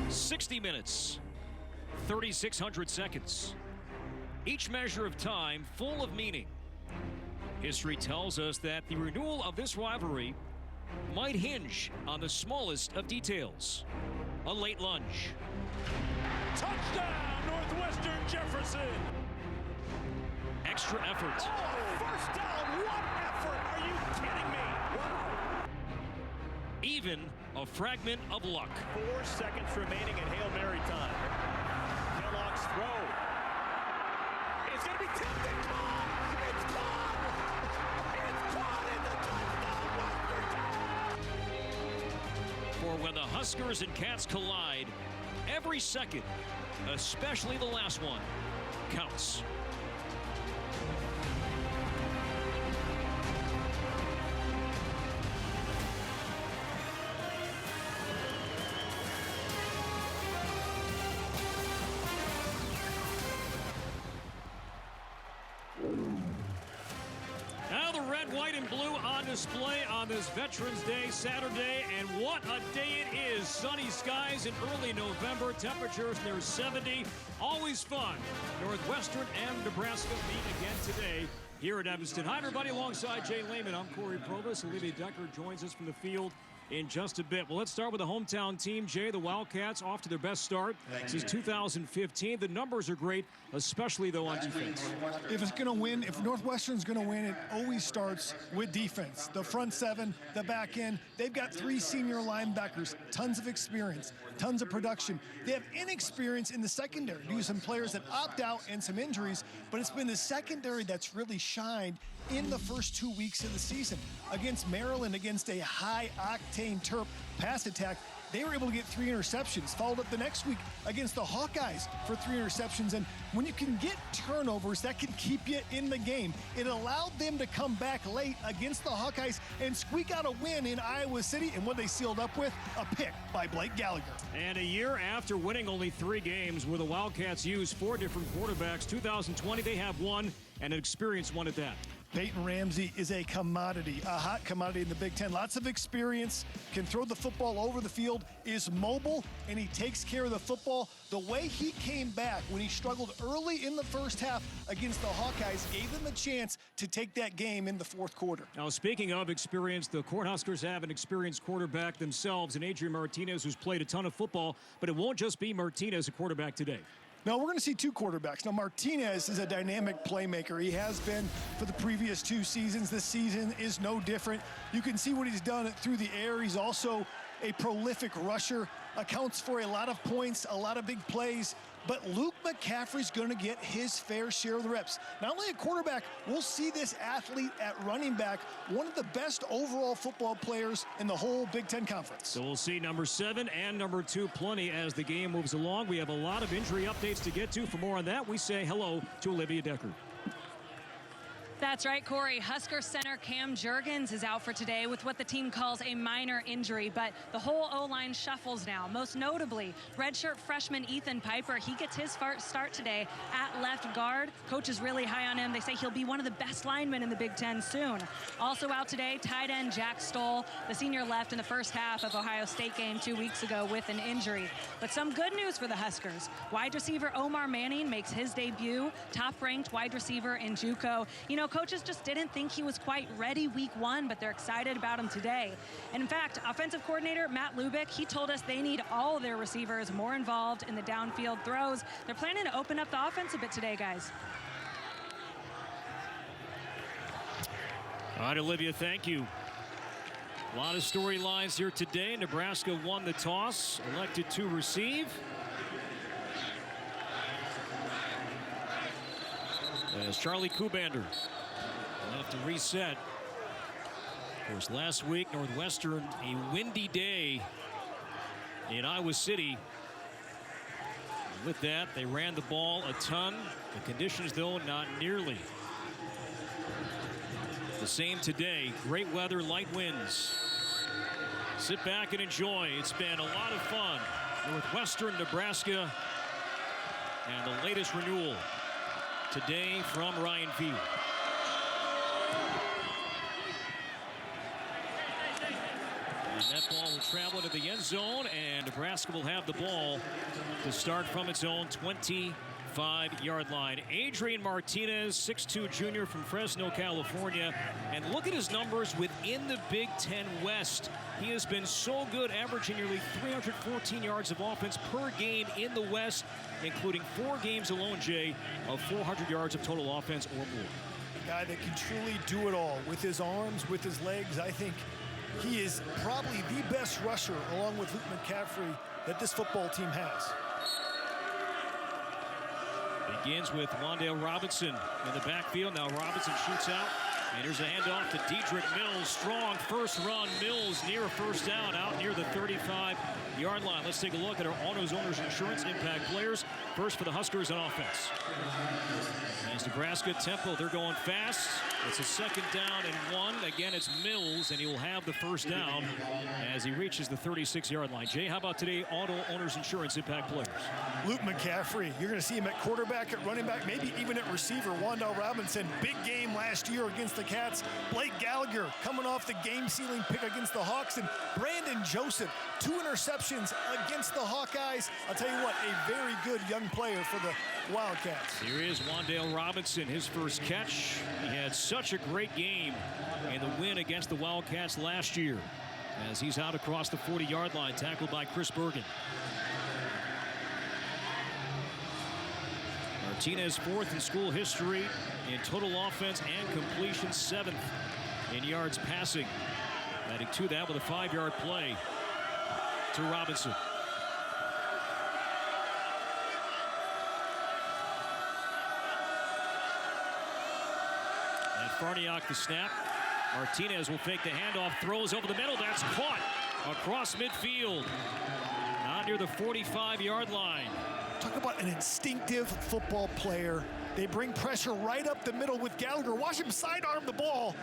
60 minutes, 3,600 seconds. Each measure of time full of meaning. History tells us that the renewal of this rivalry might hinge on the smallest of details. A late lunge. Touchdown, Northwestern Jefferson! Extra effort. Oh, first down, what effort? Are you kidding me? Wow. Even a fragment of luck. 4 seconds remaining in Hail Mary time. Kellogg's throw. It's going to be tipped and caught! It's caught! It's caught in the touchdown, Western! For when the Huskers and Cats collide, every second, especially the last one, counts. Now the red, white, and blue on display on this Veterans Day Saturday, and what a day it is. Sunny skies in early November, temperatures near 70. Always fun. Northwestern and Nebraska meet again today here at Evanston. Hi, everybody. Alongside Jay Lehman, I'm Corey Provis. Olivia Decker joins us from the field in just a bit. Well, let's start with the hometown team, Jay. The Wildcats off to their best start since 2015. The numbers are great, especially, though, on defense. If it's going to win, if Northwestern's going to win, it always starts with defense. The front seven, the back end. They've got 3 senior linebackers, tons of experience, tons of production. They have inexperience in the secondary due to some players that opt out and some injuries, but it's been the secondary that's really shined in the first 2 weeks of the season. Against Maryland, against a high-octane Terp pass attack, they were able to get 3 interceptions, followed up the next week against the Hawkeyes for 3 interceptions. And when you can get turnovers, that can keep you in the game. It allowed them to come back late against the Hawkeyes and squeak out a win in Iowa City. And what they sealed up with, a pick by Blake Gallagher. And a year after winning only 3 games where the Wildcats used 4 different quarterbacks, 2020 they have one, and an experienced one at that. Peyton Ramsey is a commodity, a hot commodity in the Big Ten. Lots of experience, can throw the football over the field, is mobile, and he takes care of the football. The way he came back when he struggled early in the first half against the Hawkeyes gave him a chance to take that game in the fourth quarter. Now, speaking of experience, the Cornhuskers have an experienced quarterback themselves, and Adrian Martinez, who's played a ton of football, but it won't just be Martinez, a quarterback today. Now, we're going to see 2 quarterbacks. Now, Martinez is a dynamic playmaker. He has been for the previous 2 seasons. This season is no different. You can see what he's done through the air. He's also a prolific rusher, accounts for a lot of points, a lot of big plays. But Luke McCaffrey's going to get his fair share of the reps. Not only a quarterback, we'll see this athlete at running back, one of the best overall football players in the whole Big Ten Conference. So we'll see number 7 and number 2 plenty as the game moves along. We have a lot of injury updates to get to. For more on that, we say hello to Olivia Decker. That's right, Corey. Husker center Cam Jurgens is out for today with what the team calls a minor injury, but the whole O-line shuffles now. Most notably, redshirt freshman Ethan Piper. He gets his start today at left guard. Coach is really high on him. They say he'll be one of the best linemen in the Big Ten soon. Also out today, tight end Jack Stoll. The senior left in the first half of Ohio State game 2 weeks ago with an injury. But some good news for the Huskers. Wide receiver Omar Manning makes his debut, top-ranked wide receiver in JUCO. You know, coaches just didn't think he was quite ready week 1, but they're excited about him today. And in fact, offensive coordinator Matt Lubick, he told us they need all of their receivers more involved in the downfield throws. They're planning to open up the offense a bit today, guys. All right, Olivia, thank you. A lot of storylines here today. Nebraska won the toss, elected to receive. As Charlie Kubander will have to reset. Of course, last week, Northwestern, a windy day in Iowa City. And with that, they ran the ball a ton. The conditions, though, not nearly the same today. Great weather, light winds. Sit back and enjoy. It's been a lot of fun. Northwestern, Nebraska, and the latest renewal today from Ryan Field. And that ball will travel into the end zone, and Nebraska will have the ball to start from its own 25-yard line. Adrian Martinez, 6'2" junior from Fresno, California. And look at his numbers within the Big Ten West. He has been so good, averaging nearly 314 yards of offense per game in the West, including 4 games alone, Jay, of 400 yards of total offense or more. A guy that can truly do it all with his arms, with his legs. I think he is probably the best rusher, along with Luke McCaffrey, that this football team has. Begins with Wan'Dale Robinson in the backfield. Now Robinson shoots out. And here's a handoff to Dedrick Mills. Strong first run. Mills near a first down out near the 35-yard line. Let's take a look at our Autos Owners Insurance impact players. First for the Huskers on offense. As Nebraska tempo, they're going fast. It's a 2nd down and 1. Again, it's Mills, and he will have the first down as he reaches the 36-yard line. Jay, how about today Auto Owners Insurance impact players? Luke McCaffrey, you're going to see him at quarterback, at running back, maybe even at receiver. Wan'Dale Robinson, big game last year against the Cats. Blake Gallagher coming off the game-sealing pick against the Hawks. And Brandon Joseph, 2 interceptions against the Hawkeyes. I'll tell you what, a very good young player for the Wildcats. Here is Wan'Dale Robinson, his first catch. He had such a great game in the win against the Wildcats last year, as he's out across the 40-yard line, tackled by Chris Bergen. Martinez 4th in school history in total offense and completion, 7th in yards passing. Adding to that with a 5-yard play to Robinson. And Farniok the snap. Martinez will fake the handoff, throws over the middle. That's caught across midfield. Not near the 45-yard line. Talk about an instinctive football player. They bring pressure right up the middle with Gallagher. Watch him sidearm the ball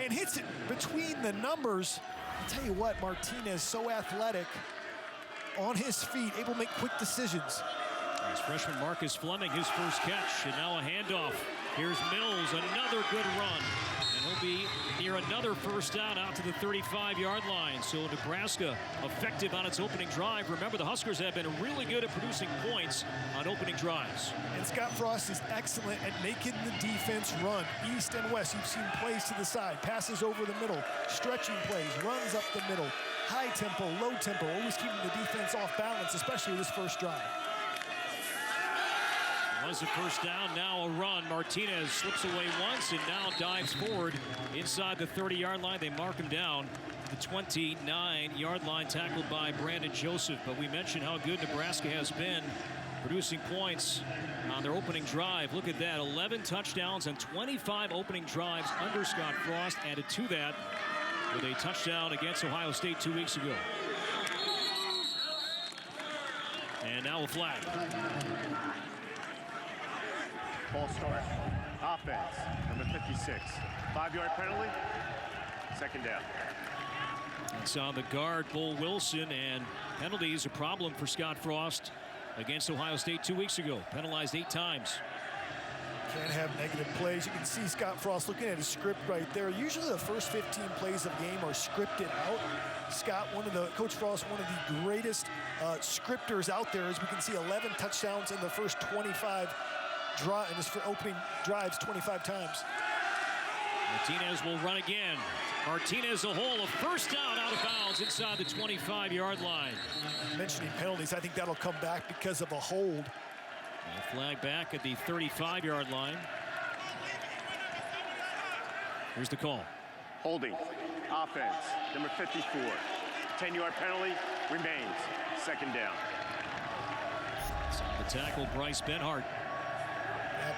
and hits it between the numbers. I'll tell you what, Martinez, so athletic, on his feet, able to make quick decisions. As freshman Marcus Fleming, his first catch, and now a handoff. Here's Mills, another good run. And he'll be near another first down out to the 35-yard line. So Nebraska effective on its opening drive. Remember, the Huskers have been really good at producing points on opening drives. And Scott Frost is excellent at making the defense run east and west. You've seen plays to the side, passes over the middle, stretching plays, runs up the middle, high tempo, low tempo, always keeping the defense off balance, especially this first drive. Was a first down, now a run. Martinez slips away once and now dives forward inside the 30-yard line. They mark him down to the 29-yard line, tackled by Brandon Joseph. But we mentioned how good Nebraska has been producing points on their opening drive. Look at that, 11 touchdowns and 25 opening drives under Scott Frost. Added to that with a touchdown against Ohio State 2 weeks ago. And now a flag. Ball start. Offense, number 56. 5-yard penalty, 2nd down. It's on the guard, Bull Wilson, and penalties a problem for Scott Frost against Ohio State 2 weeks ago. Penalized 8 times. Can't have negative plays. You can see Scott Frost looking at his script right there. Usually the first 15 plays of the game are scripted out. Scott, Coach Frost, one of the greatest scripters out there. As we can see, 11 touchdowns in the first 25 drives, for opening drives 25 times. Martinez will run again. Martinez a hole, a first down out of bounds inside the 25-yard line. Mentioning penalties, I think that'll come back because of a hold. A flag back at the 35-yard line. Here's the call. Holding. Offense, number 54. 10-yard penalty remains. 2nd down. So the tackle, Bryce Benhart.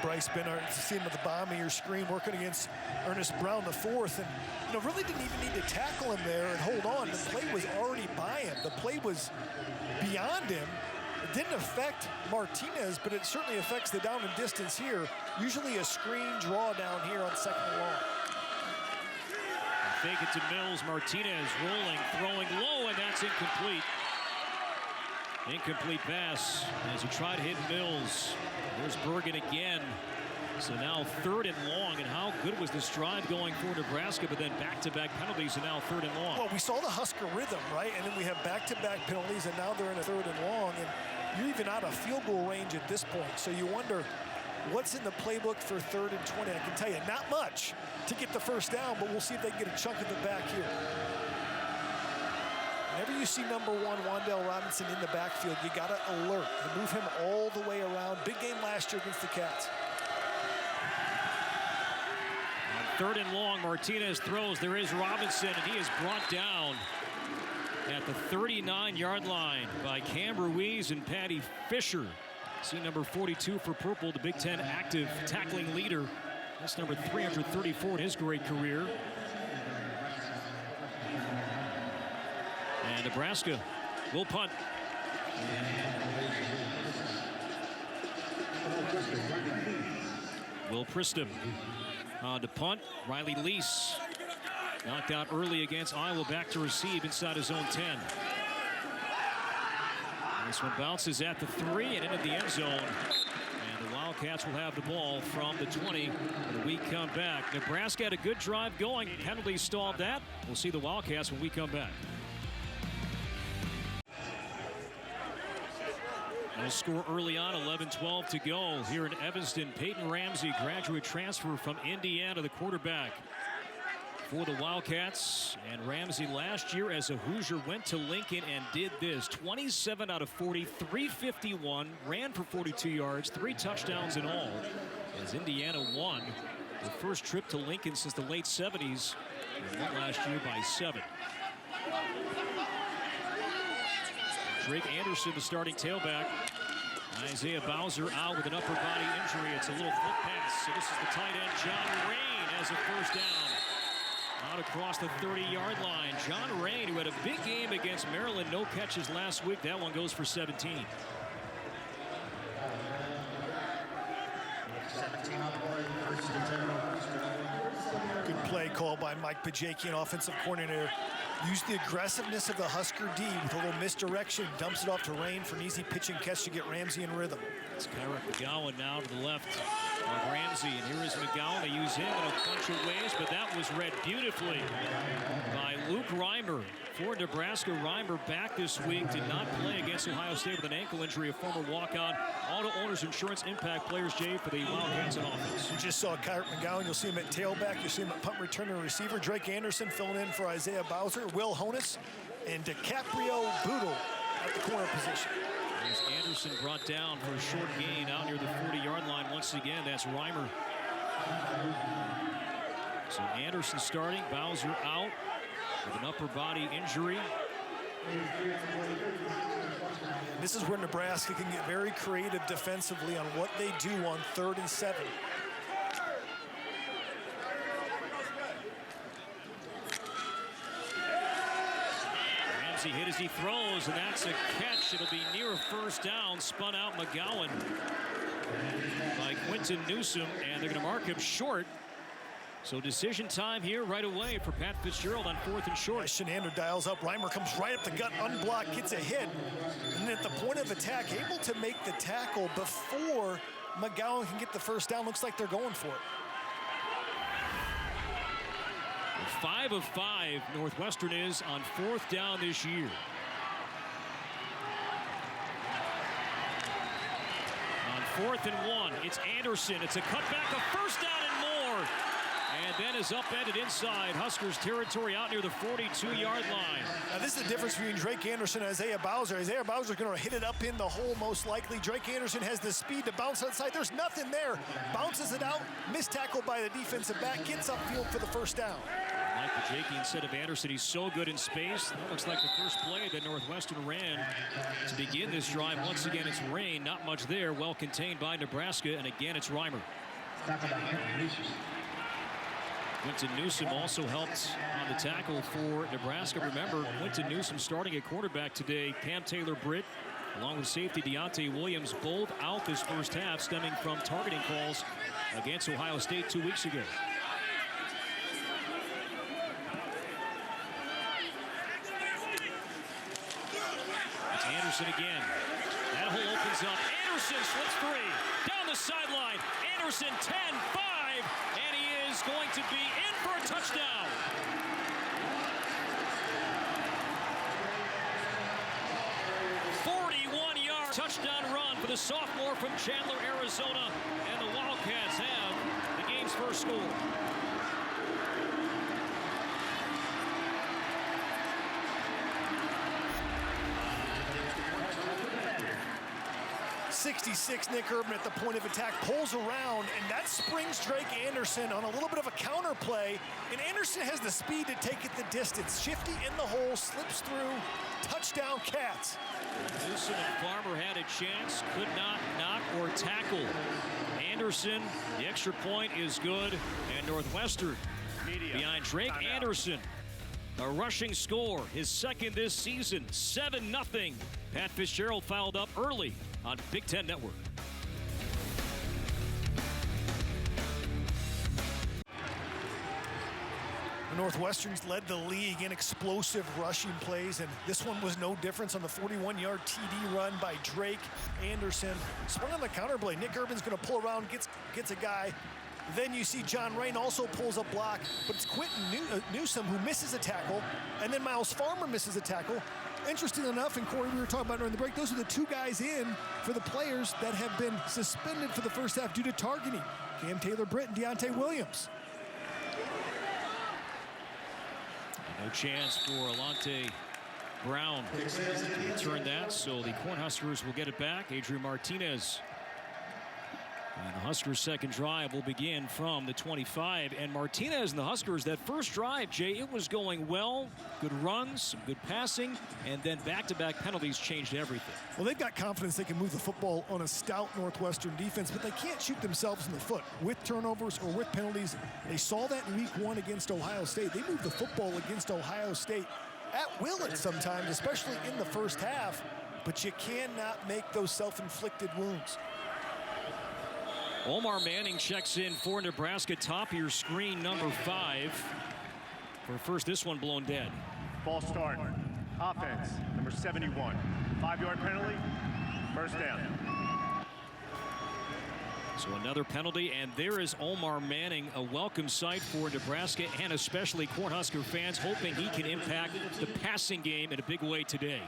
Bryce Benhart, you see him at the bottom of your screen working against Ernest Brown the 4th, and really didn't even need to tackle him there and hold on. The play was already by him. The play was beyond him. It didn't affect Martinez, but it certainly affects the down and distance here. Usually a screen draw down here on 2nd and long. Fake it to Mills. Martinez rolling, throwing low, and that's incomplete. Incomplete pass as he tried to hit Mills. There's Bergen again. So now 3rd and long, and how good was this drive going for Nebraska, but then back-to-back penalties, and now 3rd and long. Well, we saw the Husker rhythm, right? And then we have back-to-back penalties, and now they're in a 3rd and long, and you're even out of field goal range at this point. So you wonder what's in the playbook for 3rd and 20. I can tell you, not much to get the first down, but we'll see if they can get a chunk of the back here. Whenever you see number 1, Wan'Dale Robinson, in the backfield, you got to alert and move him all the way around. Big game last year against the Cats. On 3rd and long, Martinez throws. There is Robinson, and he is brought down at the 39-yard line by Cam Ruiz and Patty Fisher. See number 42 for Purple, the Big Ten active tackling leader. That's number 334 in his great career. And Nebraska will punt. Will Pristum to punt. Riley Lease knocked out early against Iowa, back to receive inside his own 10. This one bounces at the 3 and into the end zone. And the Wildcats will have the ball from the 20 when we come back. Nebraska had a good drive going. Penalties stalled that. We'll see the Wildcats when we come back. No score early on, 11-12 to go here in Evanston. Peyton Ramsey, graduate transfer from Indiana, the quarterback for the Wildcats. And Ramsey last year as a Hoosier went to Lincoln and did this. 27 out of 40, 351, ran for 42 yards, 3 touchdowns in all, as Indiana won the first trip to Lincoln since the late 70s, and won last year by 7. Drake Anderson, the starting tailback. Isaiah Bowser out with an upper body injury. It's a little flip pass. So this is the tight end, John Rain, has a first down. Out across the 30-yard line. John Rain, who had a big game against Maryland, no catches last week. That one goes for 17. Good play call by Mike Pajakian, offensive coordinator. Used the aggressiveness of the Husker D with a little misdirection. Dumps it off to Rain for an easy pitch and catch to get Ramsey in rhythm. It's Kyrick McGowan now to the left of Ramsey. And here is McGowan. They use him in a bunch of ways, but that was read beautifully by Luke Reimer. For Nebraska, Reimer back this week. Did not play against Ohio State with an ankle injury. A former walk-on. Auto Owners Insurance Impact Players, Jay, for the Wildcats in offense. You just saw Kyrick McGowan. You'll see him at tailback. You'll see him at punt returner and receiver. Drake Anderson filling in for Isaiah Bowser. Will Honus and DiCaprio Boodle at the corner position. As Anderson brought down for a short gain out near the 40-yard line. Once again, that's Reimer. So Anderson starting, Bowser out with an upper body injury. This is where Nebraska can get very creative defensively on what they do on 3rd and 7. Ramsey hit as he throws, and that's a catch. It'll be near a first down. Spun out McGowan by Quinton Newsome, and they're going to mark him short. So decision time here right away for Pat Fitzgerald on 4th and short. Shenander dials up. Reimer comes right up the gut, unblocked, gets a hit. And then at the point of attack, able to make the tackle before McGowan can get the first down. Looks like they're going for it. 5 of 5 Northwestern is on 4th down this year. On 4th and 1, it's Anderson. It's a cutback, a first down and more. And then is upended inside Huskers territory out near the 42-yard line. Now this is the difference between Drake Anderson and Isaiah Bowser. Isaiah Bowser is going to hit it up in the hole most likely. Drake Anderson has the speed to bounce outside. There's nothing there. Bounces it out. Missed tackle by the defensive back. Gets upfield for the first down. Mike Pajakian instead of Anderson, he's so good in space. That looks like the first play that Northwestern ran to begin this drive. Once again, it's Rain. Not much there. Well contained by Nebraska. And again, it's Reimer. Quinton Newsome also helped on the tackle for Nebraska. Remember, Quinton Newsome starting at quarterback today. Cam Taylor-Britt, along with safety Deontay Williams, both out this first half, stemming from targeting calls against Ohio State 2 weeks ago. Anderson again. That hole opens up. Anderson slips three. Down the sideline. Anderson 10-5. And he is going to be in for a touchdown. Touchdown run for the sophomore from Chandler, Arizona, and the Wildcats have the game's first score. 66, Nick Urban at the point of attack, pulls around, and that springs Drake Anderson on a little bit of a counter play, and Anderson has the speed to take it the distance. Shifty in the hole, slips through, touchdown Cats. Newsom and Farmer had a chance, could not knock or tackle Anderson. The extra point is good, and Northwestern behind Drake Anderson. A rushing score, his second this season, 7-0. Pat Fitzgerald fouled up early on Big Ten Network. The Northwesterns led the league in explosive rushing plays, and this one was no difference on the 41-yard TD run by Drake Anderson. Swung on the counter play. Nick Urban's going to pull around, gets a guy. Then you see John Rain also pulls a block, but it's Quentin Newsom who misses a tackle, and then Miles Farmer misses a tackle. Interesting enough, and Corey, we were talking about during the break, those are the two guys in for the players that have been suspended for the first half due to targeting. Cam Taylor-Britt and Deontay Williams. No chance for Alante Brown to return that, so the Cornhuskers will get it back. Adrian Martinez. And the Huskers' second drive will begin from the 25. And Martinez and the Huskers, that first drive, Jay, it was going well. Good runs, some good passing, and then back-to-back penalties changed everything. Well, they've got confidence they can move the football on a stout Northwestern defense, but they can't shoot themselves in the foot with turnovers or with penalties. They saw that in week 1 against Ohio State. They moved the football against Ohio State at will at sometimes, especially in the first half, but you cannot make those self-inflicted wounds. Omar Manning checks in for Nebraska. Top of your screen, number 5. For first, this one blown dead. Ball start. Offense, number 71. 5-yard penalty, first down. So another penalty, and there is Omar Manning, a welcome sight for Nebraska and especially Cornhusker fans, hoping he can impact the passing game in a big way today.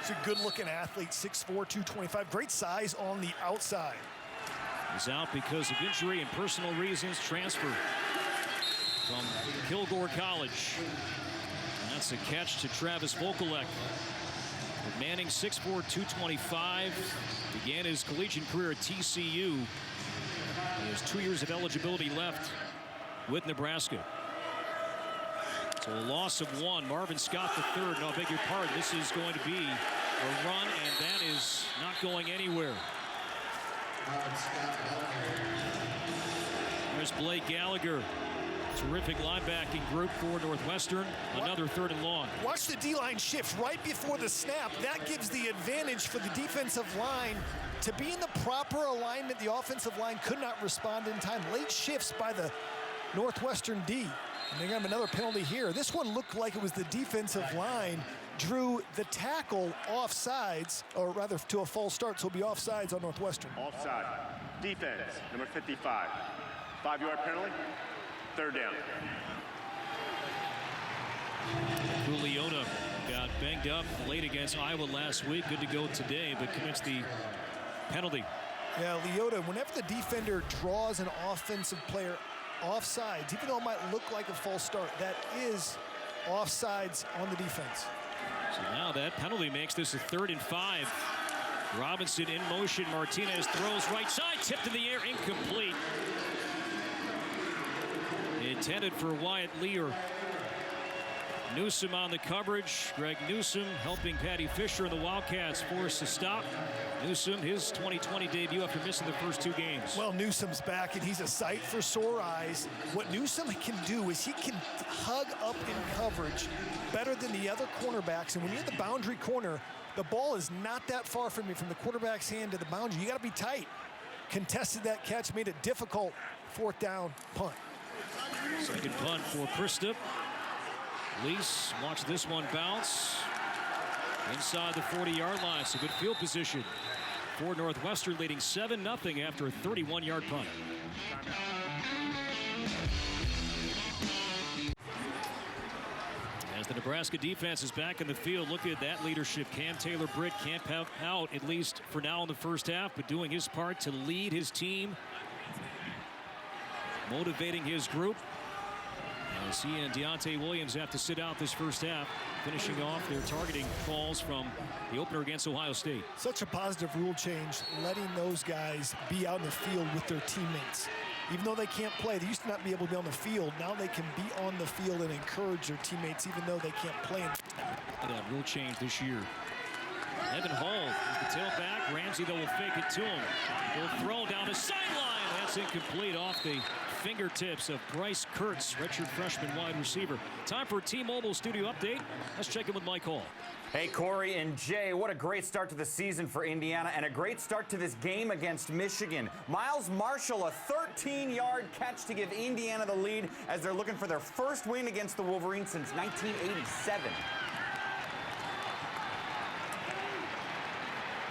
He's a good-looking athlete, 6'4", 225. Great size on the outside. Is out because of injury and personal reasons. Transfer from Kilgore College. And that's a catch to Travis Vokalek. Manning, 6'4", 225. Began his collegiate career at TCU. He has 2 years of eligibility left with Nebraska. So a loss of 1. Marvin Scott the third. No, I beg your pardon. This is going to be a run, and that is not going anywhere. There's Blake Gallagher. Terrific linebacking group for Northwestern. Another 3rd and long. Watch the D-line shift right before the snap. That gives the advantage for the defensive line to be in the proper alignment. The offensive line could not respond in time. Late shifts by the Northwestern D. And they're going to have another penalty here. This one looked like it was the defensive line drew the tackle offsides, or rather to a false start, so it'll be offsides on Northwestern. Offside. Defense, number 55. 5-yard penalty, 3rd down. Leota got banged up late against Iowa last week. Good to go today, but commits the penalty. Yeah, Leota, whenever the defender draws an offensive player offsides, even though it might look like a false start, that is offsides on the defense. So now that penalty makes this a 3rd and 5. Robinson in motion. Martinez throws right side. Tipped in the air. Incomplete. Intended for Wyatt Lear. Newsom on the coverage. Greg Newsom helping Patty Fisher and the Wildcats force a stop. Newsom, his 2020 debut after missing the first 2 games. Well, Newsom's back, and he's a sight for sore eyes. What Newsom can do is he can hug up in coverage better than the other cornerbacks. And when you're at the boundary corner, the ball is not that far from you, from the quarterback's hand to the boundary. You got to be tight. Contested that catch, made it difficult. 4th down punt. Second punt for Christop. Lease, watch this one bounce. inside the 40-yard line. So good field position for Northwestern, leading 7-0 after a 31-yard punt. As the Nebraska defense is back in the field, look at that leadership. Cam Taylor-Britt can't have out, at least for now in the first half, but doing his part to lead his team, motivating his group. As he and Deontay Williams have to sit out this first half, finishing off their targeting calls from the opener against Ohio State. Such a positive rule change, letting those guys be out in the field with their teammates. Even though they can't play, they used to not be able to be on the field. Now they can be on the field and encourage their teammates even though they can't play. That rule change this year. Evan Hall is the tailback. Ramsey, though, will fake it to him. He'll throw down the sideline. That's incomplete off the fingertips of Bryce Kurtz, redshirt freshman wide receiver. Time for a T-Mobile studio update. Let's check in with Mike Hall. Hey, Corey and Jay, what a great start to the season for Indiana and a great start to this game against Michigan. Miles Marshall, a 13-yard catch to give Indiana the lead as they're looking for their first win against the Wolverines since 1987.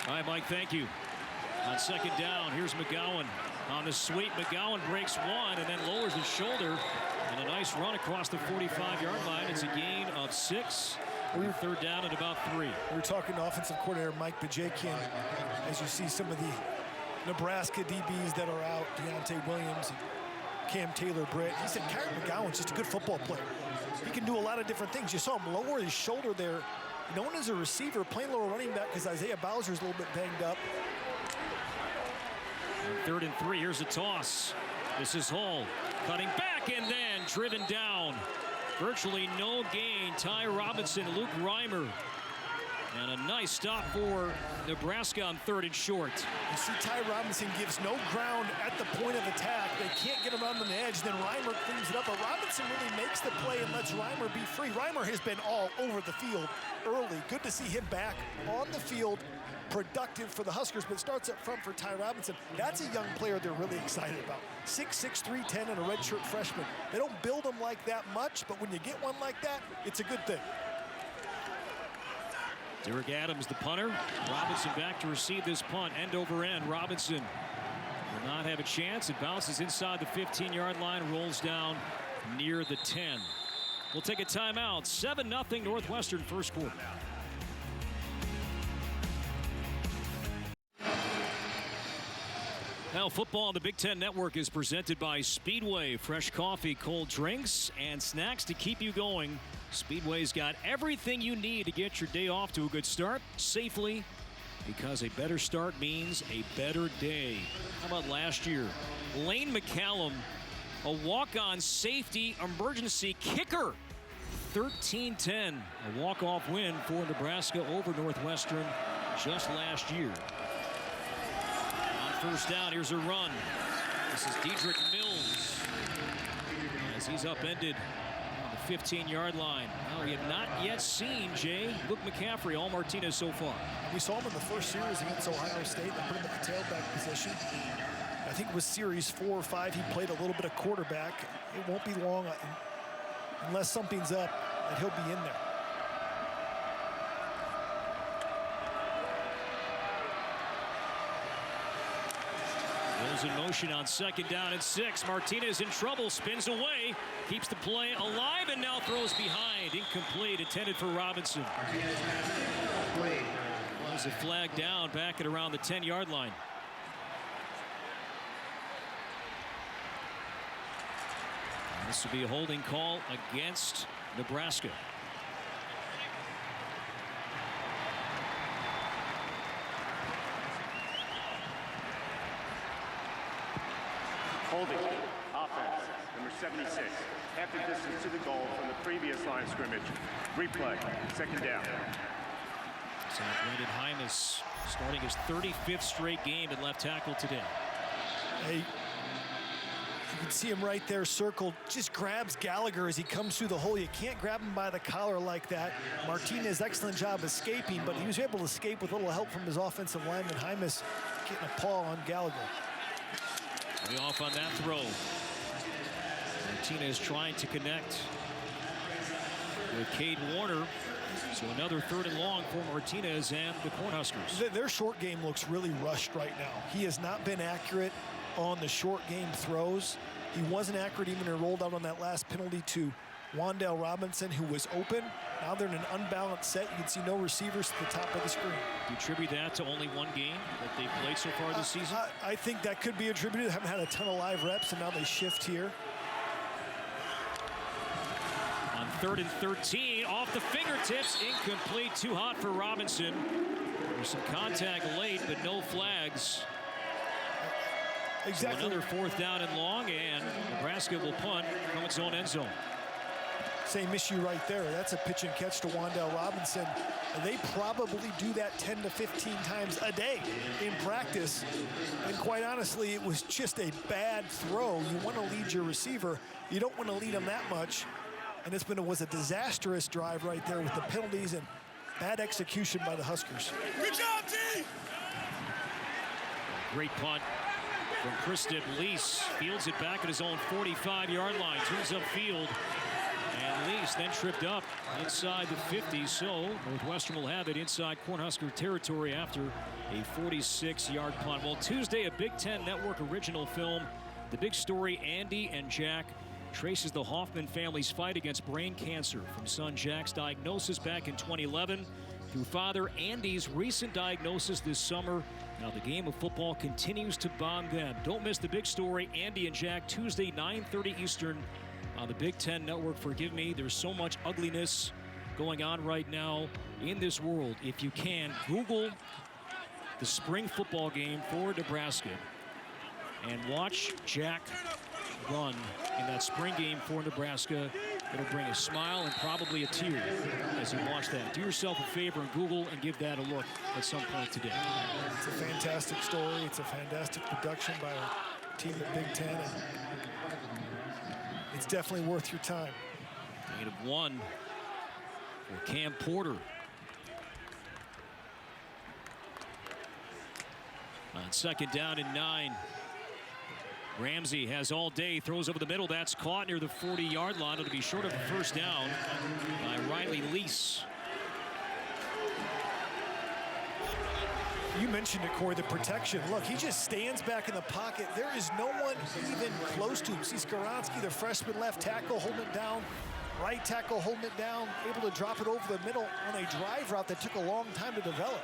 All right, Mike, thank you. On second down, here's McGowan on the sweep. McGowan breaks one and then lowers his shoulder. And a nice run across the 45-yard line. It's a gain of 6. Third down at about 3. We were talking to offensive coordinator Mike Bajakian as you see some of the Nebraska DBs that are out, Deontay Williams and Cam Taylor-Britt. He said Kyron McGowan's just a good football player. He can do a lot of different things. You saw him lower his shoulder there. Known as a receiver, playing lower running back because Isaiah Bowser's a little bit banged up. Third and 3, here's a toss. This is Hall cutting back and then driven down. Virtually no gain. Ty Robinson, Luke Reimer. And a nice stop for Nebraska on 3rd and short. You see Ty Robinson gives no ground at the point of attack. They can't get him on the edge. Then Reimer cleans it up. But Robinson really makes the play and lets Reimer be free. Reimer has been all over the field early. Good to see him back on the field, productive for the Huskers, but starts up front for Ty Robinson. That's a young player they're really excited about. 6'6", 310, and a redshirt freshman. They don't build them like that much, but when you get one like that, it's a good thing. Derek Adams, the punter. Robinson back to receive this punt, end over end. Robinson will not have a chance. It bounces inside the 15-yard line, rolls down near the 10. We'll take a timeout. 7-0 Northwestern first quarter. Now, football on the Big Ten Network is presented by Speedway. Fresh coffee, cold drinks, and snacks to keep you going. Speedway's got everything you need to get your day off to a good start safely, because a better start means a better day. How about last year? Lane McCallum, a walk-on safety emergency kicker. 13-10, a walk-off win for Nebraska over Northwestern just last year. On first down, here's a run. This is Dedrick Mills as he's upended on the 15-yard line. Now, we have not yet seen Luke McCaffrey, all Martinez so far. We saw him in the first series against Ohio State. They put him at the tailback position. I think it was series 4 or 5. He played a little bit of quarterback. It won't be long unless something's up that he'll be in there. Mills in motion on second down and 6. Martinez in trouble, spins away, keeps the play alive, and now throws behind. Incomplete, intended for Robinson. Was a flag down back at around the 10-yard line. And this will be a holding call against Nebraska. Holding, offense, number 76, half the distance to the goal from the previous line of scrimmage. Replay, second down. So Brandon Hymas starting his 35th straight game at left tackle today. Hey, you can see him right there circled. Just grabs Gallagher as he comes through the hole. You can't grab him by the collar like that. Martinez, excellent job escaping, but he was able to escape with a little help from his offensive lineman. Hymas getting a paw on Gallagher. Way off on that throw. Martinez trying to connect with Cade Warner. So another 3rd and long for Martinez and the Cornhuskers. Their short game looks really rushed right now. He has not been accurate on the short game throws. He wasn't accurate even when he rolled out on that last penalty to Wan'Dale Robinson, who was open. Now they're in an unbalanced set. You can see no receivers at the top of the screen. Do you attribute that to only one game that they've played so far this season? I think that could be attributed. They haven't had a ton of live reps, and now they shift here. On 3rd and 13, off the fingertips, incomplete, too hot for Robinson. There's some contact late, but no flags. Exactly. So another 4th down and long, and Nebraska will punt from its own end zone. Same issue right there. That's a pitch and catch to Wan'Dale Robinson. They probably do that 10 to 15 times a day in practice. And quite honestly, it was just a bad throw. You want to lead your receiver. You don't want to lead him that much. And was a disastrous drive right there with the penalties and bad execution by the Huskers. Good job, T! Great punt from Kristen Lease. Fields it back at his own 45-yard line. Turns upfield. And Lease then tripped up inside the 50. So Northwestern will have it inside Cornhusker territory after a 46-yard punt. Well, Tuesday, a Big Ten Network original film. The big story, Andy and Jack, traces the Hoffman family's fight against brain cancer from son Jack's diagnosis back in 2011 through father Andy's recent diagnosis this summer. Now the game of football continues to bond them. Don't miss the big story, Andy and Jack, Tuesday, 9:30 Eastern on the Big Ten Network. Forgive me, there's so much ugliness going on right now in this world. If you can, Google the spring football game for Nebraska and watch Jack run in that spring game for Nebraska. It'll bring a smile and probably a tear as you watch that. Do yourself a favor and Google and give that a look at some point today. It's a fantastic story. It's a fantastic production by a team at Big Ten. And it's definitely worth your time. -1 for Cam Porter. On 2nd down and 9. Ramsey has all day, throws over the middle. That's caught near the 40-yard line. It'll be short of a 1st down by Riley Lease. You mentioned it, Corey, the protection. Look, he just stands back in the pocket. There is no one even close to him. See Skaronski, the freshman left tackle, holding it down. Right tackle holding it down, able to drop it over the middle on a drive route that took a long time to develop.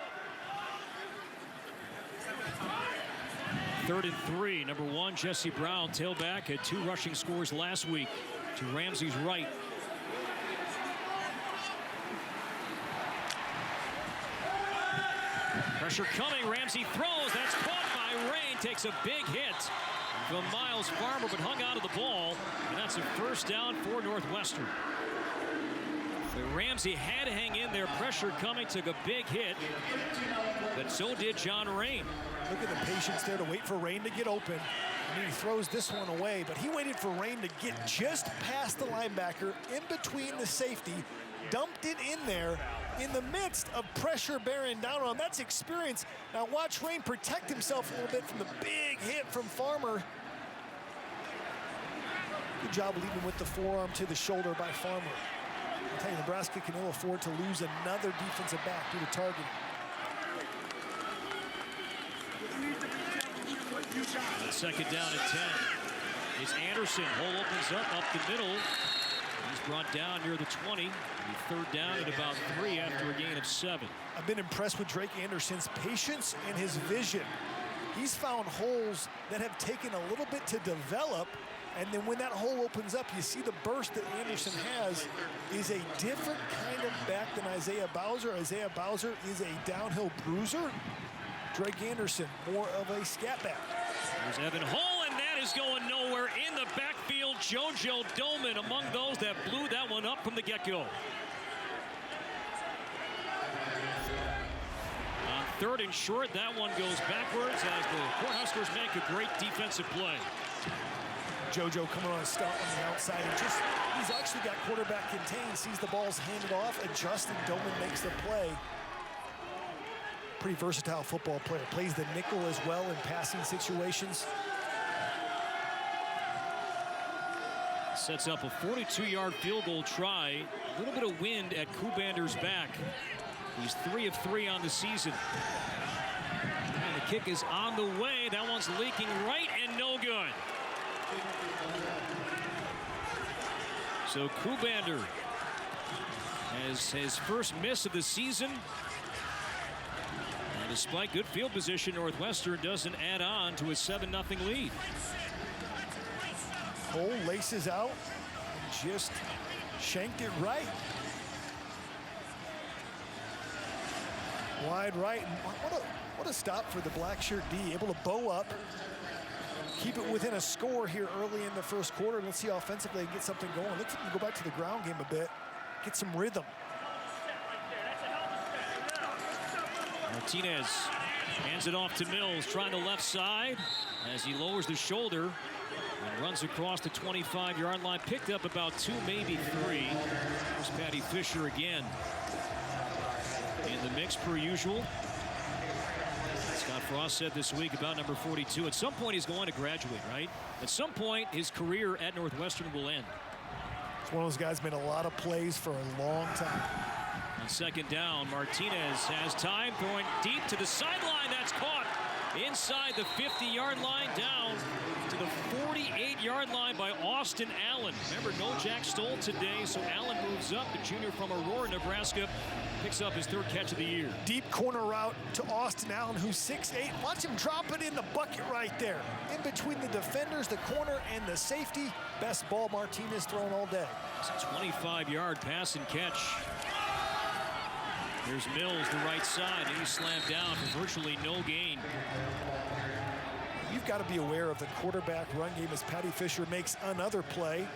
3rd and 3. Number 1, Jesse Brown, tailback, had 2 rushing scores last week to Ramsey's right. Pressure coming. Ramsey throws. That's caught by Rain. Takes a big hit from Miles Farmer, but hung out of the ball. And that's a 1st down for Northwestern. But Ramsey had to hang in there. Pressure coming. Took a big hit. But so did John Rain. Look at the patience there to wait for Rain to get open. And he throws this one away, but he waited for Rain to get just past the linebacker, in between the safety, dumped it in there in the midst of pressure bearing down on him. That's experience. Now watch Rain protect himself a little bit from the big hit from Farmer. Good job leading with the forearm to the shoulder by Farmer. I'll tell you, Nebraska can ill afford to lose another defensive back due to targeting. On 2nd down and 10. It's Anderson. Hole opens up the middle. He's brought down near the 20. The 3rd down at about 3 after a gain of 7. I've been impressed with Drake Anderson's patience and his vision. He's found holes that have taken a little bit to develop, and then when that hole opens up, you see the burst that Anderson has is a different kind of back than Isaiah Bowser. Isaiah Bowser is a downhill bruiser. Drake Anderson, more of a scat back. There's Evan Hull, and that is going nowhere in the backfield. JoJo Doman among those that blew that one up from the get-go. On 3rd and short, that one goes backwards as the Cornhuskers make a great defensive play. JoJo coming on a stunt on the outside, and he's actually got quarterback contained, sees the ball's handed off, adjusts, and Doman makes the play. Pretty versatile football player. Plays the nickel as well in passing situations. Sets up a 42-yard field goal try. A little bit of wind at Kubander's back. He's 3 of 3 on the season. And the kick is on the way. That one's leaking right and no good. So Kubander has his first miss of the season. And despite good field position, Northwestern doesn't add on to a 7-0 lead. Cole laces out and just shanked it right. Wide right. And what a stop for the black shirt D. Able to bow up, keep it within a score here early in the first quarter. Let's see offensively get something going. Looks like we go back to the ground game a bit, get some rhythm. Martinez hands it off to Mills, trying the left side as he lowers the shoulder and runs across the 25-yard line. Picked up about 2, maybe 3. There's Patty Fisher again in the mix per usual. Scott Frost said this week about number 42, at some point he's going to graduate, right? At some point his career at Northwestern will end. It's one of those guys made a lot of plays for a long time. On second down, Martinez has time, throwing deep to the sideline. That's caught inside the 50-yard line, down to the 48-yard line by Austin Allen. Remember, no Jack Stoll today, so Allen moves up. The junior from Aurora, Nebraska, picks up his 3rd catch of the year. Deep corner route to Austin Allen, who's 6'8". Watch him drop it in the bucket right there. In between the defenders, the corner, and the safety. Best ball Martinez thrown all day. It's a 25-yard pass and catch. Here's Mills, the right side, and he's slammed down for virtually no gain. You've got to be aware of the quarterback run game as Patty Fisher makes another play.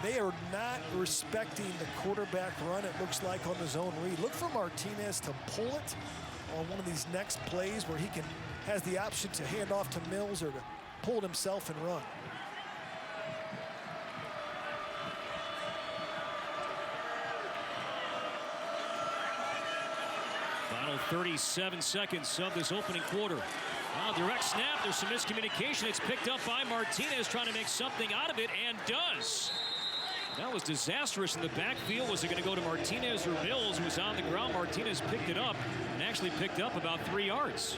They are not respecting the quarterback run, it looks like, on the zone read. Look for Martinez to pull it on one of these next plays where he has the option to hand off to Mills or to pull it himself and run. Final 37 seconds of this opening quarter. Now, direct snap, there's some miscommunication. It's picked up by Martinez, trying to make something out of it, and does. That was disastrous in the backfield. Was it going to go to Martinez or Mills, who was on the ground? Martinez picked it up and actually picked up about 3 yards.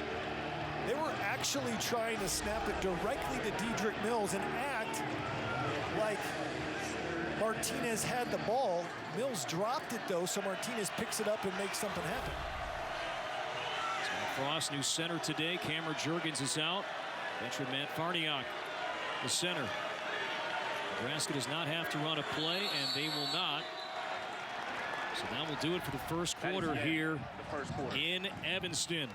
They were actually trying to snap it directly to Dedrick Mills and act like Martinez had the ball. Mills dropped it, though, so Martinez picks it up and makes something happen. Frost, new center today. Cameron Juergens is out. Veteran Matt Farniok, the center. Nebraska does not have to run a play, and they will not. So that will do it for the first quarter here in Evanston.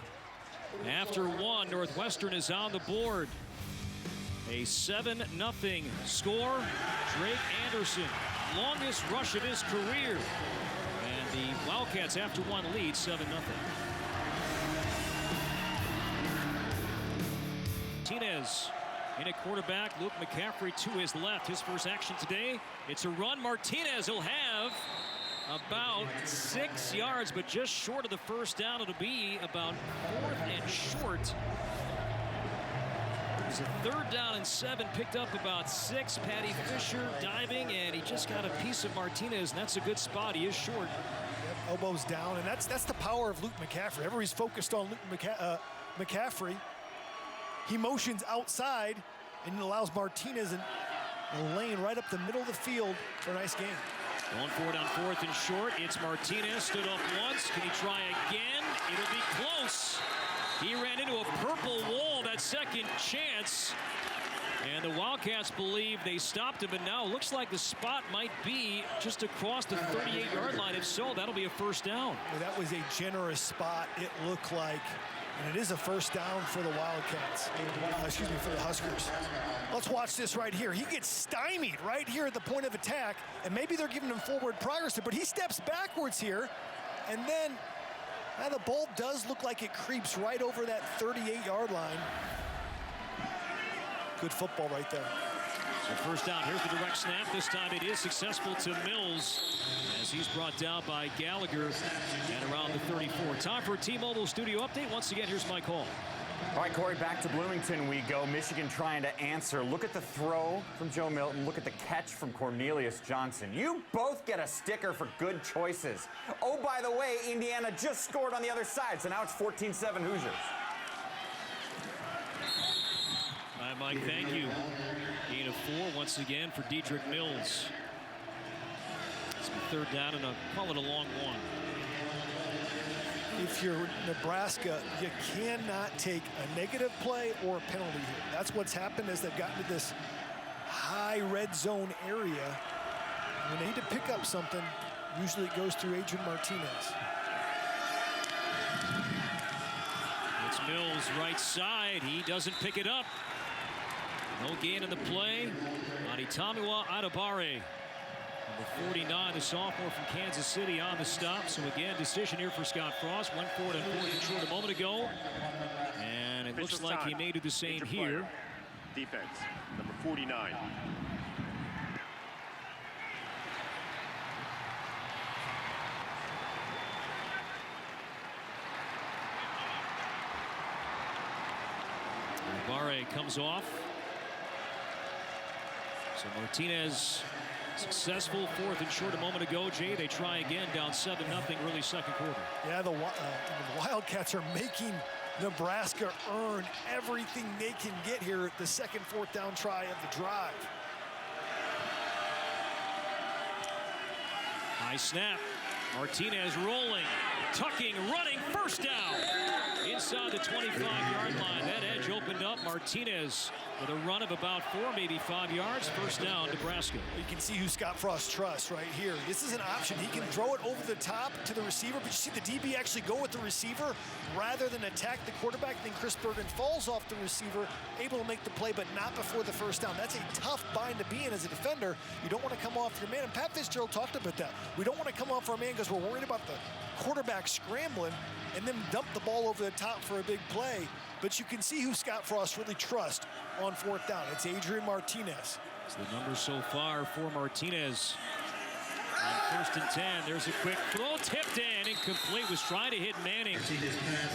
After 1, Northwestern is on the board. A 7-0 score. Drake Anderson, longest rush of his career. And the Wildcats, after 1, lead 7-0. Martinez in at quarterback. Luke McCaffrey to his left. His first action today. It's a run. Martinez will have about 6 yards, but just short of the first down. It'll be about 4th and short. It's a 3rd down and 7. Picked up about 6. Patty Fisher diving, and he just got a piece of Martinez, and that's a good spot. He is short. Yep, elbows down, and that's the power of Luke McCaffrey. Everybody's focused on Luke McCaffrey. He motions outside and allows Martinez in a lane right up the middle of the field for a nice game. Going for it on 4th and short. It's Martinez, stood up once. Can he try again? It'll be close. He ran into a purple wall, that second chance. And the Wildcats believe they stopped him, but now it looks like the spot might be just across the 38-yard line. If so, that'll be a first down. Well, that was a generous spot, it looked like. And it is a first down for the Wildcats. For the Huskers. Let's watch this right here. He gets stymied right here at the point of attack, and maybe they're giving him forward progress, but he steps backwards here, and then the ball does look like it creeps right over that 38-yard line. Good football right there. So first down, here's the direct snap. This time it is successful to Mills as he's brought down by Gallagher and around the 34. Time for a T-Mobile studio update. Once again, here's Mike Hall. All right, Corey, back to Bloomington we go. Michigan trying to answer. Look at the throw from Joe Milton. Look at the catch from Cornelius Johnson. You both get a sticker for good choices. Oh, by the way, Indiana just scored on the other side, so now it's 14-7 Hoosiers. Hi, Mike, thank you. 8 of 4 once again for Dedrick Mills. It's a 3rd down and call it a long one. If you're Nebraska, you cannot take a negative play or a penalty here. That's what's happened as they've gotten to this high red zone area. When they need to pick up something, usually it goes through Adrian Martinez. It's Mills right side. He doesn't pick it up. No gain in the play. Adetomiwa Adebare. Number 49, the sophomore from Kansas City on the stop. So again, decision here for Scott Frost. Went for it on 4th and short a moment ago. And it looks like he may do the same here. Defense, number 49. Barre comes off. So Martinez successful 4th and short a moment ago. Jay, they try again down 7-0 early second quarter. Yeah, the Wildcats are making Nebraska earn everything they can get here at the second 4th down try of the drive. High snap. Martinez rolling, tucking, running, 1st down. Inside the 25-yard line. That edge opened up. Martinez with a run of about 4, maybe 5 yards. 1st down, Nebraska. You can see who Scott Frost trusts right here. This is an option. He can throw it over the top to the receiver, but you see the DB actually go with the receiver rather than attack the quarterback. Then Chris Bergen falls off the receiver, able to make the play, but not before the 1st down. That's a tough bind to be in as a defender. You don't want to come off your man, and Pat Fitzgerald talked about that. We don't want to come off our man because we're worried about the quarterback scrambling and then dump the ball over the top for a big play. But you can see who Scott Frost really trusts on 4th down. It's Adrian Martinez. It's the numbers so far for Martinez. On 1st and 10, there's a quick throw, tipped in, incomplete, was trying to hit Manning.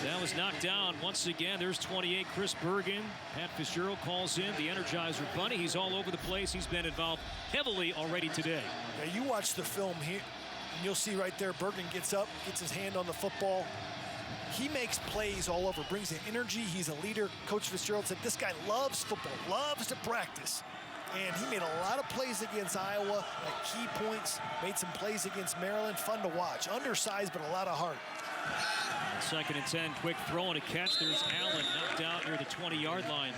That was knocked down. Once again, there's 28, Chris Bergen. Pat Fitzgerald calls in the Energizer Bunny. He's all over the place. He's been involved heavily already today. Yeah, you watch the film here, and you'll see right there, Bergen gets up, gets his hand on the football. He makes plays all over, brings in energy. He's a leader. Coach Fitzgerald said this guy loves football, loves to practice. And he made a lot of plays against Iowa at key points, made some plays against Maryland. Fun to watch. Undersized, but a lot of heart. 2nd and 10, quick throw and a catch. There's Allen knocked out near the 20-yard line.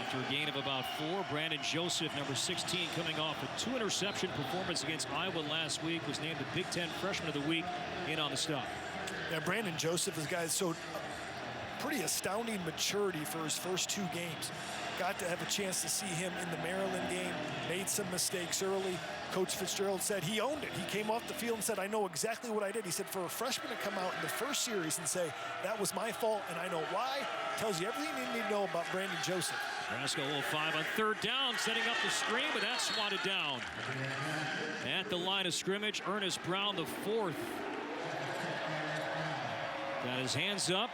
After a gain of about 4, Brandon Joseph, number 16, coming off a 2-interception performance against Iowa last week, was named the Big Ten Freshman of the Week in on the stop. Yeah, Brandon Joseph is a guy so pretty astounding maturity for his first 2 games. Got to have a chance to see him in the Maryland game, made some mistakes early. Coach Fitzgerald said he owned it. He came off the field and said, I know exactly what I did. He said for a freshman to come out in the first series and say, that was my fault and I know why, tells you everything you need to know about Brandon Joseph. Nebraska 0-5 on 3rd down, setting up the screen, but that's swatted down. At the line of scrimmage, Ernest Brown, the 4th. Got his hands up.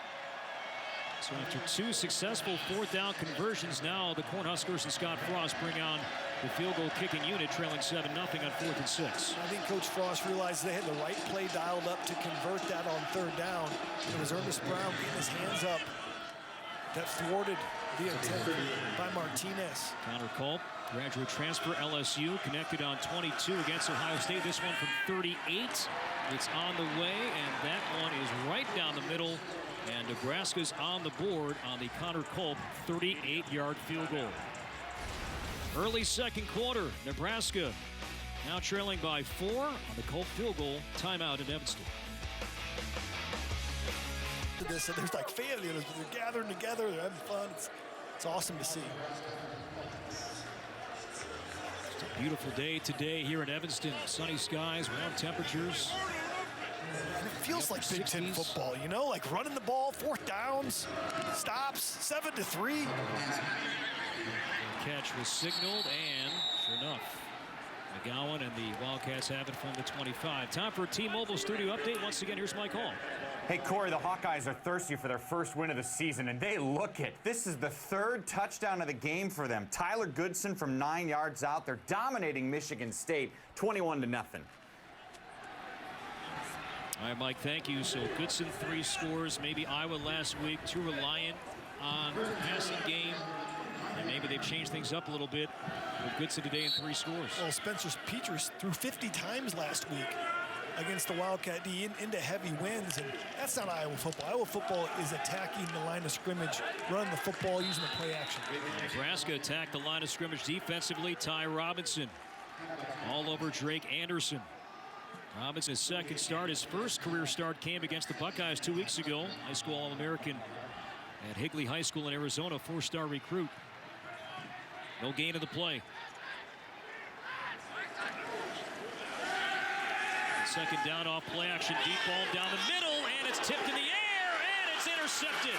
So after 2 successful 4th down conversions, now the Cornhuskers and Scott Frost bring on the field goal kicking unit, trailing 7-0 on 4th and 6. I think Coach Frost realized they had the right play dialed up to convert that on 3rd down. It was Ernest Brown getting his hands up that thwarted the attempt by Martinez. Connor Culp, graduate transfer, LSU, connected on 22 against Ohio State. This one from 38. It's on the way, and that one is right down the middle. And Nebraska's on the board on the Connor Culp 38-yard field goal. Early second quarter, Nebraska now trailing by 4 on the Culp field goal. Timeout in Evanston. This, and there's like family, they're gathering together, they're having fun. It's awesome to see. It's a beautiful day today here in Evanston. Sunny skies, warm temperatures. And it feels like Big Ten football, you know, like running the ball, 4th downs, stops, 7-3. The catch was signaled, and sure enough, McGowan and the Wildcats have it from the 25. Time for a T-Mobile studio update. Once again, here's Mike Hall. Hey, Corey, the Hawkeyes are thirsty for their first win of the season, and they look it. This is the third touchdown of the game for them. Tyler Goodson from 9 yards out. They're dominating Michigan State 21-0. All right, Mike, thank you. So Goodson 3 scores. Maybe Iowa last week too reliant on the passing game. And maybe they've changed things up a little bit with Goodson today in 3 scores. Well, Spencer Petras threw 50 times last week against the Wildcat D into heavy winds, and that's not Iowa football. Iowa football is attacking the line of scrimmage, running the football, using the play action. Nebraska attacked the line of scrimmage defensively. Ty Robinson all over Drake Anderson. Robinson's second start, his first career start came against the Buckeyes 2 weeks ago. High school All-American at Higley High School in Arizona, 4-star recruit. No gain of the play. Second down off play action, deep ball down the middle, and it's tipped in the air, and it's intercepted.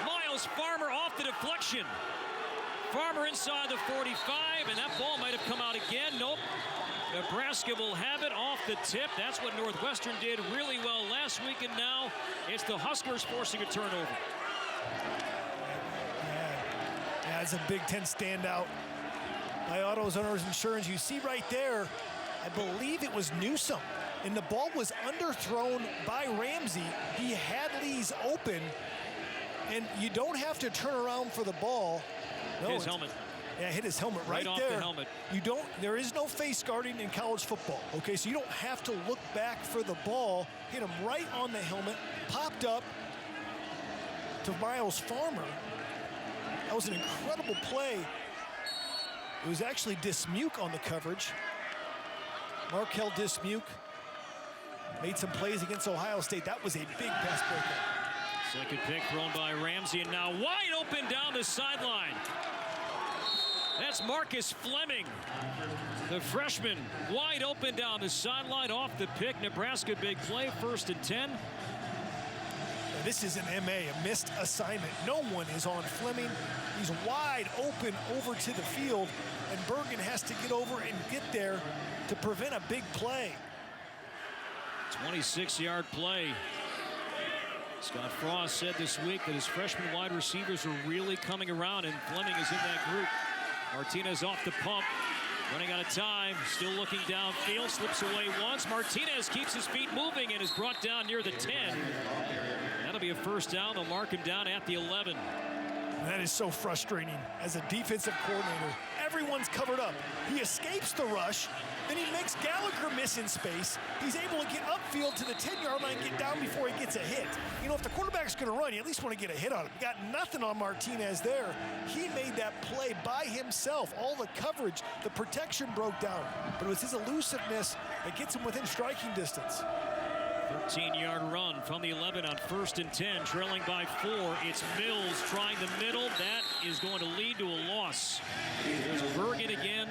Miles Farmer off the deflection. Farmer inside the 45, and that ball might have come out again. Nope. Nebraska will have it off the tip. That's what Northwestern did really well last week, and now it's the Huskers forcing a turnover. Yeah, it's a Big Ten standout by AutoZoners Insurance. You see right there, I believe it was Newsome, and the ball was underthrown by Ramsey. He had Lees open, and you don't have to turn around for the ball. No, his helmet. Yeah, hit his helmet right off there. The helmet. There is no face guarding in college football, okay? So you don't have to look back for the ball. Hit him right on the helmet, popped up to Miles Farmer. That was an incredible play. It was actually Dismuke on the coverage. Markel Dismuke made some plays against Ohio State. That was a big pass breakup. Second pick thrown by Ramsey, and now wide open down the sideline. That's Marcus Fleming, the freshman, wide open down the sideline off the pick. Nebraska big play, 1st and 10. This is an MA, a missed assignment. No one is on Fleming. He's wide open over to the field, and Bergen has to get over and get there to prevent a big play. 26-yard play. Scott Frost said this week that his freshman wide receivers are really coming around, and Fleming is in that group. Martinez off the pump, running out of time, still looking downfield, slips away once. Martinez keeps his feet moving and is brought down near the 10. That'll be a first down. They'll mark him down at the 11. That is so frustrating as a defensive coordinator. Everyone's covered up. He escapes the rush, then he makes Gallagher miss in space. He's able to get upfield to the 10-yard line, get down before he gets a hit. You know, if the quarterback's going to run, you at least want to get a hit on him. Got nothing on Martinez there. He made that play by himself. All the coverage, the protection broke down. But it was his elusiveness that gets him within striking distance. 13-yard run from the 11 on 1st and 10, trailing by 4. It's Mills trying the middle. That is going to lead to a loss. There's Bergen again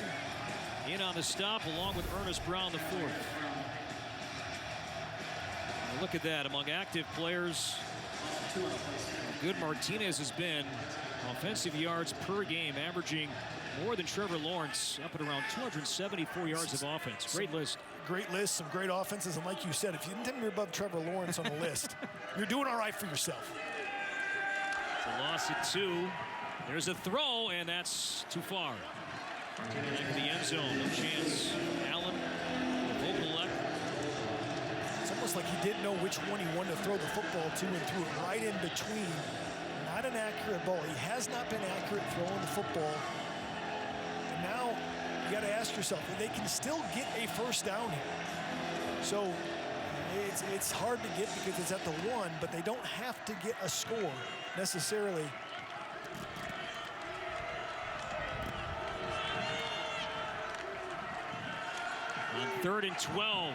in on the stop, along with Ernest Brown, the 4th. Now look at that. Among active players, how good Martinez has been. Offensive yards per game, averaging more than Trevor Lawrence, up at around 274 yards of offense. Great list. Great list, some great offenses, and like you said, if you didn't you're above Trevor Lawrence on the list, you're doing all right for yourself. It's a loss at 2. There's a throw, and that's too far. Back in the end zone, no chance. Allen, Vogelek. It's almost like he didn't know which one he wanted to throw the football to and threw it right in between. Not an accurate ball. He has not been accurate throwing the football. And now you got to ask yourself, they can still get a first down here. So it's hard to get because it's at the 1, but they don't have to get a score necessarily. On 3rd and 12.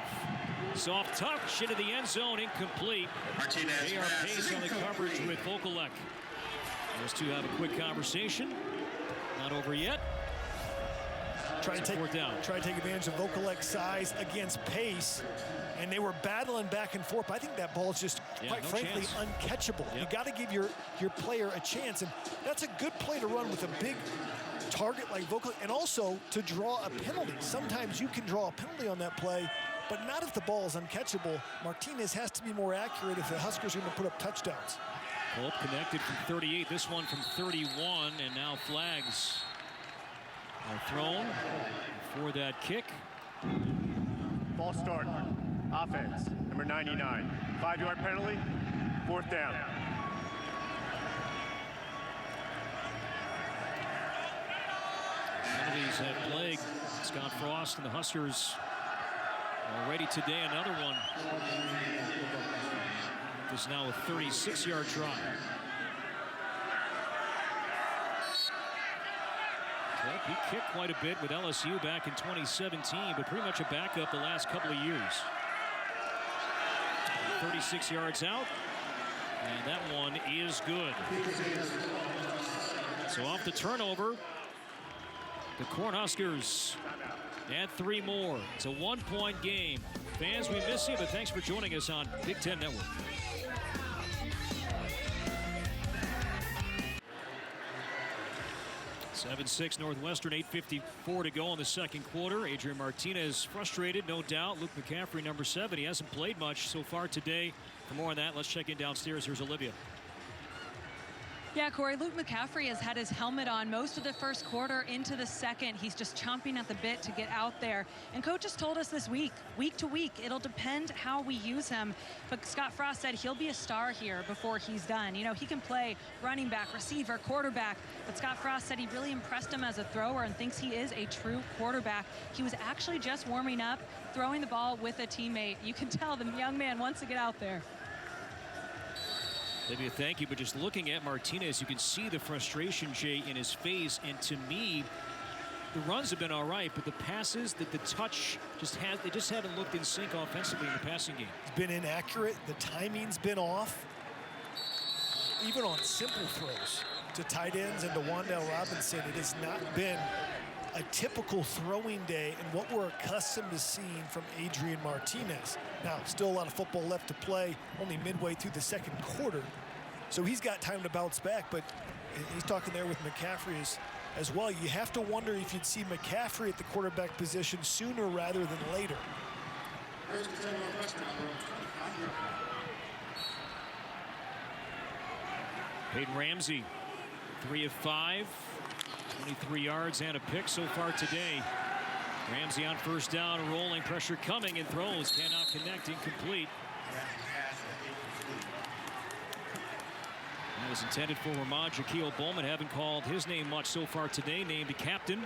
Soft touch into the end zone, incomplete. J.R. Pace on the coverage with Vogelek. Those two have a quick conversation. Not over yet. Try to take advantage of Vogelek's size against Pace, and they were battling back and forth. But I think that ball is just, quite frankly, uncatchable. Yep. You got to give your player a chance, and that's a good play to run with a big target like Vogelek, and also to draw a penalty. Sometimes you can draw a penalty on that play but not if the ball is uncatchable. Martinez has to be more accurate if the Huskers are going to put up touchdowns. Pope connected from 38, this one from 31, and now flags are thrown for that kick. Ball start. Offense, number 99. 5-yard penalty, 4th down. Penalties have plagued Scott Frost and the Huskers already today. Another one. This is now a 36-yard try. Well, he kicked quite a bit with LSU back in 2017, but pretty much a backup the last couple of years. 36 yards out, and that one is good. So off the turnover, the Cornhuskers add 3 more. It's a 1-point game. Fans, we miss you, but thanks for joining us on Big Ten Network. (7-6) Northwestern, 8:54 to go in the second quarter. Adrian Martinez frustrated, no doubt. Luke McCaffrey, number 7. He hasn't played much so far today. For more on that, let's check in downstairs. Here's Olivia. Yeah, Corey, Luke McCaffrey has had his helmet on most of the first quarter into the second. He's just chomping at the bit to get out there. And coaches told us this week to week, it'll depend how we use him. But Scott Frost said he'll be a star here before he's done. You know, he can play running back, receiver, quarterback. But Scott Frost said he really impressed him as a thrower and thinks he is a true quarterback. He was actually just warming up, throwing the ball with a teammate. You can tell the young man wants to get out there. Olivia, thank you. But just looking at Martinez, you can see the frustration, Jay, in his face. And to me, the runs have been all right, but the passes, the touch, they just haven't looked in sync offensively in the passing game. It's been inaccurate. The timing's been off. Even on simple throws to tight ends and to Wan'Dale Robinson, it has not been a typical throwing day and what we're accustomed to seeing from Adrian Martinez. Now, still a lot of football left to play, only midway through the second quarter. So he's got time to bounce back, but he's talking there with McCaffrey as well. You have to wonder if you'd see McCaffrey at the quarterback position sooner rather than later. Peyton Ramsey, 3 of 5. 23 yards and a pick so far today. Ramsey on first down, rolling, pressure coming, and throws. Cannot connect, incomplete. That was intended for Ramon Jaquil Bowman. Haven't called his name much so far today. Named the captain.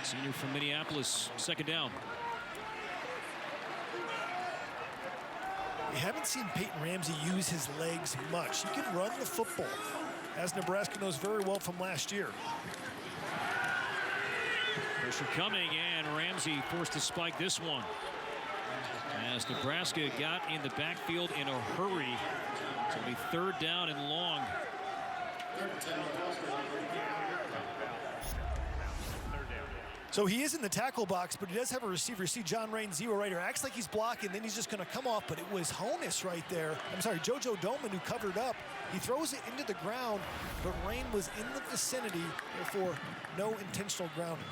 Senior from Minneapolis, second down. We haven't seen Peyton Ramsey use his legs much. He can run the football, as Nebraska knows very well from last year. Pressure coming, and Ramsey forced to spike this one. As Nebraska got in the backfield in a hurry. It's going to be 3rd down and long. So he is in the tackle box, but he does have a receiver. See John Rain, zero right here. Acts like he's blocking, then he's just going to come off, but it was Honus right there. I'm sorry, JoJo Doman who covered up. He throws it into the ground, but Rain was in the vicinity, therefore no intentional grounding.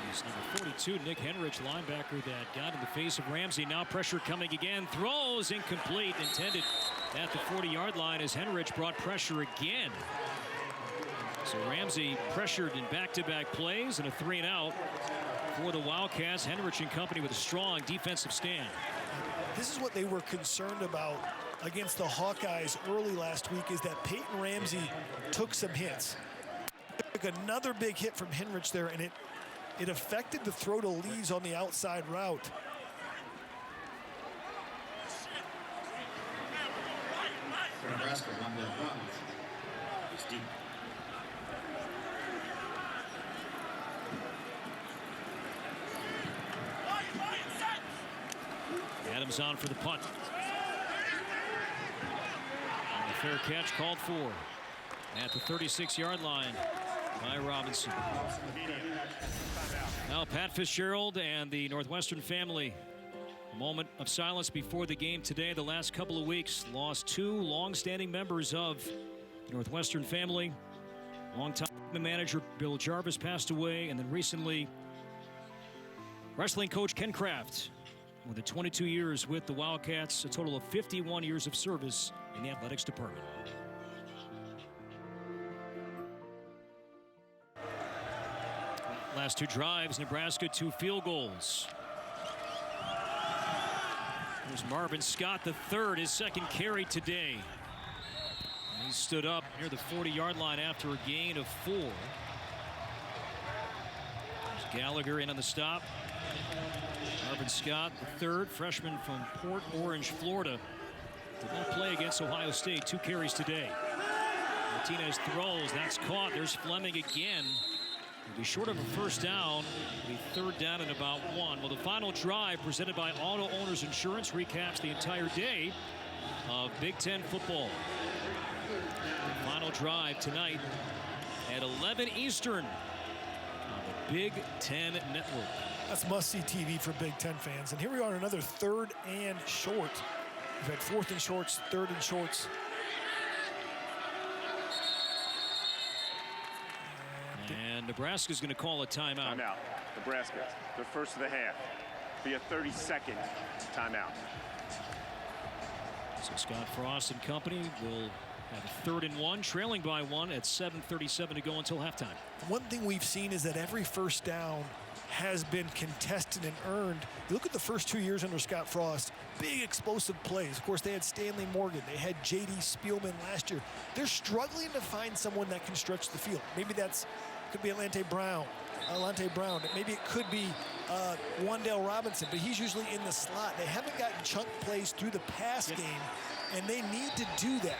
He's number 42, Nick Henrich, linebacker that got in the face of Ramsey. Now pressure coming again. Throws incomplete, intended at the 40-yard line as Henrich brought pressure again. So Ramsey pressured in back-to-back plays and a 3-and-out for the Wildcats. Henrich and company with a strong defensive stand. This is what they were concerned about against the Hawkeyes early last week, is that Peyton Ramsey took some hits. Took another big hit from Henrich there, and it affected the throw to Lees on the outside route. Nebraska, Wan'Dale is deep. Adams on for the punt. And a fair catch called for at the 36-yard line by Robinson. Now Pat Fitzgerald and the Northwestern family. A moment of silence before the game today. The last couple of weeks lost 2 long-standing members of the Northwestern family. Longtime manager Bill Jarvis passed away, and then recently Wrestling coach Ken Kraft, more than 22 years with the Wildcats, a total of 51 years of service in the athletics department. Last two drives, Nebraska 2 field goals. There's Marvin Scott, the third, his second carry today. He stood up near the 40-yard line after a gain of 4. There's Gallagher in on the stop. Marvin Scott, the third, freshman from Port Orange, Florida. Did not play against Ohio State. 2 carries today. Martinez throws. That's caught. There's Fleming again. He'll be short of a first down. It'll be third down and about 1. Well, the final drive presented by Auto Owners Insurance recaps the entire day of Big Ten football. The final drive tonight at 11 Eastern on the Big Ten Network. That's must-see TV for Big Ten fans. And here we are, another 3rd and short. We've had 4th and shorts, 3rd and shorts. And Nebraska's going to call a timeout. Timeout. Nebraska, the first of the half. Be a 30-second timeout. So Scott Frost and company will have a 3rd and 1, trailing by 1 at 7:37 to go until halftime. One thing we've seen is that every first down has been contested and earned. You look at the first 2 years under Scott Frost, big explosive plays. Of course, they had Stanley Morgan. They had J.D. Spielman last year. They're struggling to find someone that can stretch the field. Maybe could be Alante Brown. Maybe it could be Wan'Dale Robinson, but he's usually in the slot. They haven't gotten chunk plays through the pass game, and they need to do that.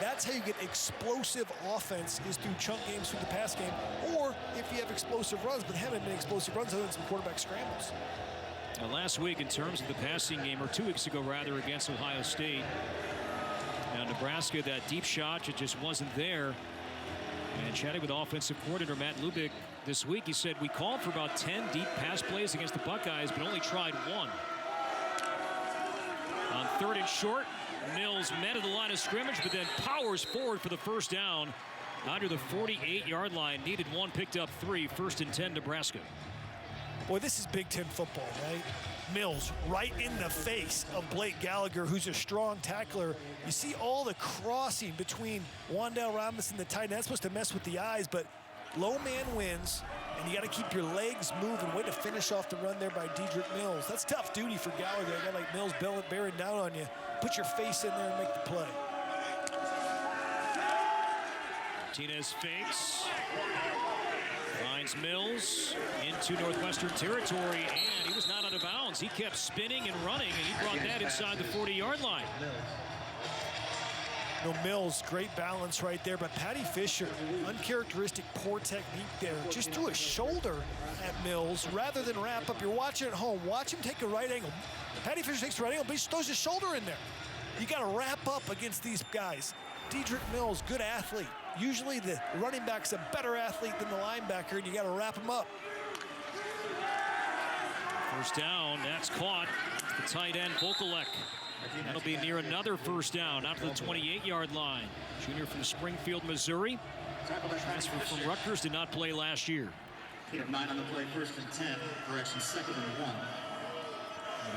That's how you get explosive offense, is through chunk games through the pass game, or if you have explosive runs, but haven't been explosive runs other than some quarterback scrambles. Last week, in terms of the passing game, or 2 weeks ago rather, against Ohio State, now Nebraska, that deep shot just wasn't there. And chatting with offensive coordinator Matt Lubick this week, he said, we called for about 10 deep pass plays against the Buckeyes, but only tried 1. On 3rd and short, Mills met at the line of scrimmage, but then powers forward for the first down under the 48-yard line. Needed 1, picked up 3. 1st and 10, Nebraska. Boy, this is Big Ten football, right? Mills right in the face of Blake Gallagher, who's a strong tackler. You see all the crossing between Wan'Dale Robinson, the tight end. That's supposed to mess with the eyes, but low man wins, and you got to keep your legs moving. Way to finish off the run there by Dedrick Mills. That's tough duty for Gallagher. A guy like Mills bearing down on you. Put your face in there and make the play. Martinez fakes. Finds Mills into Northwestern territory, and he was not out of bounds. He kept spinning and running, and he brought that inside the 40-yard line. No, Mills, great balance right there, but Patty Fisher, uncharacteristic poor technique there. Just threw a shoulder at Mills rather than wrap up. You're watching at home. Watch him take a right angle. Patty Fisher takes the right angle, but he throws his shoulder in there. You got to wrap up against these guys. Dedrick Mills, good athlete. Usually the running back's a better athlete than the linebacker, and you got to wrap him up. First down, that's caught. The tight end, Vokalek. That'll be near another first down, out to the 28-yard line. Junior from Springfield, Missouri. Transfer from Rutgers, did not play last year. He had 9 on the play, 1st and 10. Correction, 2nd and 1.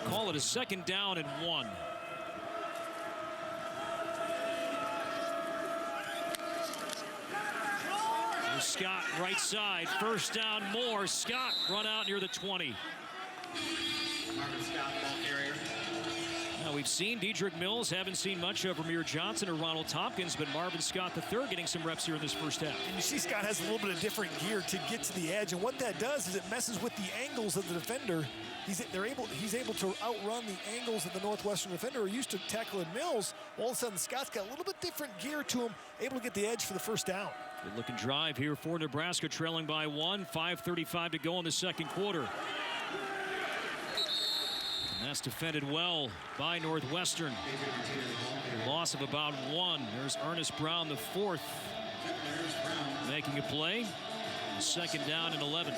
Call it a 2nd down and 1. Here's Scott, right side, first down, more. Scott run out near the 20. Marvin Scott, ball carrier. Now we've seen Dedrick Mills, haven't seen much of Ramir Johnson or Ronald Tompkins, but Marvin Scott III getting some reps here in this first half. And you see Scott has a little bit of different gear to get to the edge, and what that does is it messes with the angles of the defender. He's able to outrun the angles of the Northwestern defender who used to tackling Mills. All of a sudden, Scott's got a little bit different gear to him, able to get the edge for the first down. Good looking drive here for Nebraska, trailing by 1, 5:35 to go in the second quarter. And that's defended well by Northwestern. A loss of about 1. There's Ernest Brown, the 4th, making a play. 2nd down and 11.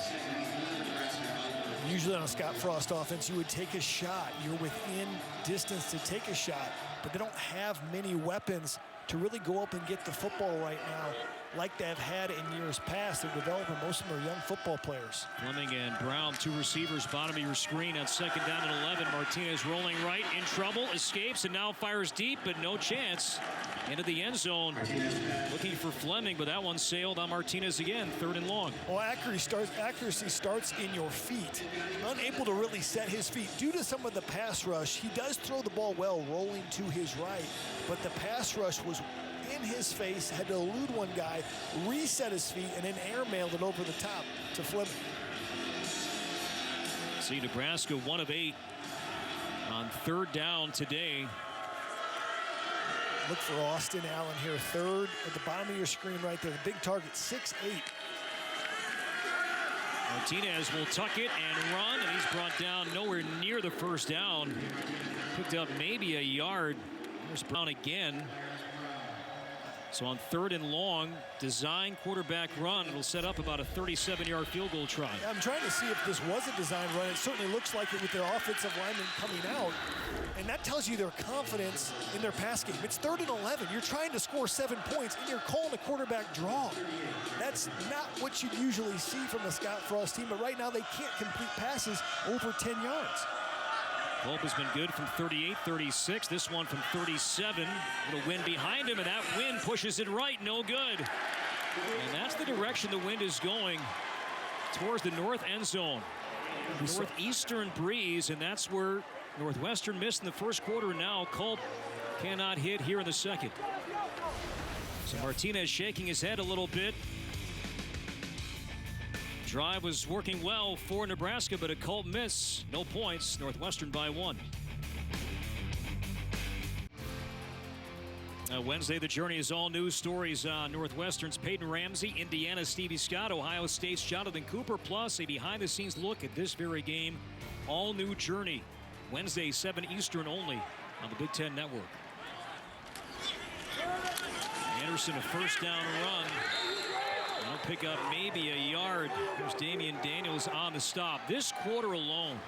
Usually on a Scott Frost offense, you would take a shot. You're within distance to take a shot, but they don't have many weapons to really go up and get the football right now like they've had in years past. They're developing, most of them are young football players. Fleming and Brown, two receivers, bottom of your screen on second down and 11. Martinez rolling right, in trouble, escapes, and now fires deep, but no chance. Into the end zone, looking for Fleming, but that one sailed on Martinez again, third and long. Well, accuracy starts in your feet. Unable to really set his feet. Due to some of the pass rush, he does throw the ball well, rolling to his right, but the pass rush was in his face, had to elude one guy, reset his feet, and then airmailed it over the top to Fleming. See, Nebraska 1 of 8 on third down today. Look for Austin Allen here, third at the bottom of your screen right there. The big target, 6'8". Martinez will tuck it and run, and he's brought down nowhere near the first down. Picked up maybe a yard. There's Brown again. So on third and long, design quarterback run. It'll set up about a 37-yard field goal try. I'm trying to see if this was a design run. It certainly looks like it with their offensive linemen coming out. And that tells you their confidence in their pass game. It's third and 11. You're trying to score 7 points, and you're calling a quarterback draw. That's not what you'd usually see from a Scott Frost team, but right now they can't complete passes over 10 yards. Culp has been good from 38, 36. This one from 37. Little wind behind him, and that wind pushes it right. No good. And that's the direction the wind is going, towards the north end zone. Northeastern breeze, and that's where Northwestern missed in the first quarter. Now Culp cannot hit here in the second. So Martinez shaking his head a little bit. Drive was working well for Nebraska, but a Culp miss. No points. Northwestern by 1. Wednesday, the Journey is all news stories on Northwestern's Peyton Ramsey, Indiana's Stevie Scott, Ohio State's Jonathan Cooper, plus a behind-the-scenes look at this very game. All new Journey. Wednesday, 7 Eastern only on the Big Ten Network. Anderson, a first down run. That'll pick up maybe a yard. There's Damian Daniels on the stop. This quarter alone,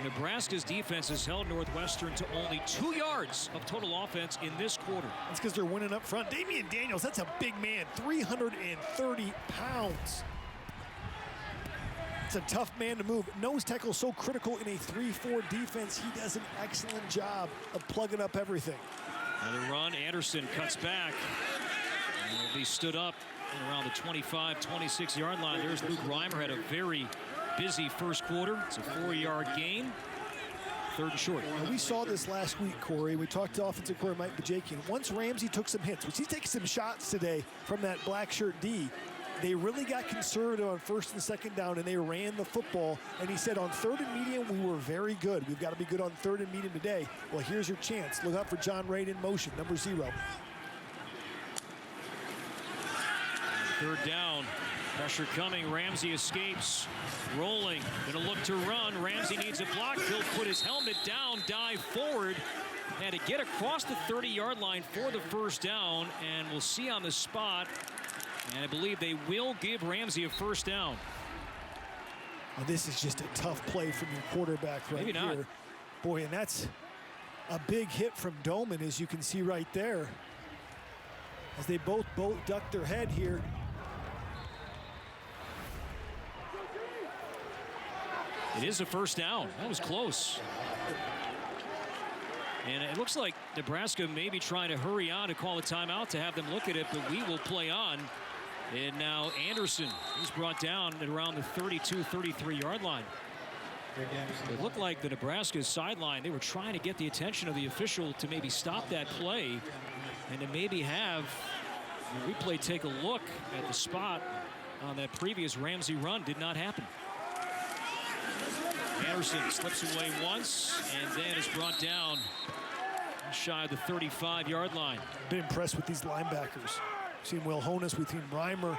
Nebraska's defense has held Northwestern to only 2 yards of total offense in this quarter. That's because they're winning up front. Damian Daniels, that's a big man, 330 pounds. It's a tough man to move. Nose tackle so critical in a 3-4 defense. He does an excellent job of plugging up everything. Another run. Anderson cuts back. And will be stood up around the 25, 26-yard line. There's Luke Reimer. Had a very busy first quarter. It's a 4-yard gain. Third and short. And we saw this last week, Corey. We talked to offensive coordinator Mike Bajakian. Once Ramsey took some hits, which he takes some shots today from that black shirt D, they really got conservative on first and second down, and they ran the football. And he said on third and medium, we were very good. We've got to be good on third and medium today. Well, here's your chance. Look out for John Raid in motion, number 0. Third down. Pressure coming. Ramsey escapes. Rolling. Going to look to run. Ramsey needs a block. He'll put his helmet down, dive forward. Had to get across the 30-yard line for the first down. And we'll see on the spot. And I believe they will give Ramsey a first down. Well, this is just a tough play from your quarterback right Maybe not. here. Boy, and that's a big hit from Doman, as you can see right there. As they both duck their head here. It is a first down. That was close. And it looks like Nebraska may be trying to hurry on to call a timeout to have them look at it, but we will play on. And now Anderson, he's brought down at around the 32, 33-yard line. It looked like the Nebraska sideline, they were trying to get the attention of the official to maybe stop that play and to maybe have the replay take a look at the spot on that previous Ramsey run. Did not happen. Anderson slips away once and then is brought down shy of the 35-yard line. Been impressed with these linebackers. Seen Will Honus, we've seen Reimer,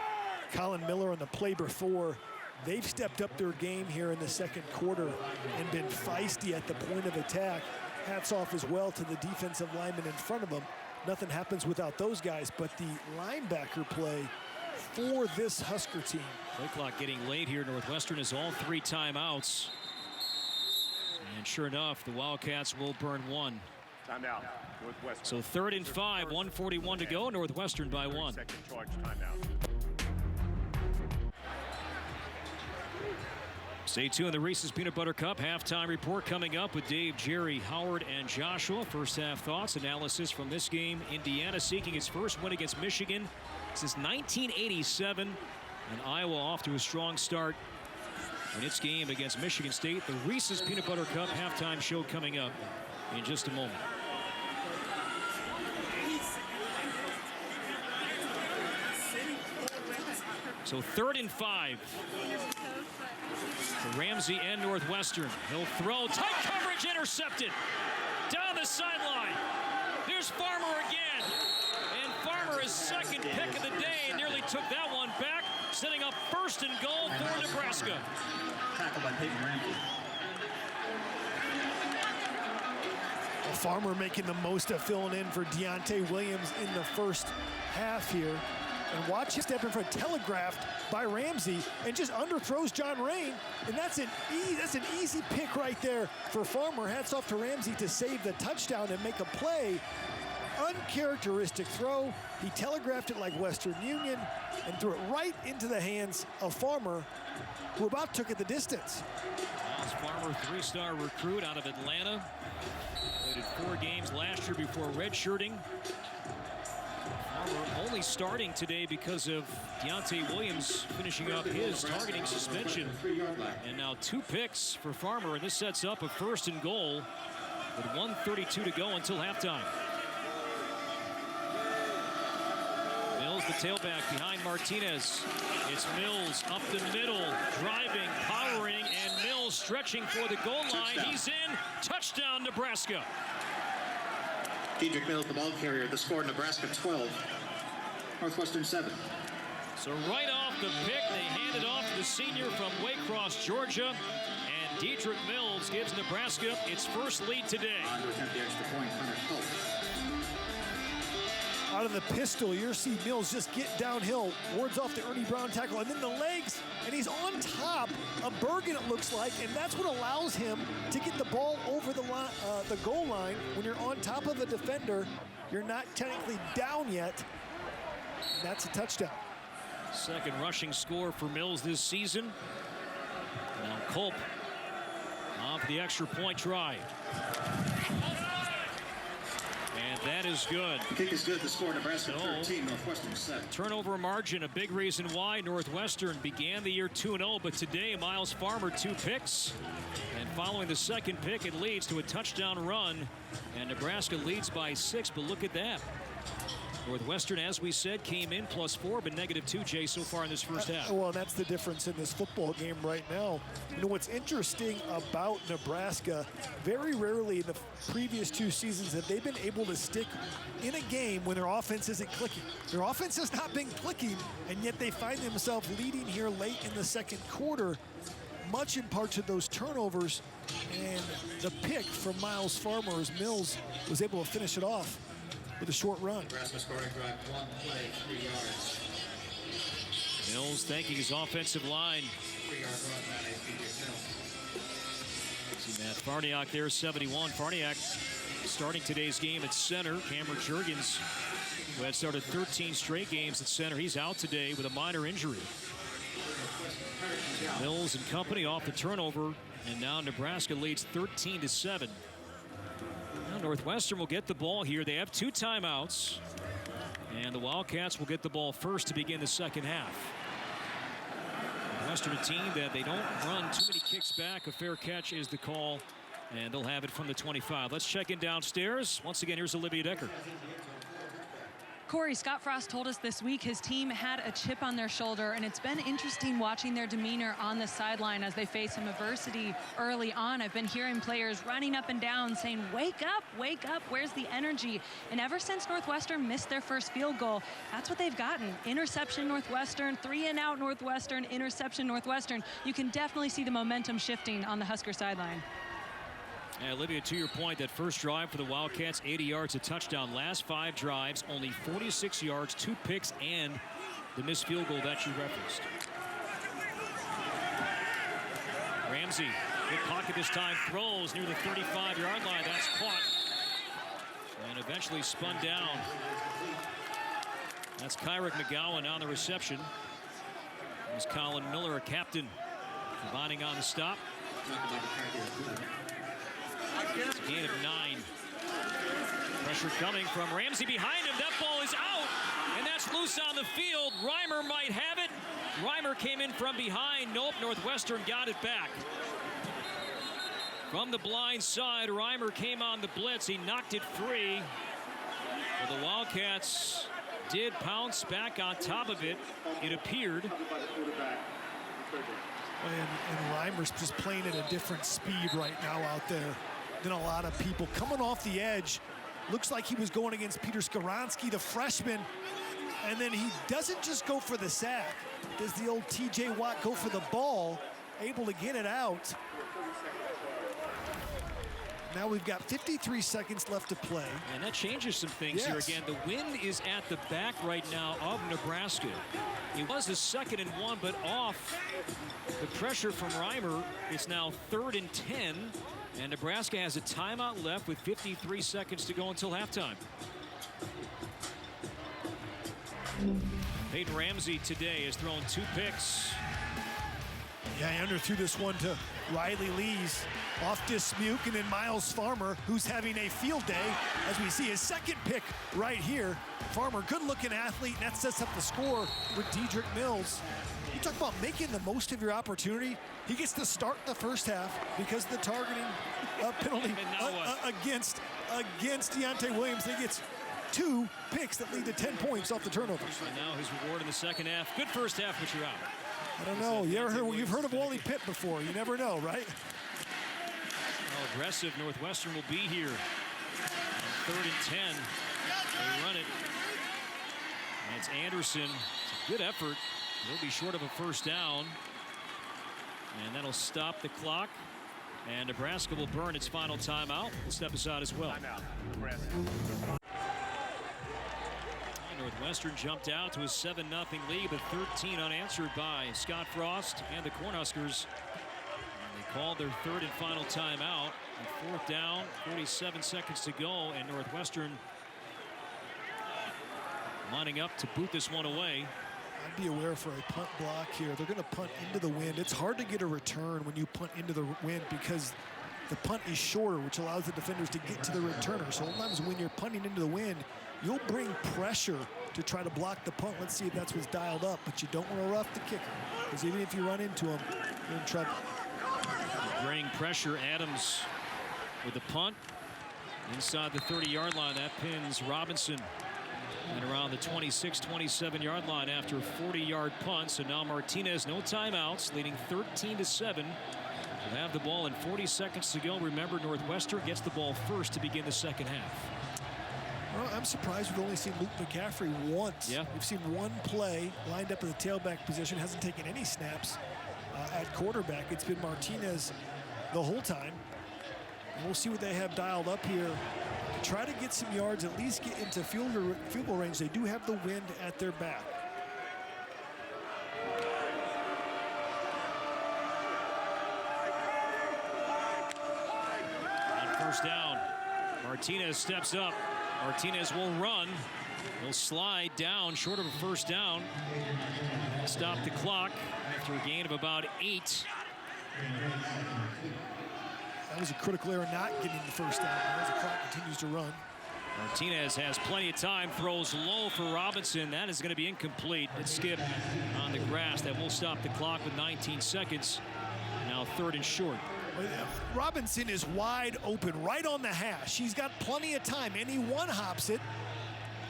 Colin Miller on the play before. They've stepped up their game here in the second quarter and been feisty at the point of attack. Hats off as well to the defensive linemen in front of them. Nothing happens without those guys, but the linebacker play for this Husker team. Play clock getting late here. Northwestern has all 3 timeouts. And sure enough, the Wildcats will burn 1. Timeout. Northwestern. So 3rd and 5, 1:41 to go. Northwestern by 1. Second charge timeout. Stay tuned. The Reese's Peanut Butter Cup halftime report coming up with Dave, Jerry, Howard, and Joshua. First half thoughts, analysis from this game. Indiana seeking its first win against Michigan since 1987. And Iowa off to a strong start in its game against Michigan State. The Reese's Peanut Butter Cup halftime show coming up in just a moment. So 3rd and 5. For Ramsey and Northwestern. He'll throw. Tight coverage intercepted. Down the sideline. Here's Farmer again. And Farmer is second pick of the day. Nearly took that one back. Setting up 1st and goal for Nebraska. Tackled by Peyton Ramsey. Farmer making the most of filling in for Deontay Williams in the first half here. And watch him step in front, telegraphed by Ramsey, and just underthrows John Rain. And that's an easy pick right there for Farmer. Hats off to Ramsey to save the touchdown and make a play. Uncharacteristic throw. He telegraphed it like Western Union and threw it right into the hands of Farmer, who about took it the distance. Miles Farmer, 3-star recruit out of Atlanta. Played 4 games last year before redshirting. Farmer only starting today because of Deontay Williams finishing up his targeting suspension. And now 2 picks for Farmer, and this sets up a 1st and goal with 1:32 to go until halftime. Mills, the tailback behind Martinez. It's Mills up the middle, driving, powering, and Mills stretching for the goal line. He's in. Touchdown, Nebraska. Dedrick Mills, the ball carrier. The score, Nebraska 12, Northwestern 7. So right off the pick, they hand it off to the senior from Waycross, Georgia. And Dedrick Mills gives Nebraska its first lead today. On to attempt the extra point, Hunter Pope. Out of the pistol, you're seeing Mills just get downhill, wards off the Ernie Brown tackle, and then the legs, and he's on top of Bergen, it looks like, and that's what allows him to get the ball over the goal line. When you're on top of a defender, you're not technically down yet, and that's a touchdown. Second rushing score for Mills this season. Now Culp off the extra point try. And that is good. The kick is good. The score, Nebraska 13, Northwestern 7. Turnover margin, a big reason why Northwestern began the year 2-0, but today Miles Farmer 2 picks. And following the second pick, it leads to a touchdown run. And Nebraska leads by 6, but look at that. Northwestern, as we said, came in +4, but -2, Jay, so far in this first half. Well, that's the difference in this football game right now. You know, what's interesting about Nebraska, very rarely in the previous 2 seasons have they been able to stick in a game when their offense isn't clicking. Their offense has not been clicking, and yet they find themselves leading here late in the second quarter, much in part to those turnovers and the pick from Miles Farmer as Mills was able to finish it off with a short run. Nebraska scoring drive, 1 play, 3 yards. Mills thanking his offensive line. 3-yard run by Dedrick Mills. See Matt Farniak there, 71. Farniak starting today's game at center. Cameron Jurgens, who had started 13 straight games at center, he's out today with a minor injury. Mills and company off the turnover, and now Nebraska leads 13-7. Now Northwestern will get the ball here. They have 2 timeouts, and the Wildcats will get the ball first to begin the second half. Northwestern, a team that they don't run too many kicks back. A fair catch is the call, and they'll have it from the 25. Let's check in downstairs. Once again, here's Olivia Decker. Corey, Scott Frost told us this week his team had a chip on their shoulder, and it's been interesting watching their demeanor on the sideline as they face some adversity early on. I've been hearing players running up and down saying, wake up, where's the energy? And ever since Northwestern missed their first field goal, that's what they've gotten. Interception Northwestern, 3 and out Northwestern, interception Northwestern. You can definitely see the momentum shifting on the Husker sideline. Yeah, Olivia, to your point, that first drive for the Wildcats, 80 yards, a touchdown. Last 5 drives, only 46 yards, 2 picks, and the missed field goal that you referenced. Ramsey, good pocket this time, throws near the 35-yard line. That's caught and eventually spun down. That's Kyrick McGowan on the reception. There's Colin Miller, a captain, providing on the stop. It's a gain of 9. Pressure coming from Ramsey behind him. That ball is out, and that's loose on the field. Reimer might have it. Reimer came in from behind. Nope, Northwestern got it back. From the blind side, Reimer came on the blitz. He knocked it free. But the Wildcats did pounce back on top of it, it appeared. And Reimer's just playing at a different speed right now out there than a lot of people. Coming off the edge, looks like he was going against Peter Skoronski, the freshman, and then he doesn't just go for the sack. Does the old T.J. Watt go for the ball, able to get it out. Now we've got 53 seconds left to play. And that changes some things here again. The wind is at the back right now of Nebraska. It was a 2nd and 1, but off the pressure from Reimer. It's now 3rd and 10, and Nebraska has a timeout left with 53 seconds to go until halftime. Peyton Ramsey today has thrown 2 picks. Yeah, he underthrew this one to Riley Lees off Dismuke, and then Miles Farmer, who's having a field day, as we see his 2nd pick right here. Farmer, good-looking athlete, and that sets up the score with Dedrick Mills. You talk about making the most of your opportunity. He gets to start the first half because of the targeting penalty against Deontay Williams. He gets 2 picks that lead to 10 points off the turnovers. And now his reward in the second half. Good first half, but you're out. I don't know. You've heard of Wally Pitt before. You never know, right? How aggressive Northwestern will be here. On 3rd and 10. They run it. And it's Anderson. It's a good effort. He'll be short of a first down. And that'll stop the clock. And Nebraska will burn its final timeout. We'll step aside as well. Northwestern jumped out to a 7-0 lead, but 13 unanswered by Scott Frost and the Cornhuskers. And they called their 3rd and final timeout. And 4th down, 47 seconds to go, and Northwestern lining up to boot this one away. I'd be aware for a punt block here. They're going to punt into the wind. It's hard to get a return when you punt into the wind because the punt is shorter, which allows the defenders to get to the returner. So sometimes when you're punting into the wind, you'll bring pressure to try to block the punt. Let's see if that's what's dialed up, but you don't want to rough the kicker because even if you run into him, you're in trouble. Bringing pressure, Adams with the punt inside the 30-yard line. That pins Robinson and around the 26-27-yard line after a 40-yard punt. So now Martinez, no timeouts, leading 13-7. We'll have the ball in 40 seconds to go. Remember, Northwestern gets the ball first to begin the second half. Well, I'm surprised we've only seen Luke McCaffrey once. Yeah. We've seen one play lined up in the tailback position, hasn't taken any snaps at quarterback. It's been Martinez the whole time. And we'll see what they have dialed up here to try to get some yards, at least get into field goal range. They do have the wind at their back. On 1st down, Martinez steps up. Martinez will run. He'll slide down short of a first down. Stop the clock after a gain of about 8. That was a critical error not getting the first down as the clock continues to run. Martinez has plenty of time, throws low for Robinson. That is going to be incomplete. It's skipped on the grass. That will stop the clock with 19 seconds. Now 3rd and short. Robinson is wide open, right on the hash. He's got plenty of time, and he one-hops it.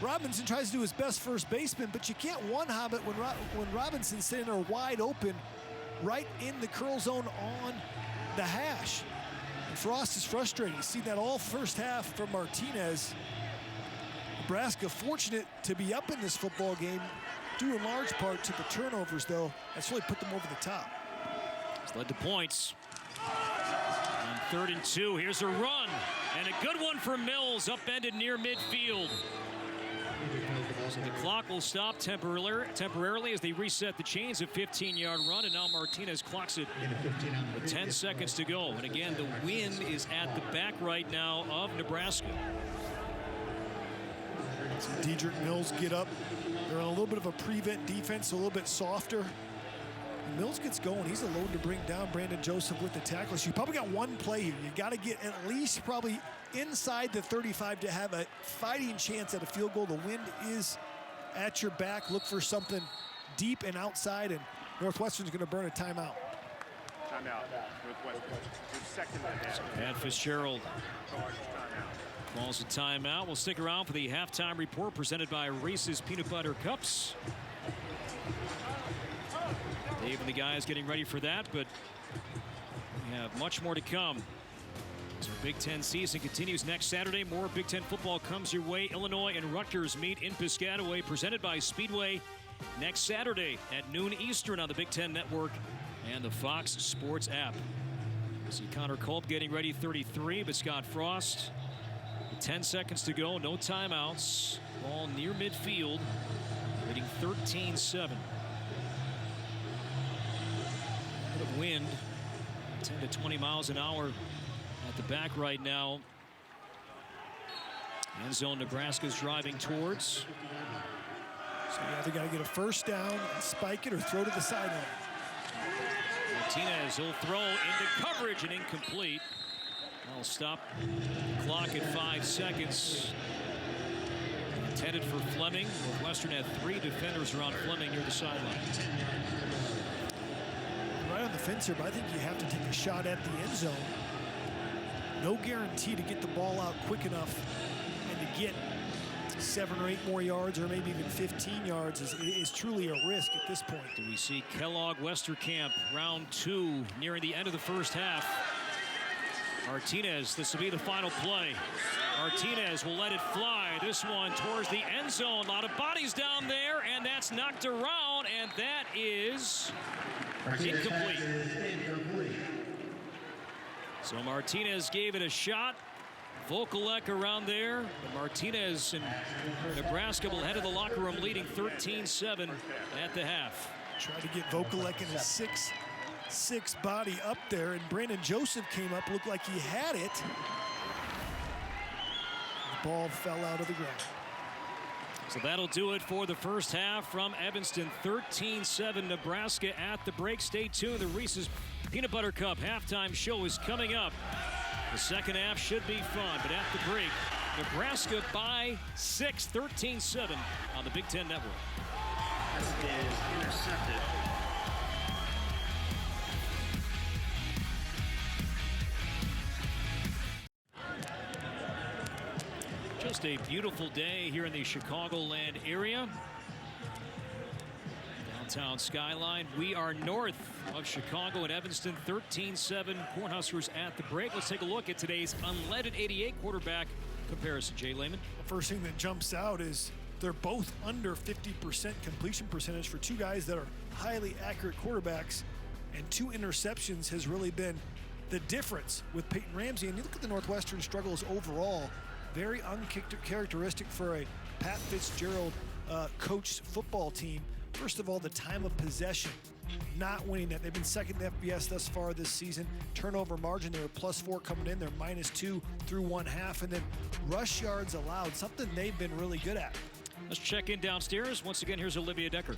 Robinson tries to do his best first baseman, but you can't one-hop it when Robinson's sitting there wide open, right in the curl zone on the hash. And Frost is frustrated. He's seen that all first half from Martinez. Nebraska fortunate to be up in this football game, due in large part to the turnovers, though. That's really put them over the top. It's led to points. On 3rd and 2, here's a run, and a good one for Mills, upended near midfield. So the clock will stop temporarily as they reset the chains. A 15-yard run, and now Martinez clocks it with 10 seconds to go. And again, the wind is at the back right now of Nebraska. So Dedrick Mills get up. They're on a little bit of a prevent defense, a little bit softer. And Mills gets going. He's a load to bring down. Brandon Joseph with the tackle. So you probably got one play here. You got to get at least probably inside the 35 to have a fighting chance at a field goal. The wind is at your back. Look for something deep and outside, and Northwestern's going to burn a timeout. Timeout, Northwestern. Your second and a half. Pat Fitzgerald calls a timeout. We'll stick around for the halftime report presented by Reese's Peanut Butter Cups. Dave and the guys getting ready for that, but we have much more to come. So Big Ten season continues next Saturday. More Big Ten football comes your way. Illinois and Rutgers meet in Piscataway, presented by Speedway, next Saturday at noon Eastern on the Big Ten Network and the Fox Sports app. See Connor Culp getting ready, 33, but Scott Frost, 10 seconds to go, no timeouts. Ball near midfield, leading 13-7. A bit of wind, 10 to 20 miles an hour at the back right now. End zone Nebraska's driving towards. So you either got to get a first down and spike it or throw to the sideline. Martinez will throw into coverage and incomplete. That'll stop the clock at 5 seconds. Intended for Fleming. Northwestern had 3 defenders around Fleming near the sideline. Right on the fence here, but I think you have to take a shot at the end zone. No guarantee to get the ball out quick enough and to get 7 or 8 more yards, or maybe even 15 yards is truly a risk at this point. Do we see Kellogg Westerkamp, round 2, nearing the end of the first half? Martinez, this will be the final play. Martinez will let it fly. This one towards the end zone. A lot of bodies down there, and that's knocked around, and that is incomplete. So Martinez gave it a shot. Vokalek around there, but Martinez and Nebraska will head to the locker room leading 13-7 at the half. Tried to get Vokalek in his 6'6" body up there, and Brandon Joseph came up, looked like he had it. The ball fell out of the ground. So that'll do it for the first half from Evanston. 13-7 Nebraska at the break. Stay tuned. The Reese's Peanut Butter Cup halftime show is coming up. The second half should be fun, but at the break, Nebraska by 6, 13-7 on the Big Ten Network. This is intercepted. Just a beautiful day here in the Chicagoland area. Downtown skyline. We are north of Chicago at Evanston. 13-7 Cornhuskers at the break. Let's take a look at today's unleaded 88 quarterback comparison. Jay Lehman. The first thing that jumps out is they're both under 50% completion percentage for 2 guys that are highly accurate quarterbacks, and 2 interceptions has really been the difference with Peyton Ramsey. And you look at the Northwestern struggles overall, very uncharacteristic for a Pat Fitzgerald coached football team. First of all, the time of possession, not winning that. They've been second in FBS thus far this season. Turnover margin, they were +4 coming in. They're -2 through 1 half. And then rush yards allowed, something they've been really good at. Let's check in downstairs. Once again, here's Olivia Decker.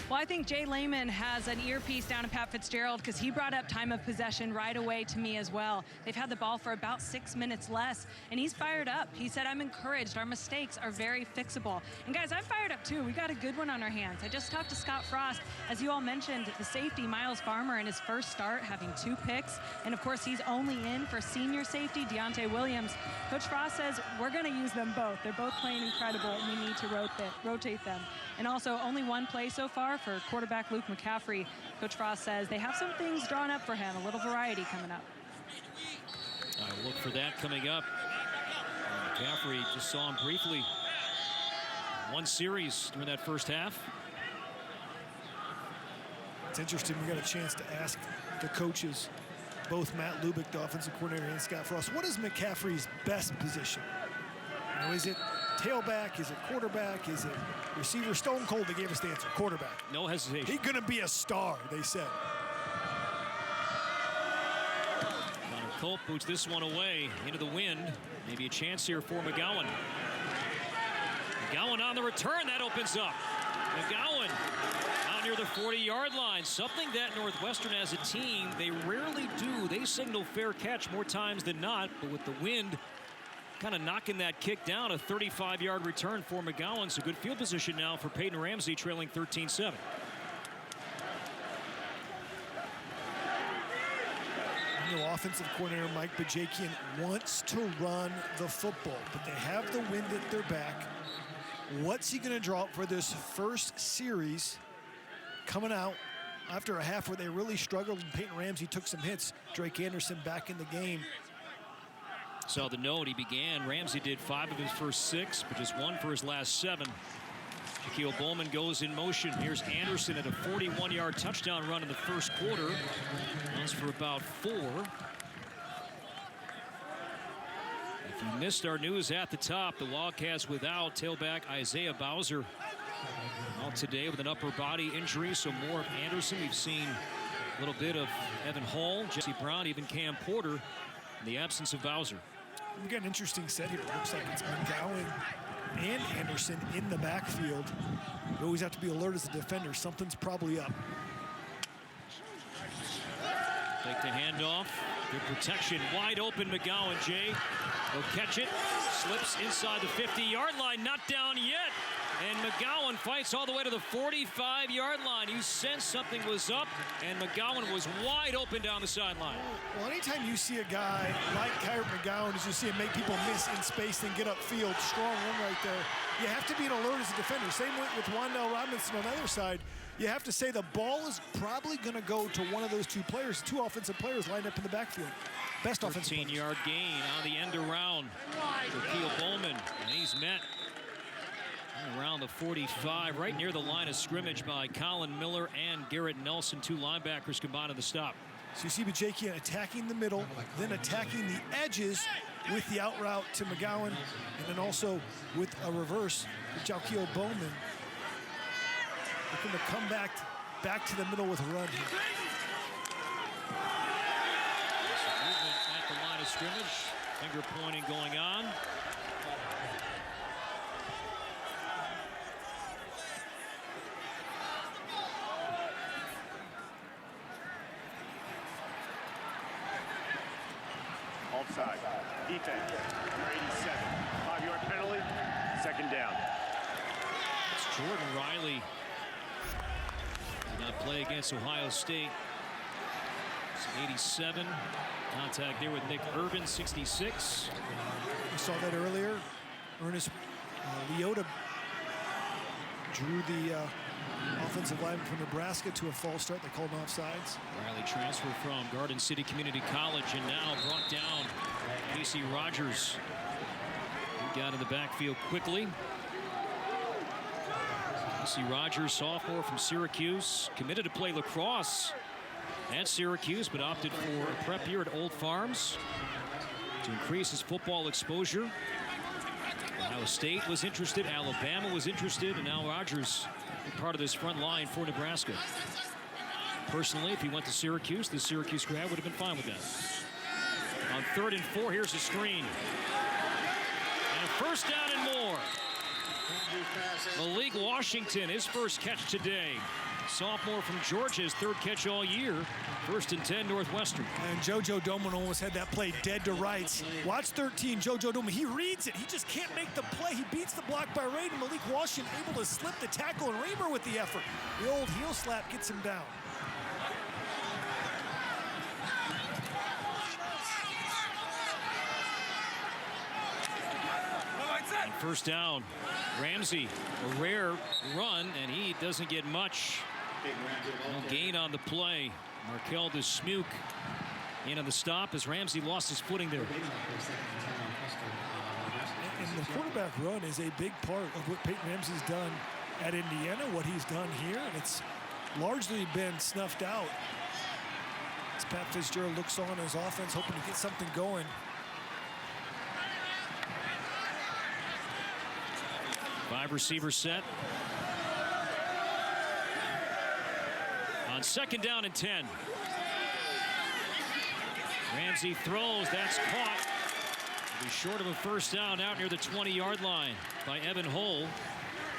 Well, I think Jay Lehman has an earpiece down to Pat Fitzgerald, because he brought up time of possession right away to me as well. They've had the ball for about 6 minutes less, and he's fired up. He said, I'm encouraged. Our mistakes are very fixable. And guys, I'm fired up too. We got a good one on our hands. I just talked to Scott Frost. As you all mentioned, the safety, Miles Farmer, in his first start, having 2 picks. And of course, he's only in for senior safety, Deontay Williams. Coach Frost says, we're going to use them both. They're both playing incredible, and we need to rotate them. And also, only 1 play so far for quarterback Luke McCaffrey. Coach Frost says they have some things drawn up for him, a little variety coming up. I'll look for that coming up. McCaffrey, just saw him briefly. 1 series during that first half. It's interesting, we got a chance to ask the coaches, both Matt Lubick, the offensive coordinator, and Scott Frost, what is McCaffrey's best position? You know, is it tailback? Is it quarterback? Is it receiver? Stone cold, they gave us the answer. Quarterback. No hesitation. He's going to be a star, they said. Connor Culp boots this one away into the wind. Maybe a chance here for McGowan. McGowan on the return. That opens up. McGowan out near the 40-yard line. Something that Northwestern as a team, they rarely do. They signal fair catch more times than not, but with the wind kind of knocking that kick down, a 35-yard return for McGowan. So good field position now for Peyton Ramsey, trailing 13-7. Offensive coordinator Mike Bajakian wants to run the football, but they have the wind at their back. What's he going to draw up for this first series coming out after a half where they really struggled and Peyton Ramsey took some hits? Drake Anderson back in the game. Saw the note. He began. Ramsey did 5 of his first 6, but just 1 for his last 7. Shaquille Bowman goes in motion. Here's Anderson at a 41-yard touchdown run in the first quarter. Runs for about 4. If you missed our news at the top, the Wildcats without tailback Isaiah Bowser out today with an upper body injury, so more of Anderson. We've seen a little bit of Evan Hall, Jesse Brown, even Cam Porter in the absence of Bowser. We've got an interesting set here. It looks like it's McGowan and Anderson in the backfield. You always have to be alert as a defender. Something's probably up. Take the handoff. Good protection. Wide open McGowan, Jay. He'll catch it. Slips inside the 50-yard line. Not down yet. And McGowan fights all the way to the 45-yard line. You sensed something was up, and McGowan was wide open down the sideline. Well, anytime you see a guy like Kyrie McGowan, as you see him make people miss in space and get upfield, strong run right there, you have to be an alert as a defender. Same with Wan'Dale Robinson on the other side. You have to say the ball is probably going to go to one of those two players, 2 offensive players lined up in the backfield. Best offensive 13-yard gain on the end around for Keel Bowman, and he's met around the 45, right near the line of scrimmage by Colin Miller and Garrett Nelson, 2 linebackers combined on the stop. So you see Bajakian attacking the middle, then attacking the edges with the out route to McGowan, and then also with a reverse to Jalkeel Bowman. Looking to come back to the middle with a run here. Some movement at the line of scrimmage. Finger pointing going on. Offside. Defense. Number 87. 5-yard penalty. 2nd down. It's Jordan Riley. Did not play against Ohio State. It's 87. Contact there with Nick Urban, 66. We saw that earlier. Ernest Leota drew the offensive lineman from Nebraska to a false start. They called him offsides. Riley transferred from Garden City Community College and now brought down Casey Rogers. He got in the backfield quickly. Casey Rogers, sophomore from Syracuse, committed to play lacrosse at Syracuse, but opted for a prep year at Old Farms to increase his football exposure. Ohio State was interested, Alabama was interested, and now Rogers part of this front line for Nebraska. Personally, if he went to Syracuse, the Syracuse grad would have been fine with that. On 3rd and 4, here's a screen. And a 1st down and more. Malik Washington, his first catch today. Sophomore from Georgia, his 3rd catch all year. 1st and 10, Northwestern. And JoJo Doman almost had that play dead to rights. Watch 13, JoJo Doman. He reads it. He just can't make the play. He beats the block by Raiden. Malik Washington able to slip the tackle, and Reamer with the effort. The old heel slap gets him down. And 1st down. Ramsey, a rare run, and he doesn't get much. No gain on the play. Markel Dismuke in on the stop as Ramsey lost his footing there. And the quarterback run is a big part of what Peyton Ramsey's done at Indiana, what he's done here, and it's largely been snuffed out. As Pat Fitzgerald looks on his offense, hoping to get something going. Five receiver set. On 2nd down and 10. Ramsey throws, that's caught Be short of a first down out near the 20-yard line by Evan Hull.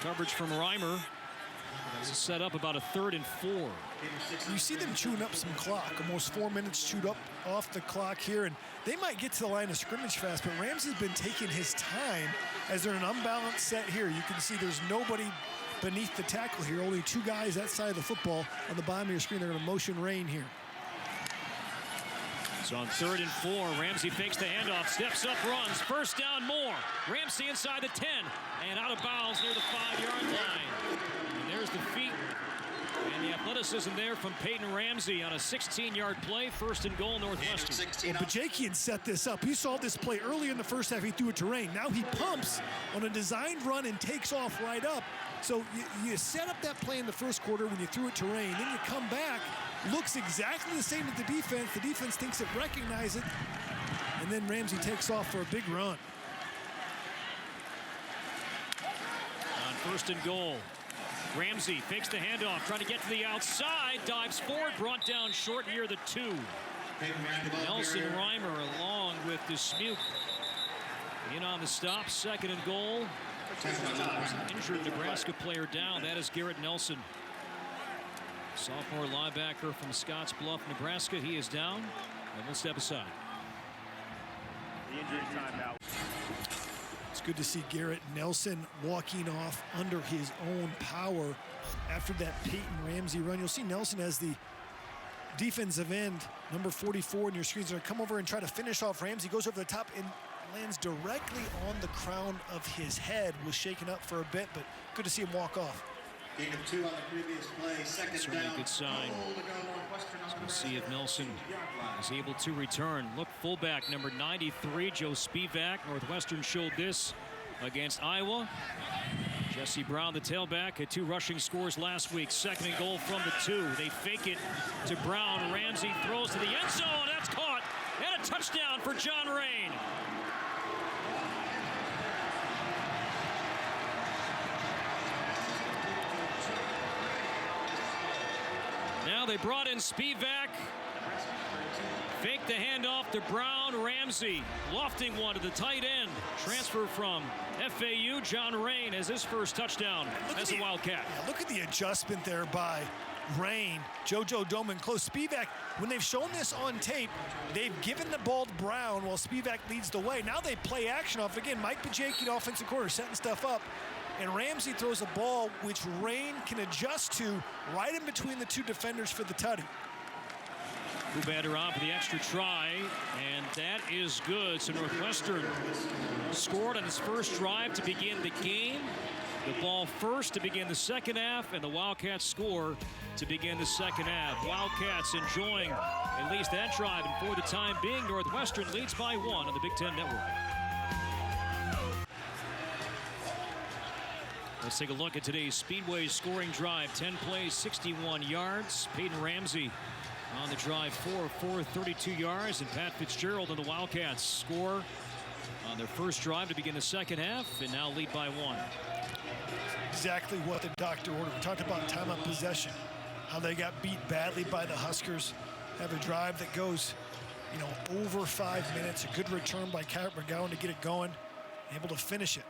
Coverage from Reimer. This is set up about a 3rd and 4. You see them chewing up some clock, almost 4 minutes chewed up off the clock here, and they might get to the line of scrimmage fast, but Ramsey's been taking his time as they're in an unbalanced set here. You can see there's nobody beneath the tackle here, only 2 guys that side of the football. On the bottom of your screen, they're going to motion rain here. So on 3rd and 4, Ramsey fakes the handoff, steps up, runs, first down more. Ramsey inside the 10 and out of bounds near the 5-yard line. And there's the feet and the athleticism there from Peyton Ramsey on a 16-yard play, 1st and goal, Northwestern. Well, Bajakian set this up. You saw this play early in the first half. He threw it to Rain. Now he pumps on a designed run and takes off right up. So you set up that play in the first quarter when you threw it to Rain. Then you come back, looks exactly the same as the defense. The defense thinks it recognizes it. And then Ramsey takes off for a big run. On 1st and goal, Ramsey fakes the handoff, trying to get to the outside, dives forward, brought down short near the 2. Nelson Reimer along with Dismuke in on the stop, 2nd and goal. There's an injured Nebraska player down. That is Garrett Nelson. Sophomore linebacker from Scotts Bluff, Nebraska. He is down, and we'll step aside. The injury timeout. It's good to see Garrett Nelson walking off under his own power after that Peyton Ramsey run. You'll see Nelson as the defensive end, number 44 in your screens. They're going to come over and try to finish off Ramsey. Goes over the top and lands directly on the crown of his head. Was shaken up for a bit, but good to see him walk off. Gain of 2 on the previous play. 2nd Certainly down. a good sign. We'll see if Nelson is able to return. Look, fullback number 93, Joe Spivak. Northwestern showed this against Iowa. Jesse Brown, the tailback, had 2 rushing scores last week. 2nd and goal from the 2. They fake it to Brown. Ramsey throws to the end zone. That's caught. And a touchdown for John Rain. Now they brought in Spivak. Fake the handoff to Brown. Ramsey lofting one to the tight end. Transfer from FAU. John Rain has his first touchdown as a Wildcat. Yeah, look at the adjustment there by Rain. JoJo Doman close. Spivak, when they've shown this on tape, they've given the ball to Brown while Spivak leads the way. Now they play action off. Again, Mike Bajakian, offensive corner, setting stuff up. And Ramsey throws a ball which Rain can adjust to right in between the 2 defenders for the tutty. Bubander on for the extra try, and that is good. So Northwestern scored on his first drive to begin the game. The ball first to begin the second half, and the Wildcats score to begin the second half. Wildcats enjoying at least that drive, and for the time being, Northwestern leads by 1 on the Big Ten Network. Let's take a look at today's Speedway scoring drive. 10 plays, 61 yards. Peyton Ramsey on the drive, 4 of 4, 32 yards. And Pat Fitzgerald and the Wildcats score on their first drive to begin the second half, and now lead by 1. Exactly what the doctor ordered. We talked about time of possession, how they got beat badly by the Huskers. Have a drive that goes, over 5 minutes. A good return by Garrett McGowan to get it going, able to finish it.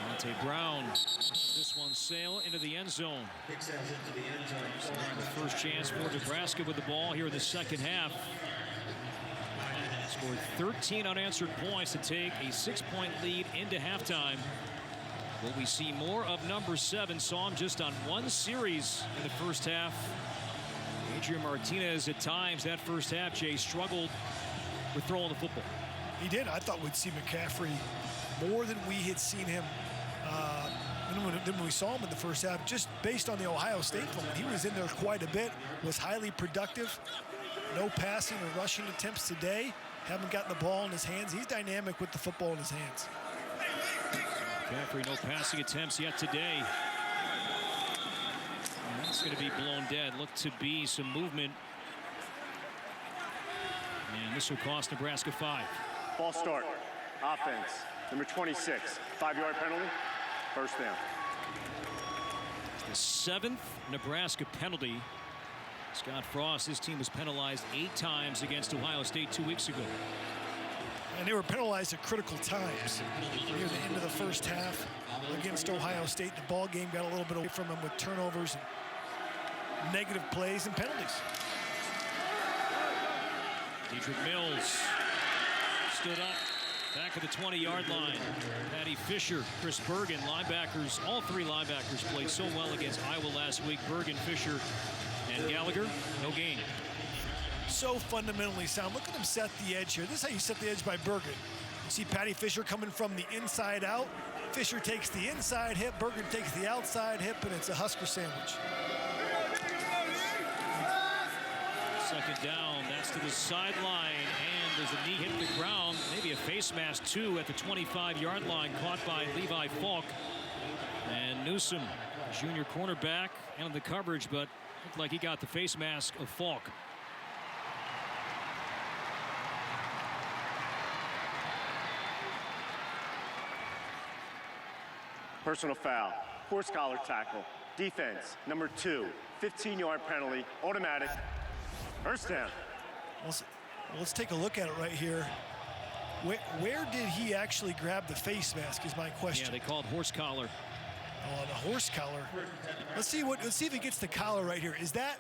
Monte Brown, this one sail into the end zone. The first chance for Nebraska with the ball here in the second half. Scored 13 unanswered points to take a 6-point lead into halftime. Will we see more of number 7? Saw him just on 1 series in the first half. Adrian Martinez at times that first half, Jay, struggled with throwing the football. He did. I thought we'd see McCaffrey more than we had seen him when we saw him in the first half, just based on the Ohio State film. He was in there quite a bit, was highly productive. No passing or rushing attempts today. Haven't gotten the ball in his hands. He's dynamic with the football in his hands. McCaffrey, no passing attempts yet today. And that's going to be blown dead. Look to be some movement. And this will cost Nebraska 5. Ball start. Offense. Number 26. 5-yard penalty. First down. The 7th Nebraska penalty Scott Frost, his team was penalized 8 times against Ohio State 2 weeks ago. And they were penalized at critical times. Near the end of the first half against Ohio State, the ball game got a little bit away from them with turnovers and negative plays and penalties. Dedrick Mills stood up back at the 20-yard line. Patty Fisher, Chris Bergen, linebackers, all 3 linebackers played so well against Iowa last week. Bergen, Fisher, and Gallagher, no gain. So fundamentally sound. Look at him set the edge here. This is how you set the edge by Bergen. You see Patty Fisher coming from the inside out. Fisher takes the inside hip, Bergen takes the outside hip, and it's a Husker sandwich. Second down, that's to the sideline, and there's a knee hit the ground, maybe a face mask too at the 25-yard line, caught by Levi Falk. And Newsom, junior cornerback, handled the coverage, but looked like he got the face mask of Falk. Personal foul, horse collar tackle, defense, number 2, 15-yard penalty, automatic, first down. Let's take a look at it right here. Where did he actually grab the face mask is my question. Yeah, they called horse collar. Oh, the horse collar. Let's see if he gets the collar right here. Is that?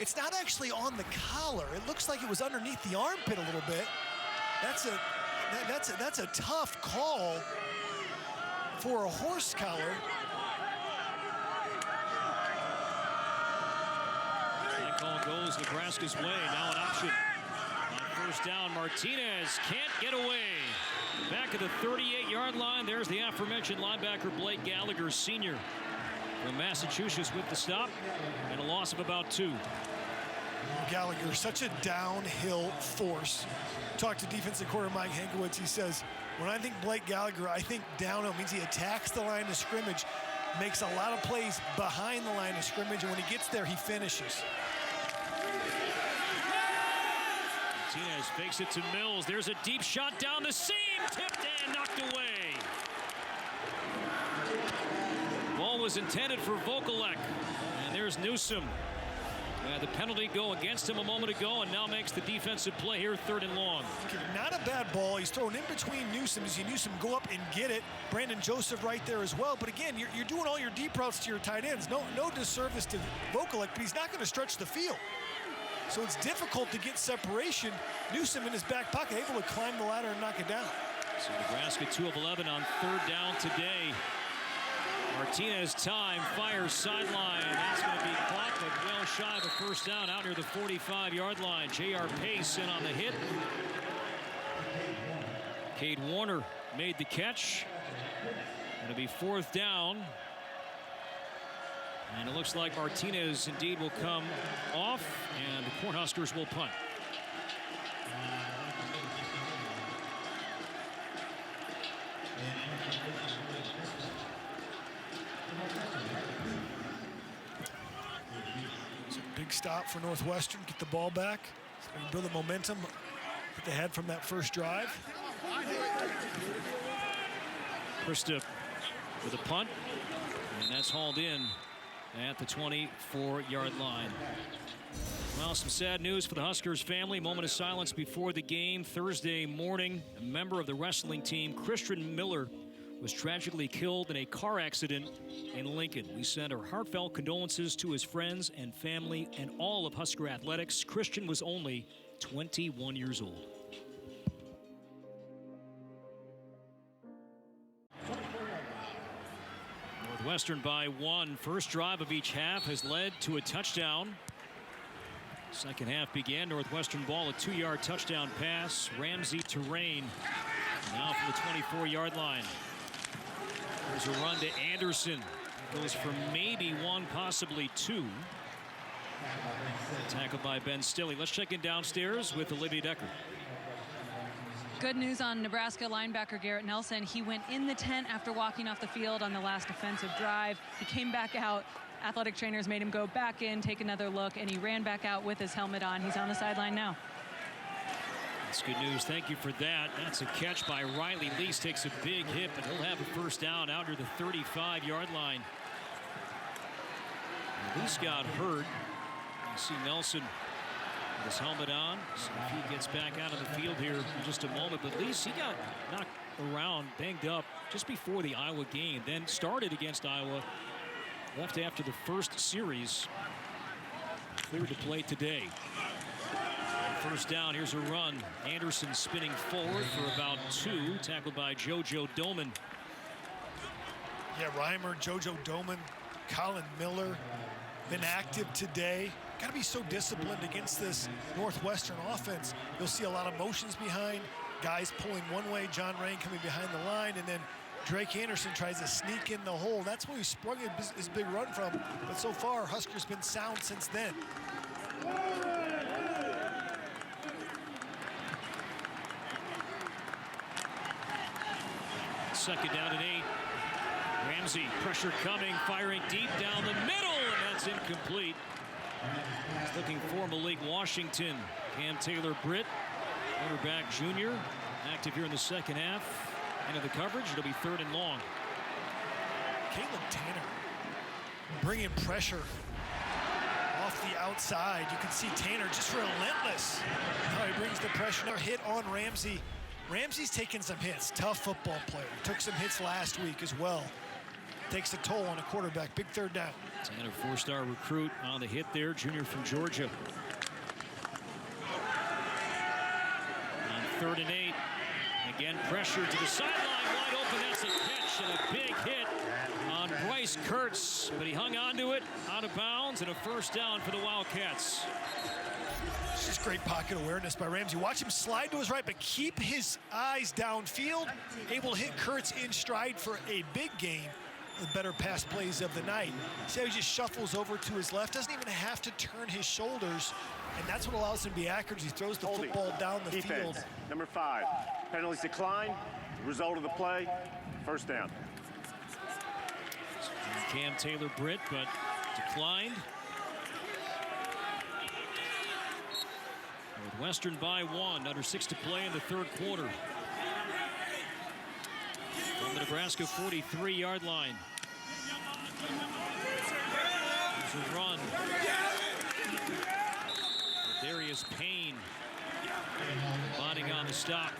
It's not actually on the collar. It looks like it was underneath the armpit a little bit. That's a tough call for a horse collar. That call goes Nebraska's way. Now an option. On first down, Martinez can't get away. Back at the 38-yard line, there's the aforementioned linebacker Blake Gallagher, senior from Massachusetts, with the stop and a loss of about 2. Gallagher, such a downhill force. Talked to defensive coordinator Mike Hankiewicz. He says, when I think Blake Gallagher, I think downhill means he attacks the line of scrimmage, makes a lot of plays behind the line of scrimmage, and when he gets there, he finishes. Martinez fakes it to Mills. There's a deep shot down the seam, tipped and knocked away. Ball was intended for Vokalek, and there's Newsom. The penalty go against him a moment ago, and now makes the defensive play here, 3rd and long. Not a bad ball. He's thrown in between Newsom. You see Newsom go up and get it. Brandon Joseph right there as well. But again, you're doing all your deep routes to your tight ends. No disservice to Vokalek, but he's not going to stretch the field. So it's difficult to get separation. Newsom in his back pocket, able to climb the ladder and knock it down. So Nebraska 2 of 11 on 3rd down today. Martinez time, fires sideline. That's going to be caught, but well shy of a first down out near the 45-yard line. J.R. Pace in on the hit. Cade Warner made the catch. Going to be 4th down. And it looks like Martinez indeed will come off, and the Cornhuskers will punt. It's a big stop for Northwestern. Get the ball back. So they can build the momentum that they had from that first drive. Christa with a punt, and that's hauled in at the 24-yard line. Well, some sad news for the Huskers family. Moment of silence before the game. Thursday morning, a member of the wrestling team, Christian Miller, was tragically killed in a car accident in Lincoln. We send our heartfelt condolences to his friends and family and all of Husker athletics. Christian was only 21 years old. Northwestern by 1. First drive of each half has led to a touchdown. Second half began. Northwestern ball, a 2-yard touchdown pass. Ramsey to Rain. Now from the 24-yard line. There's a run to Anderson. Goes for maybe 1, possibly 2. Tackled by Ben Stilley. Let's check in downstairs with Olivia Decker. Good news on Nebraska linebacker Garrett Nelson. He went in the tent after walking off the field on the last offensive drive. He came back out. Athletic trainers made him go back in, take another look, and he ran back out with his helmet on. He's on the sideline now. That's good news. Thank you for that. That's a catch by Riley. Lease takes a big hit, but he'll have a first down out near the 35-yard line. Lease got hurt. You see Nelson with his helmet on. So if he gets back out of the field here in just a moment, but at least he got knocked around, banged up just before the Iowa game, then started against Iowa, left after the first series, cleared to play today. First down, here's a run. Anderson spinning forward for about 2, tackled by JoJo Doman. Yeah, Reimer, JoJo Doman, Colin Miller, been active today. Got to be so disciplined against this Northwestern offense. You'll see a lot of motions behind, guys pulling one way, John Rain coming behind the line, and then Drake Anderson tries to sneak in the hole. That's where he sprung his big run from. But so far, Huskers been sound since then. Second down and 8. Ramsey, pressure coming, firing deep down the middle, and that's incomplete. He's looking for Malik Washington. Cam Taylor-Britt, quarterback junior, active here in the second half. Into the coverage, it'll be 3rd and long. Caleb Tanner bringing pressure off the outside. You can see Tanner just relentless how he brings the pressure. Hit on Ramsey. Ramsey's taking some hits. Tough football player. Took some hits last week as well. Takes a toll on a quarterback. Big 3rd down. Tanner, 4-star recruit on the hit there. Junior from Georgia. On 3rd and 8. Again, pressure to the sideline. Wide open. That's a catch and a big hit on Bryce Kurtz. But he hung on to it. Out of bounds and a first down for the Wildcats. It's just great pocket awareness by Ramsey. Watch him slide to his right, but keep his eyes downfield. Able to hit Kurtz in stride for a big gain. The better pass plays of the night. See how he just shuffles over to his left. Doesn't even have to turn his shoulders. And that's what allows him to be accurate. He throws the football down the field. Number 5. Penalties decline. Result of the play, first down. Cam Taylor-Britt, but declined. Northwestern by 1. Under 6 to play in the 3rd quarter. From the Nebraska 43-yard line. There's a run. Darius Payne botting on the stop.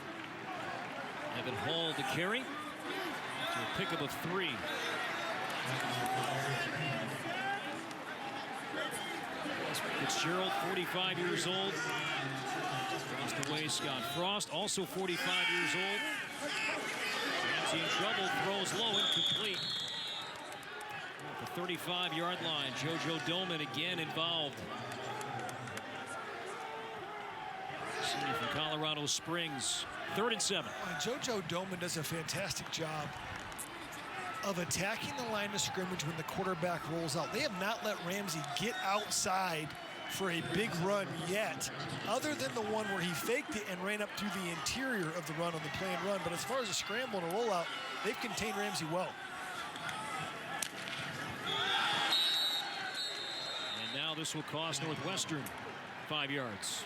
Evan Hall to carry. After a pickup of 3. Fitzgerald, 45 years old. Lost away Scott Frost, also 45 years old. Ramsey in trouble, throws low, incomplete. At the 35-yard line, JoJo Doman again involved. Senior from Colorado Springs, 3rd and 7. JoJo Doman does a fantastic job of attacking the line of scrimmage when the quarterback rolls out. They have not let Ramsey get outside for a big run yet, other than the one where he faked it and ran up through the interior of the run on the play and run. But as far as a scramble and a rollout, they've contained Ramsey well. And now this will cost Northwestern 5 yards.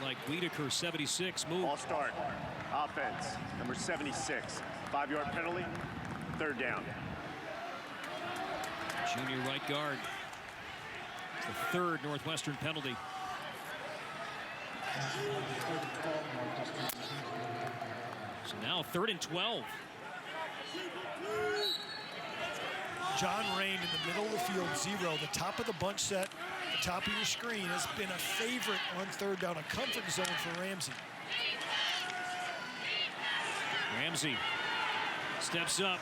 Like Wiedeker, 76, move. Ball start. Offense, number 76. 5-yard penalty, 3rd down. Junior right guard. It's the 3rd Northwestern penalty. So now 3rd and 12. John Rain in the middle of the field, 0. The top of the bunch set, the top of your screen has been a favorite on 3rd down, a comfort zone for Ramsey. Ramsey steps up,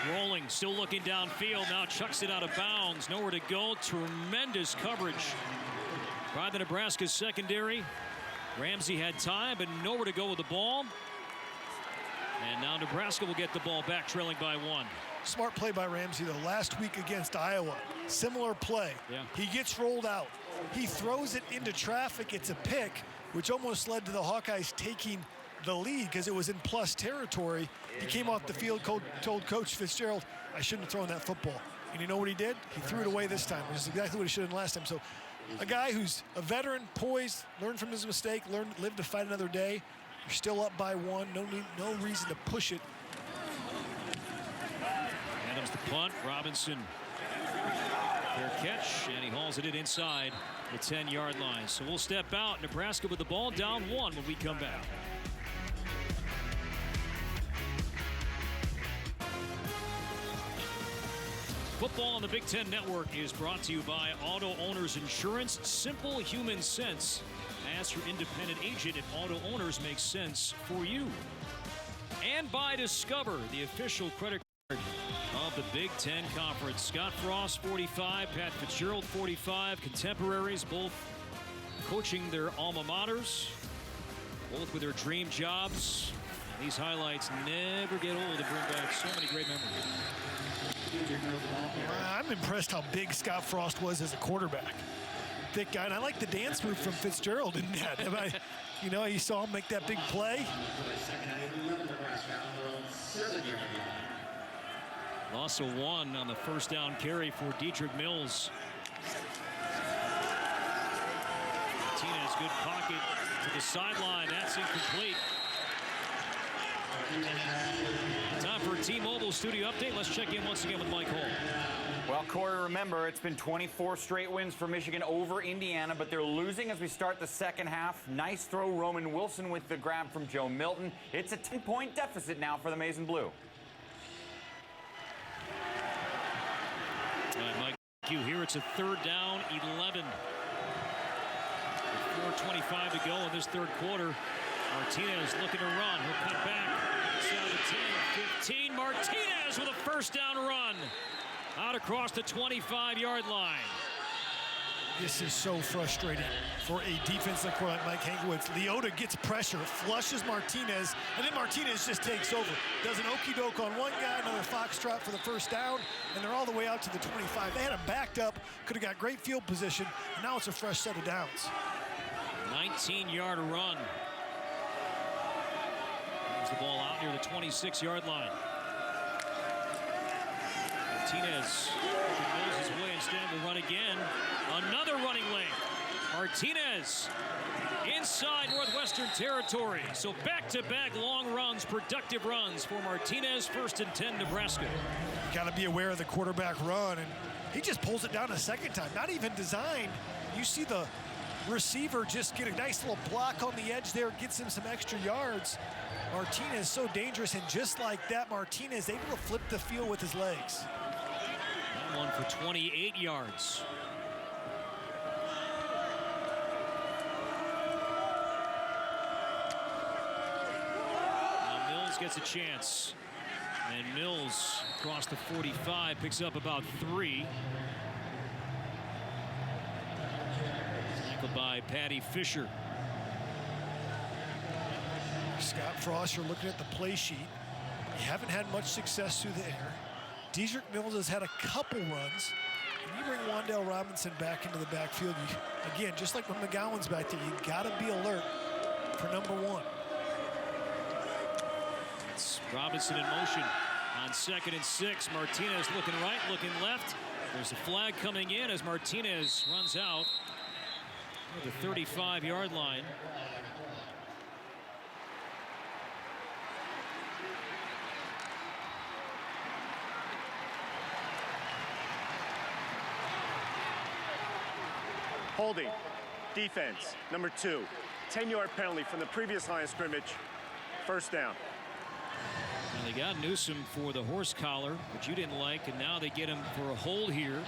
rolling, still looking downfield, now chucks it out of bounds, nowhere to go. Tremendous coverage by the Nebraska secondary. Ramsey had time, but nowhere to go with the ball. And now Nebraska will get the ball back, trailing by 1. Smart play by Ramsey, though. Last week against Iowa, similar play. Yeah. He gets rolled out. He throws it into traffic. It's a pick, which almost led to the Hawkeyes taking the lead because it was in plus territory. He came off the field, told Coach Fitzgerald, I shouldn't have thrown that football. And you know what he did? He threw it away this time, which is exactly what he should have done last time. So a guy who's a veteran, poised, learned from his mistake, lived to fight another day. You're still up by 1. No reason to push it. Adams the punt. Robinson Fair catch, and he hauls it in inside the 10-yard line. So we'll step out. Nebraska with the ball down 1 when we come back. Football on the Big Ten Network is brought to you by Auto Owners Insurance. Simple human sense. Ask your independent agent if Auto Owners makes sense for you. And by Discover, the official credit card of the Big Ten Conference. Scott Frost, 45. Pat Fitzgerald, 45. Contemporaries, both coaching their alma maters, both with their dream jobs. These highlights never get old and bring back so many great memories. I'm impressed how big Scott Frost was as a quarterback. Thick guy, and I like the dance move from Fitzgerald in that. You know, you saw him make that big play. Loss of 1 on the first down carry for Dedrick Mills. Martinez, good pocket to the sideline. That's incomplete. Time for a T-Mobile studio update. Let's check in once again with Mike Hall. Well, Corey, remember, it's been 24 straight wins for Michigan over Indiana, but they're losing as we start the second half. Nice throw, Roman Wilson with the grab from Joe Milton. It's a 10-point deficit now for the Maize and Blue. All right, Mike, you here. It's a 3rd down, 11. With 4:25 to go in this third quarter. Martinez looking to run. He'll cut back. It's down to 10, 15. Martinez with a first down run. Out across the 25-yard line. This is so frustrating for a defensive player like Mike Hankwitz. Leota gets pressure, flushes Martinez, and then Martinez just takes over. Does an okey-doke on one guy, another foxtrot for the first down, and they're all the way out to the 25. They had him backed up, could have got great field position, and now it's a fresh set of downs. 19-yard run. Moves the ball out near the 26-yard line. Martinez goes his way instead, will run again. Another running lane. Martinez inside Northwestern territory. So back-to-back long runs, productive runs for Martinez. 1st and 10, Nebraska. Got to be aware of the quarterback run, and he just pulls it down a second time. Not even designed. You see the receiver just get a nice little block on the edge there, gets him some extra yards. Martinez so dangerous, and just like that, Martinez able to flip the field with his legs. That one for 28 yards. Now Mills gets a chance. And Mills across the 45 picks up about 3. Tackled by Patty Fisher. Scott Frost, you're looking at the play sheet. You haven't had much success through the air. Dedrick Mills has had a couple runs. And you bring Wan'Dale Robinson back into the backfield, again, just like when McGowan's back there, you got to be alert for number 1. It's Robinson in motion on 2nd and 6. Martinez looking right, looking left. There's a flag coming in as Martinez runs out at the 35-yard line. Holding. Defense, number 2. 10-yard penalty from the previous line of scrimmage. 1st down. And they got Newsome for the horse collar, which you didn't like, and now they get him for a hold here.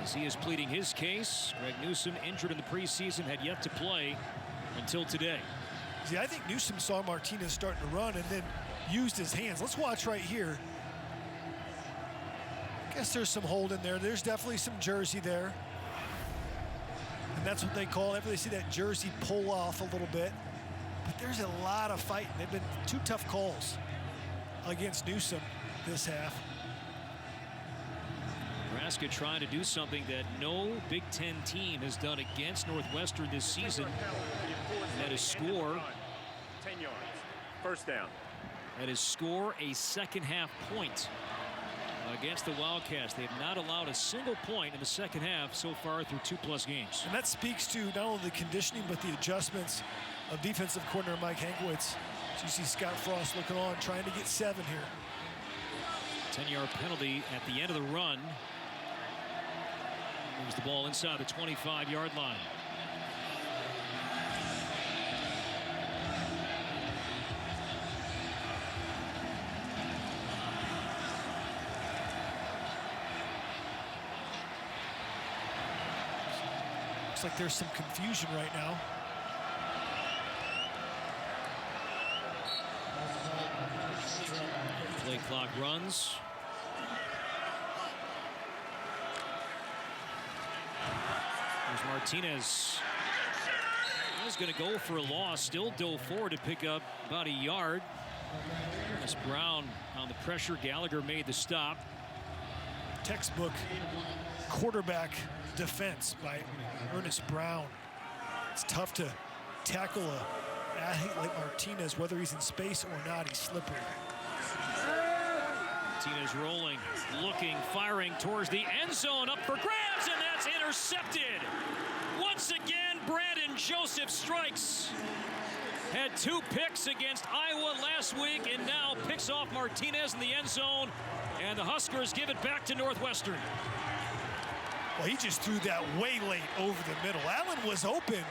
As he is pleading his case. Greg Newsome, injured in the preseason, had yet to play until today. See, I think Newsome saw Martinez starting to run and then used his hands. Let's watch right here. I guess there's some hold in there. There's definitely some jersey there. And that's what they call it. They see that jersey pull off a little bit. But there's a lot of fighting. They've been 2 tough calls against Newsome this half. Nebraska trying to do something that no Big Ten team has done against Northwestern this season. And that is score. 10 yards. 1st down. That is score a second-half point against the Wildcats. They have not allowed a single point in the second half so far through 2+ games. And that speaks to not only the conditioning but the adjustments of defensive coordinator Mike Hankwitz. So you see Scott Frost looking on, trying to get 7 here. 10-yard penalty at the end of the run. Moves the ball inside the 25-yard line. Looks like there's some confusion right now. Play clock runs. There's Martinez. He's going to go for a loss. Still dove forward to pick up about a yard. Ernest Brown on the pressure. Gallagher made the stop. Textbook quarterback defense by Ernest Brown. It's tough to tackle a athlete like Martinez, whether he's in space or not. He's slippery. Martinez rolling, looking, firing towards the end zone, up for grabs, and that's intercepted. Once again, Brandon Joseph strikes. Had 2 picks against Iowa last week, and now picks off Martinez in the end zone, and the Huskers give it back to Northwestern. Well, he just threw that way late over the middle. Allen was open,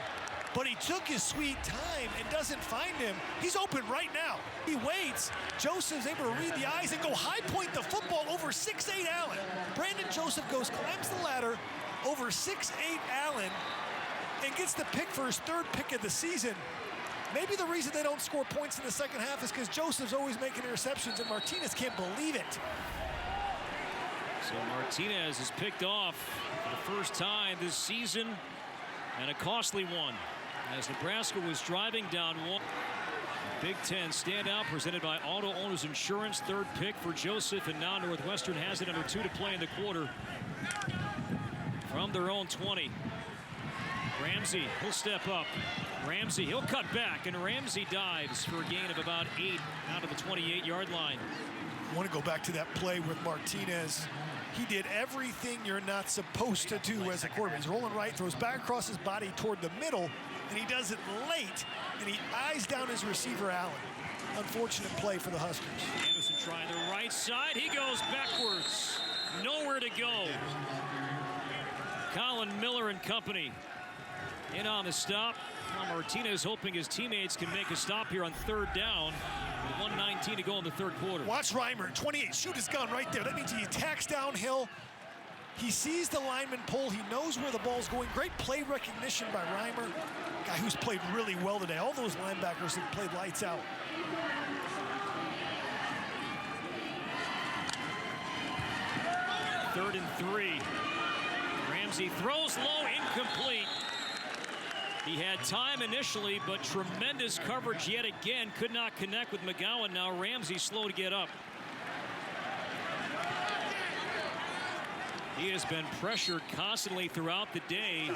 but he took his sweet time and doesn't find him. He's open right now. He waits. Joseph's able to read the eyes and go high point the football over 6'8" Allen. Brandon Joseph climbs the ladder over 6'8" Allen and gets the pick for his 3rd pick of the season. Maybe the reason they don't score points in the second half is because Joseph's always making interceptions and Martinez can't believe it. So Martinez is picked off for the first time this season, and a costly one, as Nebraska was driving down one. Big Ten standout presented by Auto Owners Insurance. 3rd pick for Joseph, and now Northwestern has it under 2 to play in the quarter. From their own 20. Ramsey, he'll step up. Ramsey, he'll cut back, and Ramsey dives for a gain of about 8 out of the 28-yard line. I want to go back to that play with Martinez. He did everything you're not supposed to do as a quarterback. He's rolling right, throws back across his body toward the middle, and he does it late, and he eyes down his receiver, Allen. Unfortunate play for the Huskers. Anderson trying the right side. He goes backwards. Nowhere to go. Colin Miller and company in on the stop. Now Martinez hoping his teammates can make a stop here on 3rd down. With 1:19 to go in the 3rd quarter. Watch Reimer, 28, shoot his gun right there. That means he attacks downhill. He sees the lineman pull. He knows where the ball's going. Great play recognition by Reimer. Guy who's played really well today. All those linebackers have played lights out. Third and 3. Ramsey throws low, incomplete. He had time initially, but tremendous coverage yet again. Could not connect with McGowan. Now Ramsey slow to get up. He has been pressured constantly throughout the day.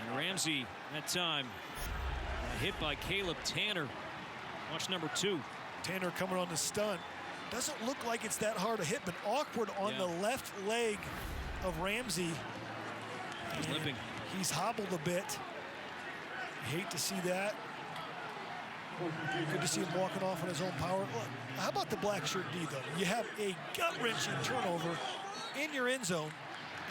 And Ramsey, that time, hit by Caleb Tanner. Watch number 2. Tanner coming on the stunt. Doesn't look like it's that hard a hit, but awkward on the left leg of Ramsey. He's limping. He's hobbled a bit. Hate to see that. Good to see him walking off on his own power. Look, how about the black shirt D, though? You have a gut-wrenching turnover in your end zone.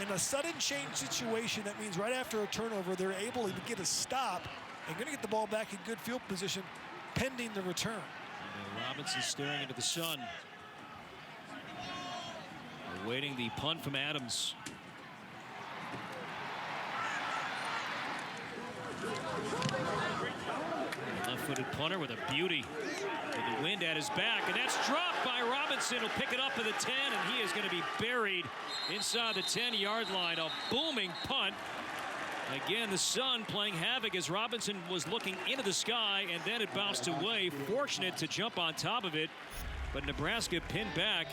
In a sudden change situation, that means right after a turnover, they're able to get a stop and going to get the ball back in good field position pending the return. Robinson staring into the sun. Awaiting the punt from Adams. Left-footed punter with a beauty. With the wind at his back, and that's dropped by Robinson. He'll pick it up at the 10, and he is going to be buried inside the 10-yard line. A booming punt. Again, the sun playing havoc as Robinson was looking into the sky, and then it bounced away. Fortunate to jump on top of it, but Nebraska pinned back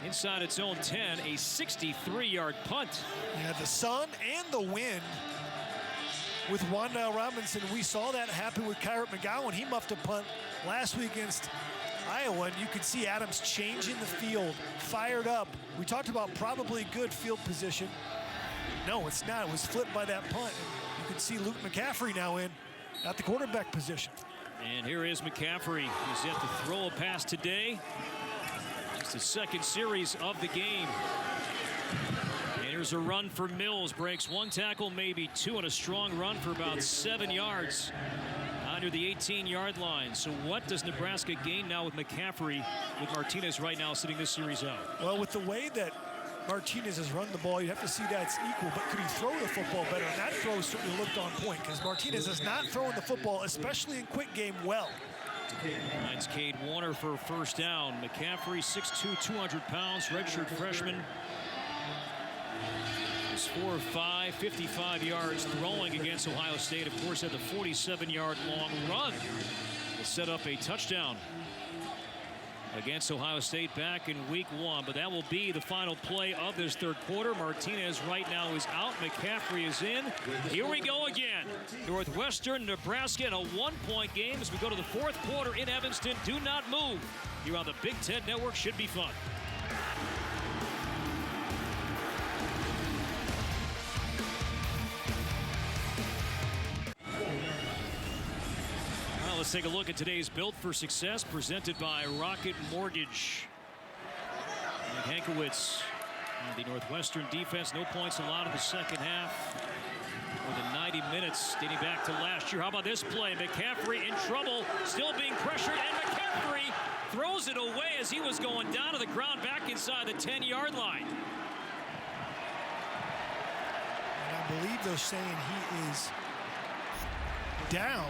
inside its own 10, a 63-yard punt. Yeah, the sun and the wind with Wan'Dale Robinson. We saw that happen with Kyrat McGowan. He muffed a punt last week against Iowa, and you could see Adams changing the field, fired up. We talked about probably good field position. No, it's not. It was flipped by that punt. You can see Luke McCaffrey now in at the quarterback position. And here is McCaffrey. He's yet to throw a pass today. It's the second series of the game. And Here's a run for Mills. Breaks one tackle, maybe two, and a strong run for about 7 yards under the 18-yard line. So what does Nebraska gain now with McCaffrey, with Martinez right now sitting this series out? Well, with the way that Martinez has run the ball, you have to see that's equal, but could he throw the football better? And that throw certainly looked on point, because Martinez is not throwing the football, especially in quick game, well. Finds Cade Warner for a first down. McCaffrey, 6'2", 200 pounds, redshirt freshman. He's 4 of 5, 55 yards throwing against Ohio State. Of course, had the 47-yard long run to set up a touchdown against Ohio State back in week 1. But that will be the final play of this third quarter. Martinez right now is out. McCaffrey is in. Here we go again. Northwestern, Nebraska in a 1-point game as we go to the fourth quarter in Evanston. Do not move. Here on the Big Ten Network. Should be fun. Let's take a look at today's Built for Success, presented by Rocket Mortgage. Mike Hankiewicz and the Northwestern defense, no points allowed in the second half. More than 90 minutes dating back to last year. How about this play? McCaffrey in trouble, still being pressured, and McCaffrey throws it away as he was going down to the ground back inside the 10-yard line. And I believe they're saying he is down.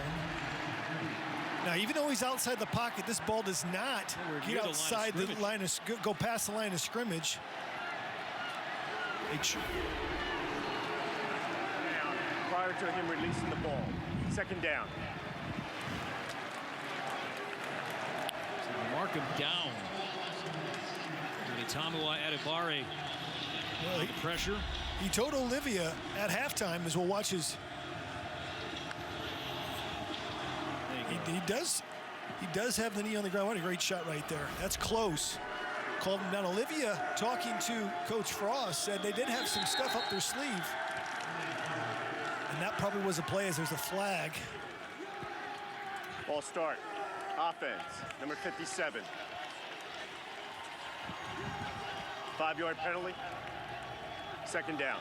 Now, even though he's outside the pocket, this ball does not get outside the line of go past the line of scrimmage. Prior to him releasing the ball. Second down. So they mark him down. Tamua Adibare. Well, Pressure. He told Olivia at halftime, as we'll watch his. He does have the knee on the ground. What a great shot right there. That's close. Called him down. Olivia, talking to Coach Frost, said they did have some stuff up their sleeve. And that probably was a play as there's a flag. Ball start. Offense, number 57. 5-yard penalty. Second down.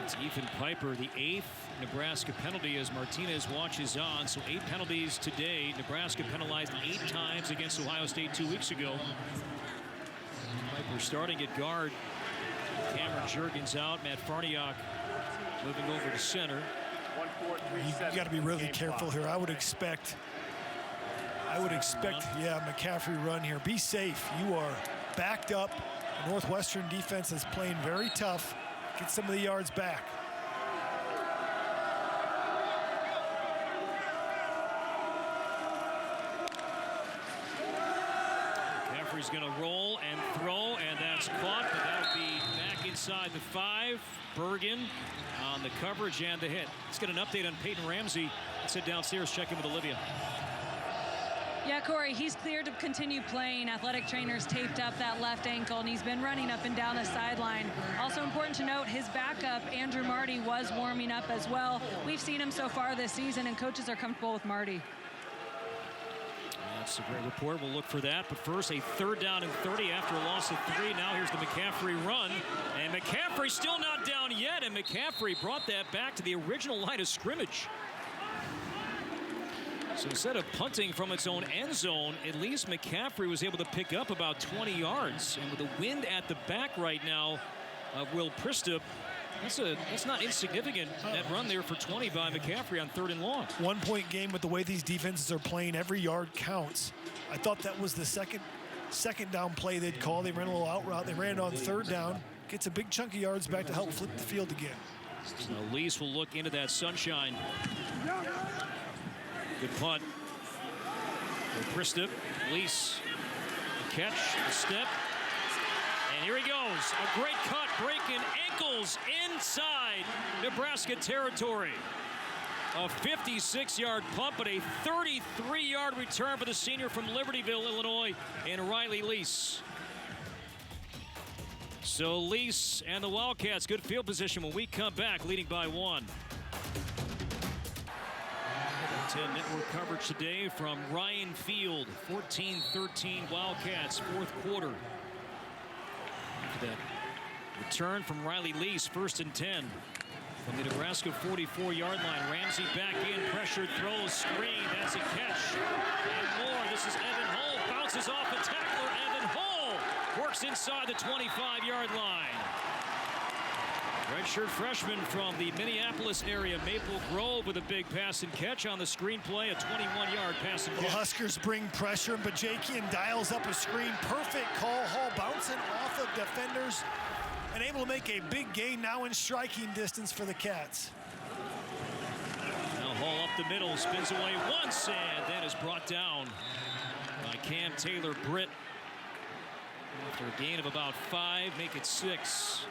It's Ethan Piper, the 8th Nebraska penalty as Martinez watches on. So 8 penalties today. Nebraska penalized 8 times against Ohio State 2 weeks ago. Piper starting at guard. Cameron Juergens out. Matt Farniok moving over to center. You got to be really careful here. I would expect, yeah, McCaffrey run here. Be safe. You are backed up. The Northwestern defense is playing very tough. Get some of the yards back. McCaffrey's going to roll and throw, and that's caught, but that'll be back inside the 5. Bergen on the coverage and the hit. Let's get an update on Peyton Ramsey. Let's head downstairs, check in with Olivia. Yeah, Corey, he's cleared to continue playing. Athletic trainers taped up that left ankle, and he's been running up and down the sideline. Also important to note, his backup, Andrew Marty, was warming up as well. We've seen him so far this season, and coaches are comfortable with Marty. That's a great report. We'll look for that. But first, a 3rd down and 30 after a loss of 3. Now here's the McCaffrey run. And McCaffrey still not down yet, and McCaffrey brought that back to the original line of scrimmage. So instead of punting from its own end zone, at least McCaffrey was able to pick up about 20 yards. And with the wind at the back right now of Will Pristup, that's not insignificant. That run there for 20 by McCaffrey on 3rd and long. 1-point game with the way these defenses are playing. Every yard counts. I thought that was the second down play they'd call. They ran a little out route. They ran it on 3rd down. Gets a big chunk of yards back to help flip the field again. So Lease will look into that sunshine. Good punt. Pristup, Lease, the catch, the step, and here he goes. A great cut, breaking ankles inside Nebraska territory. A 56-yard punt, but a 33-yard return for the senior from Libertyville, Illinois, and Riley Lease. So Lease and the Wildcats, good field position when we come back, leading by 1. 10 network coverage today from Ryan Field. 14-13 Wildcats, 4th quarter. After that Return from Riley Lease, 1st and 10. From the Nebraska 44-yard line. Ramsey back in, pressured, throws, screen. That's a catch. And more. This is Evan Hull. Bounces off a tackler. Evan Hull works inside the 25-yard line. Redshirt freshman from the Minneapolis area, Maple Grove, with a big pass and catch on the screenplay, a 21-yard pass and catch. The Huskers bring pressure, and Bajakian dials up a screen. Perfect call. Hall bouncing off of defenders and able to make a big gain now in striking distance for the Cats. Now Hall up the middle, spins away once, and then is brought down by Cam Taylor-Britt. After a gain of about 5, make it 6.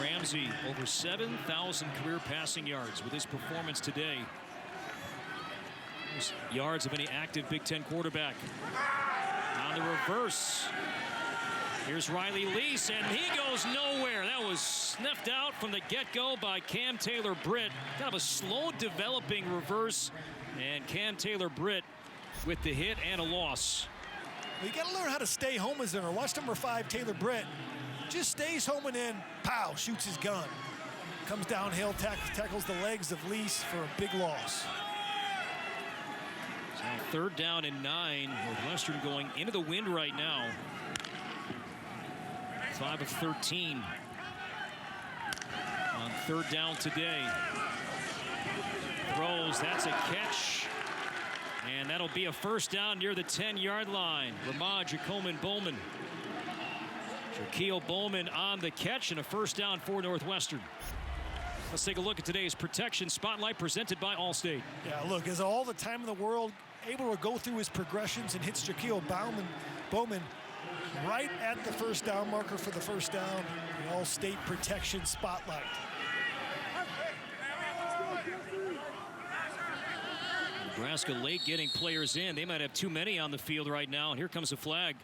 Ramsey over 7,000 career passing yards with his performance today. Most yards of any active Big Ten quarterback. On the reverse. Here's Riley Lease, and he goes nowhere. That was sniffed out from the get-go by Cam Taylor-Britt. Kind of a slow developing reverse, and Cam Taylor-Britt with the hit and a loss. Well, you got to learn how to stay home as there. Watch number 5, Taylor-Britt. Just stays home and then, pow, shoots his gun. Comes downhill, tackles the legs of Lease for a big loss. So 3rd down and 9. Northwestern going into the wind right now. 5 of 13 on 3rd down today. Throws, that's a catch. And that'll be a 1st down near the 10-yard line. Ramad Jacoman Bowman. Shaquille Bowman on the catch, and a 1st down for Northwestern. Let's take a look at today's Protection Spotlight presented by Allstate. Yeah, look, has all the time in the world, able to go through his progressions and hits Shaquille Bowman right at the 1st down marker for the 1st down. The Allstate Protection Spotlight. Nebraska late getting players in. They might have too many on the field right now, and here comes a flag.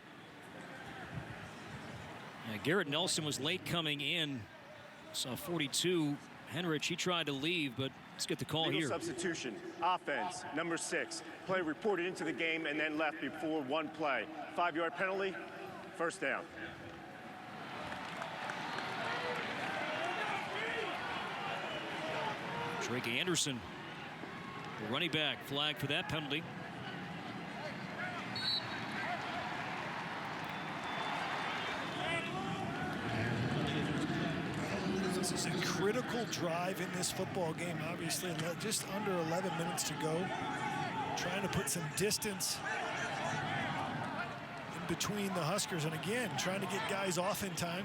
Garrett Nelson was late coming in. Saw 42. Henrich, he tried to leave, but let's get the call Legal here. Substitution, offense, number 6. Play reported into the game and then left before 1 play. 5-yard penalty, 1st down. Drake Anderson, the running back, flag for that penalty. This is a critical drive in this football game, obviously. Just under 11 minutes to go. Trying to put some distance in between the Huskers. And again, trying to get guys off in time.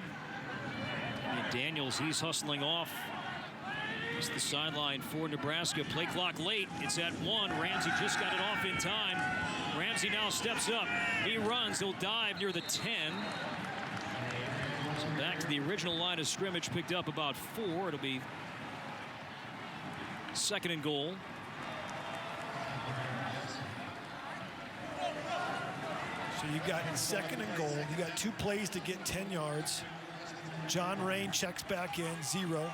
And Daniels, he's hustling off. It's the sideline for Nebraska. Play clock late. It's at 1. Ramsey just got it off in time. Ramsey now steps up. He runs. He'll dive near the 10. So back to the original line of scrimmage, picked up about 4. It'll be 2nd and goal. So you've got 2nd and goal. You got 2 plays to get 10 yards. John Rain checks back in, 0.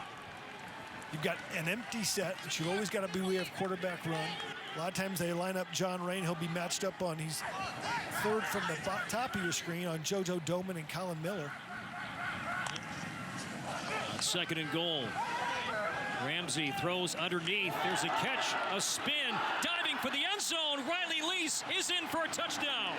You've got an empty set, but you've always got to be aware of quarterback run. A lot of times they line up John Rain. He'll be matched up on, he's 3rd from the top of your screen on JoJo Doman and Colin Miller. 2nd and goal. Ramsey throws underneath. There's a catch, a spin, diving for the end zone. Riley Lease is in for a touchdown.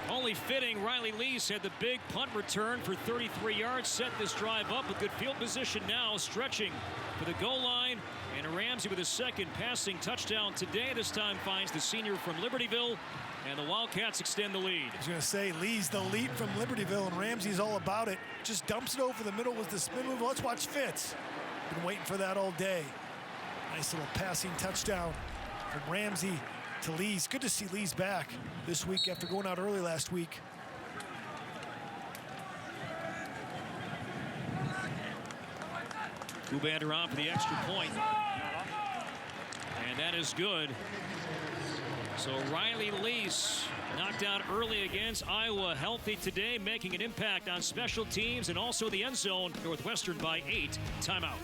Only fitting, Riley Lease had the big punt return for 33 yards, set this drive up with good field position now, stretching for the goal line. And Ramsey with his 2nd passing touchdown today. This time finds the senior from Libertyville, and the Wildcats extend the lead. I was going to say, Lee's the lead from Libertyville, and Ramsey's all about it. Just dumps it over the middle with the spin move. Let's watch Fitz. Been waiting for that all day. Nice little passing touchdown from Ramsey to Lee's. Good to see Lee's back this week after going out early last week. Kubander on for the extra point. And that is good. So Riley Lease knocked out early against Iowa, healthy today, making an impact on special teams and also the end zone. Northwestern by 8. Timeout.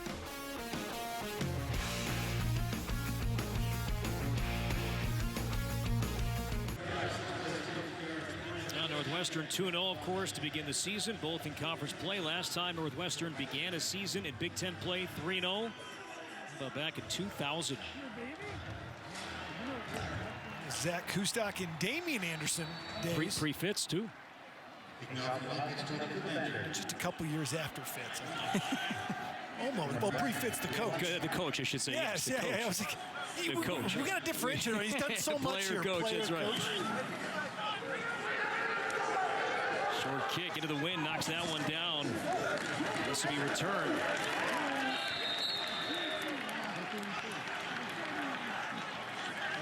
Northwestern 2-0, of course, to begin the season, both in conference play. Last time Northwestern began a season in Big Ten play, 3-0, back in 2000. Zach Kustok and Damian Anderson days. Pre-Fitz, too. Just a couple years after Fitz. Almost. Well, pre-Fitz the coach. The coach, I should say. Yes, the coach. I was like, the coach. We got to differentiate. He's done so much here. Coach, Player, that's right. coach. Short kick into the wind, knocks that one down. This will be returned.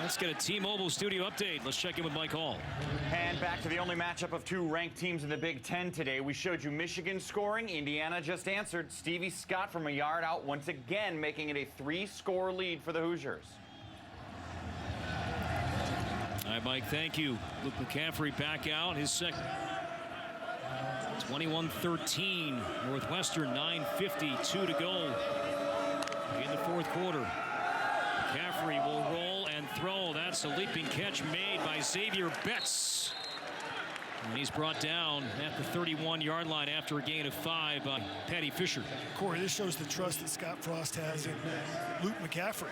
Let's get a T-Mobile studio update. Let's check in with Mike Hall. And back to the only matchup of two ranked teams in the Big Ten today. We showed you Michigan scoring. Indiana just answered. Stevie Scott from a yard out once again, making it a 3-score lead for the Hoosiers. All right, Mike, thank you. Luke McCaffrey back out, his second. 21-13, Northwestern, 9:52 to go in the fourth quarter. McCaffrey will roll and throw. That's a leaping catch made by Xavier Betts. And he's brought down at the 31-yard line after a gain of 5 by Patty Fisher. Corey, this shows the trust that Scott Frost has in Luke McCaffrey.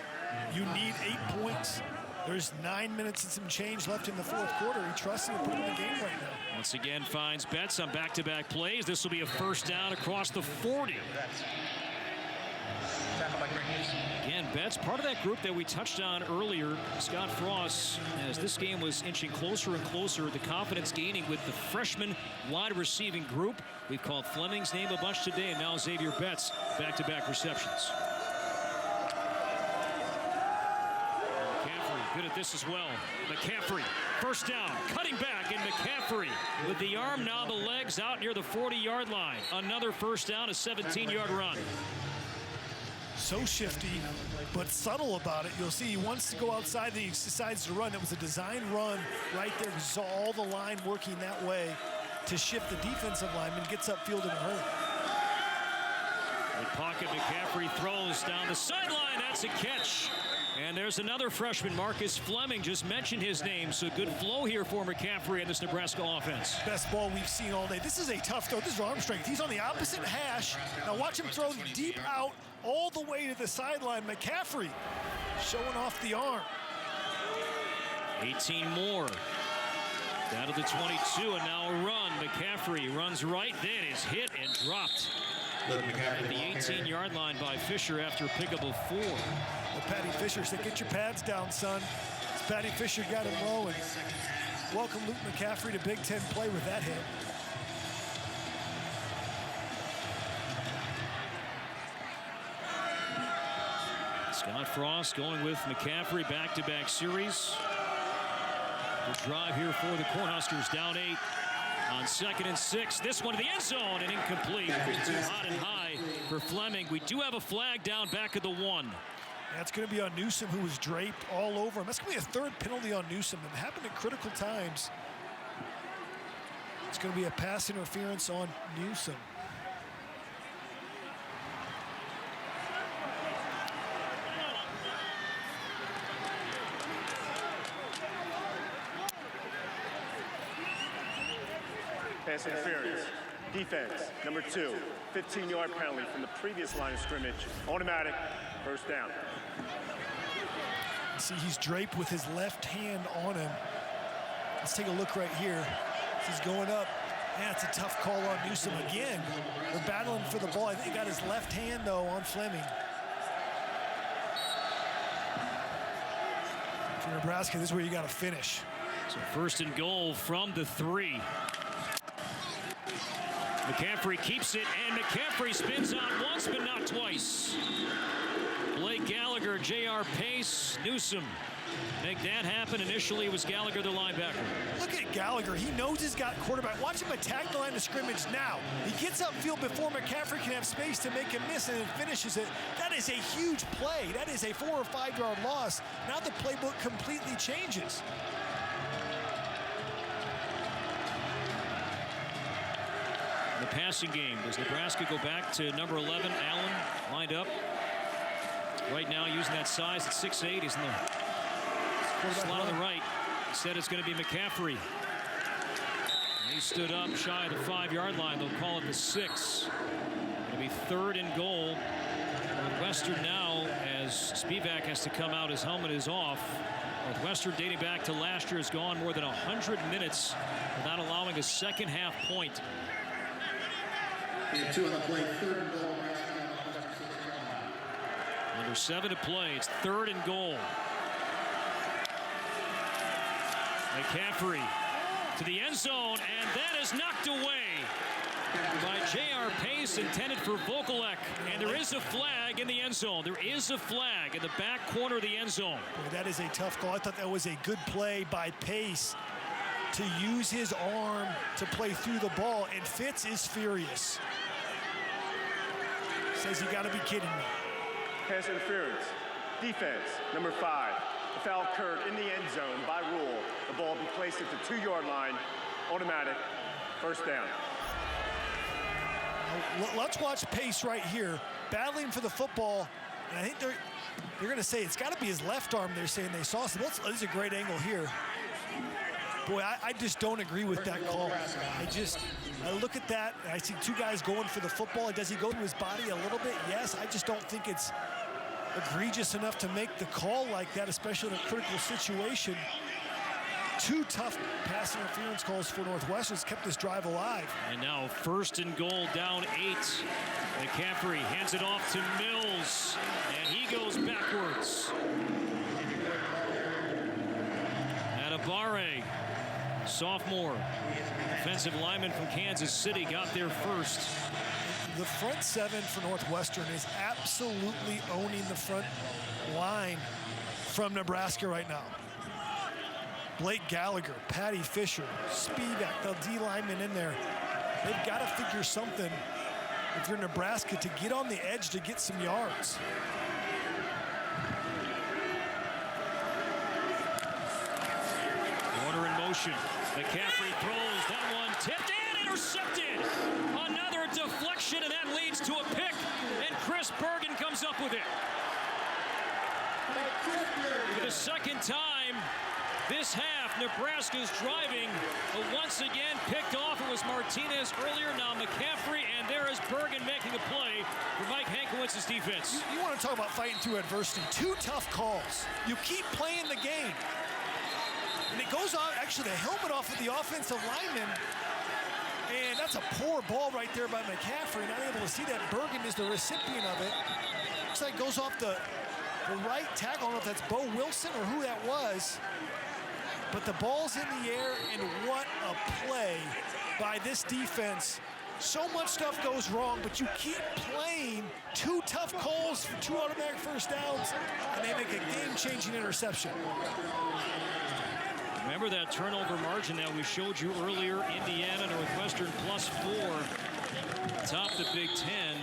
You need 8 points. There's 9 minutes and some change left in the fourth quarter. He trusts him to put him in the game right now. Once again finds Betts on back-to-back plays. This will be a first down across the 40. Again, Betts, part of that group that we touched on earlier. Scott Frost, as this game was inching closer and closer, the confidence gaining with the freshman wide receiving group. We've called Fleming's name a bunch today, and now Xavier Betts, back-to-back receptions. McCaffrey, good at this as well. McCaffrey, first down, cutting back, and McCaffrey with the arm, now the legs out near the 40-yard line. Another first down, a 17-yard run. So shifty, but subtle about it. You'll see he wants to go outside, he decides to run. It was a design run right there. You saw all the line working that way to shift the defensive lineman, gets upfield in a hurry. In pocket, McCaffrey throws down the sideline. That's a catch. And there's another freshman, Marcus Fleming, just mentioned his name. So good flow here for McCaffrey and this Nebraska offense. Best ball we've seen all day. This is a tough throw. This is arm strength. He's on the opposite hash. Now watch him throw deep out all the way to the sideline. McCaffrey showing off the arm. 18 more. Down to the 22, and now a run. McCaffrey runs right, then is hit and dropped at the 18-yard line by Fisher after a pickup of 4. Well, Patty Fisher said, get your pads down, son. Patty Fisher got him low, and welcome Luke McCaffrey to Big Ten play with that hit. Scott Frost going with McCaffrey, back-to-back series. Good drive here for the Cornhuskers, down 8 on 2nd and 6. This one to the end zone and incomplete. Too hot and high for Fleming. We do have a flag down back at the 1. That's going to be on Newsom, who was draped all over him. That's going to be a 3rd penalty on Newsom. It happened at critical times. It's going to be a pass interference on Newsom. Pass interference. Defense, number 2. 15-yard penalty from the previous line of scrimmage. Automatic. First down. See, he's draped with his left hand on him. Let's take a look right here. He's going up. Yeah, it's a tough call on Newsom again. They're battling for the ball. I think he got his left hand, though, on Fleming. For Nebraska, this is where you got to finish. So 1st and goal from the 3. McCaffrey keeps it, and McCaffrey spins out once, but not twice. Blake Gallagher, J.R. Pace, Newsom. Make that happen. Initially, it was Gallagher, the linebacker. Look at Gallagher. He knows he's got quarterback. Watch him attack the line of scrimmage now. He gets upfield before McCaffrey can have space to make a miss, and then finishes it. That is a huge play. That is a 4- or 5-yard loss. Now the playbook completely changes. in the passing game. Does Nebraska go back to number 11, Allen, lined up? Right now using that size at 6'8". He's in the slot on the right. Instead it's going to be McCaffrey. He stood up shy of the 5-yard line. They'll call it the 6. It'll be 3rd and goal. Northwestern now, as Spivak has to come out, his helmet is off. Northwestern, dating back to last year, has gone more than 100 minutes without allowing a second-half point. And 2 on the play, 3rd and goal. Under 7 to play. It's 3rd and goal. McCaffrey to the end zone, and that is knocked away by J.R. Pace, intended for Vokalek. And there is a flag in the end zone. There is a flag in the back corner of the end zone. Boy, that is a tough call. I thought that was a good play by Pace to use his arm to play through the ball, and Fitz is furious. Says, you got to be kidding me. Pass interference. Defense, number 5. The foul occurred in the end zone by rule. The ball will be placed at the 2-yard line. Automatic. 1st down. Let's watch Pace right here, battling for the football. And I think they're going to say it's got to be his left arm. They're saying they saw. So this is a great angle here. Boy, I just don't agree with that call. I look at that, and I see 2 guys going for the football. Does he go to his body a little bit? Yes. I just don't think it's egregious enough to make the call like that, especially in a critical situation. 2 tough pass interference calls for Northwestern has kept this drive alive. And now 1st and goal, down 8. McCaffrey hands it off to Mills, and he goes backwards. Adibare, sophomore, defensive lineman from Kansas City, got there first. The front 7 for Northwestern is absolutely owning the front line from Nebraska right now. Blake Gallagher, Patty Fisher, Spivak, the D lineman in there. They've got to figure something, if you're Nebraska, to get on the edge to get some yards. Warner in motion. McCaffrey throws. That one tipped and intercepted. Another deflection, and that leads to a pick. And Chris Bergen comes up with it. For the 2nd time this half, Nebraska's driving, but once again picked off. It was Martinez earlier, now McCaffrey, and there is Bergen making a play for Mike Hankowitz's defense. You want to talk about fighting through adversity. 2 tough calls. You keep playing the game. And it goes on, actually, the helmet off of the offensive lineman. And that's a poor ball right there by McCaffrey. Not able to see that. Bergen is the recipient of it. Looks like it goes off the right tackle. I don't know if that's Bo Wilson or who that was. But the ball's in the air, and what a play by this defense. So much stuff goes wrong, but you keep playing. 2 tough calls for 2 automatic first downs, and they make a game-changing interception. Remember that turnover margin that we showed you earlier? Indiana, Northwestern +4, top the Big Ten.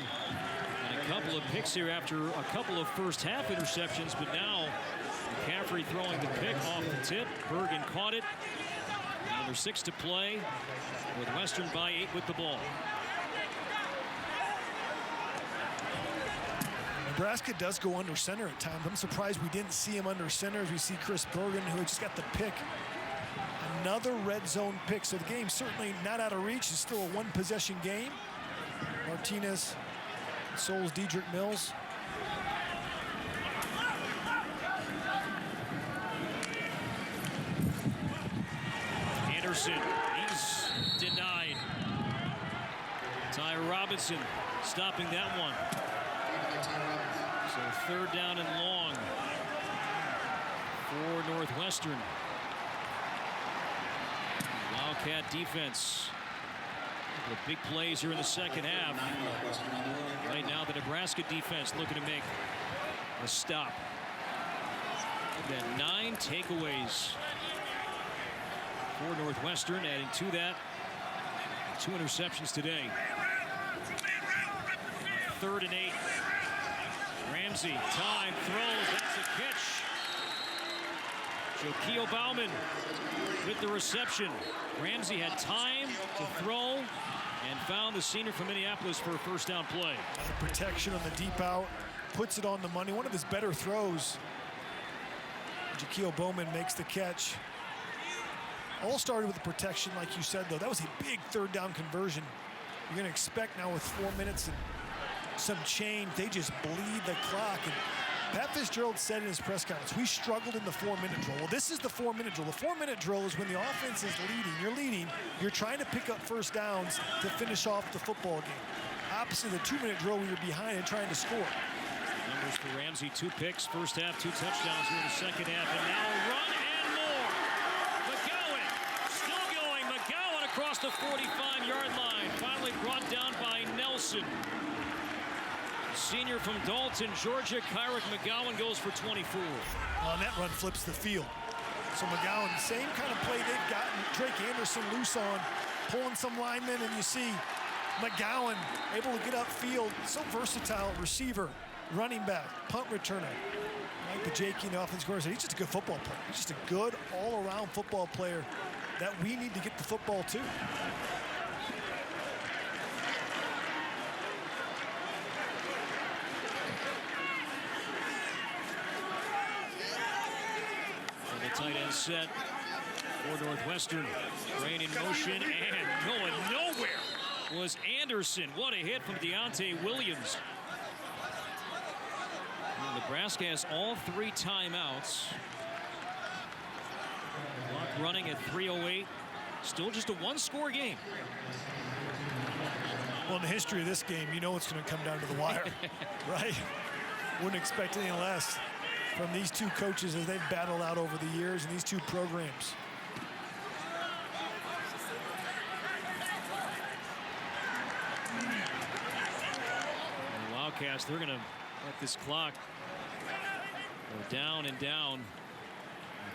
And a couple of picks here after a couple of first-half interceptions, but now McCaffrey throwing the pick off the tip. Bergen caught it. Number 6 to play. Northwestern by 8 with the ball. Nebraska does go under center at times. I'm surprised we didn't see him under center as we see Chris Bergen, who just got the pick. Another red zone pick. So the game's certainly not out of reach. It's still a 1-possession game. Martinez souls Dedrick Mills. Anderson, he's denied. Ty Robinson stopping that one. So 3rd down and long for Northwestern. Wildcat defense. The big plays here in the 2nd half. Right now the Nebraska defense looking to make a stop. Then 9 takeaways for Northwestern, adding to that 2 interceptions today. 3rd and 8. Ramsey, time, throws, that's a catch. Joaquin Bauman with the reception. Ramsey had time to throw and found the senior from Minneapolis for a first down play. The protection on the deep out, puts it on the money. One of his better throws. Joaquin Bauman makes the catch. All started with the protection, like you said, though. That was a big third down conversion. You're going to expect now with 4 minutes and some change, they just bleed the clock. And Pat Fitzgerald said in his press conference, we struggled in the 4-minute drill. Well, this is the 4-minute drill. The 4-minute drill is when the offense is leading, you're trying to pick up first downs to finish off the football game. Opposite the 2-minute drill where you're behind and trying to score. Numbers for Ramsey, 2 picks, first half, 2 touchdowns here in the second half, and now a run and more. McGowan still going. McGowan across the 45-yard line, finally brought down by Nelson. Senior from Dalton, Georgia, Kyrick McGowan goes for 24. And that run flips the field. So McGowan, same kind of play they've gotten Drake Anderson loose on, pulling some linemen, and you see McGowan able to get upfield. So versatile receiver, running back, punt returner. Like the Jakey in the offense coordinator said, he's just a good football player. He's just a good all-around football player that we need to get the football to. Tight end set for Northwestern. Rain in motion and going nowhere was Anderson. What a hit from Deontay Williams. And Nebraska has all 3 timeouts. Clock running at 3:08. Still just a 1-score game. Well, in the history of this game, you know it's going to come down to the wire, right? Wouldn't expect anything less from these two coaches as they've battled out over the years in these two programs. And the Wildcats, they're going to let this clock go down and down. And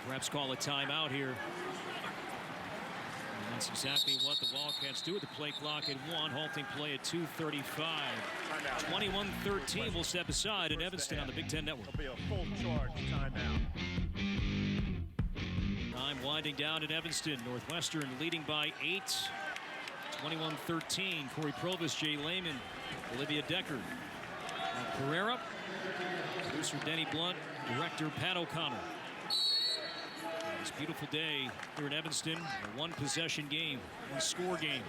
perhaps call a timeout here. And that's exactly what the Wildcats do with the play clock at 1, halting play at 2:35. 21-13 will step aside in Evanston on the Big Ten Network. It'll be a full charge timeout. Time winding down in Evanston. Northwestern leading by 8. 21-13. Corey Provis, Jay Lehman, Olivia Decker, Pereira, producer Denny Blunt, director Pat O'Connor. It's a beautiful day here in Evanston. A 1-possession game, 1-score game.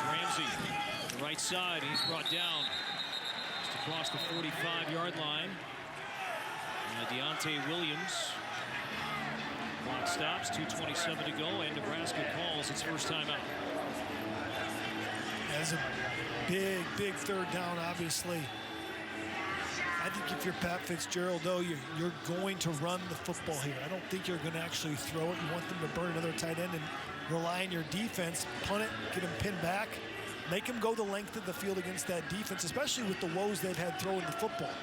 Ramsey, the right side, he's brought down just across the 45-yard line. Deontay Williams. Clock stops, 2:27 to go, and Nebraska calls its first timeout. That's a big third down, obviously. I think if you're Pat Fitzgerald, though, you're going to run the football here. I don't think you're going to actually throw it. You want them to burn another tight end and rely on your defense, punt it, get them pinned back, make them go the length of the field against that defense, especially with the woes they've had throwing the football.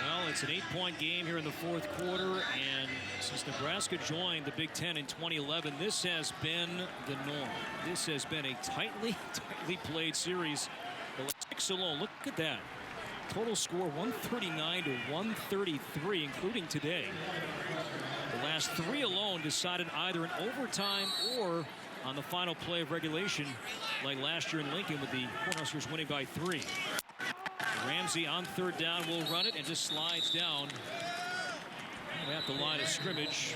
Well, it's an 8-point game here in the fourth quarter, and since Nebraska joined the Big Ten in 2011, this has been the norm. This has been a tightly played series. The last 6 alone, look at that. Total score 139 to 133, including today. The last 3 alone decided either in overtime or on the final play of regulation, like last year in Lincoln with the Cornhuskers winning by 3. Ramsey on third down will run it and just slides down at the line of scrimmage.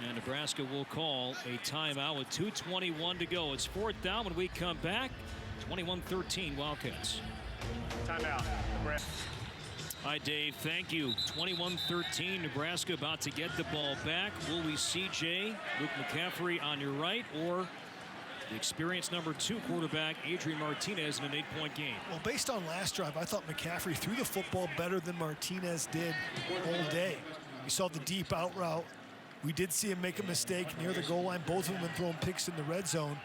And Nebraska will call a timeout with 2:21 to go. It's 4th down when we come back. 21-13 Wildcats. Timeout, Nebraska. Hi, Dave. Thank you. 21-13, Nebraska about to get the ball back. Will we see Luke McCaffrey on your right, or the experienced number 2 quarterback, Adrian Martinez, in an 8-point game? Well, based on last drive, I thought McCaffrey threw the football better than Martinez did all day. We saw the deep out route. We did see him make a mistake near the goal line. Both of them have thrown picks in the red zone.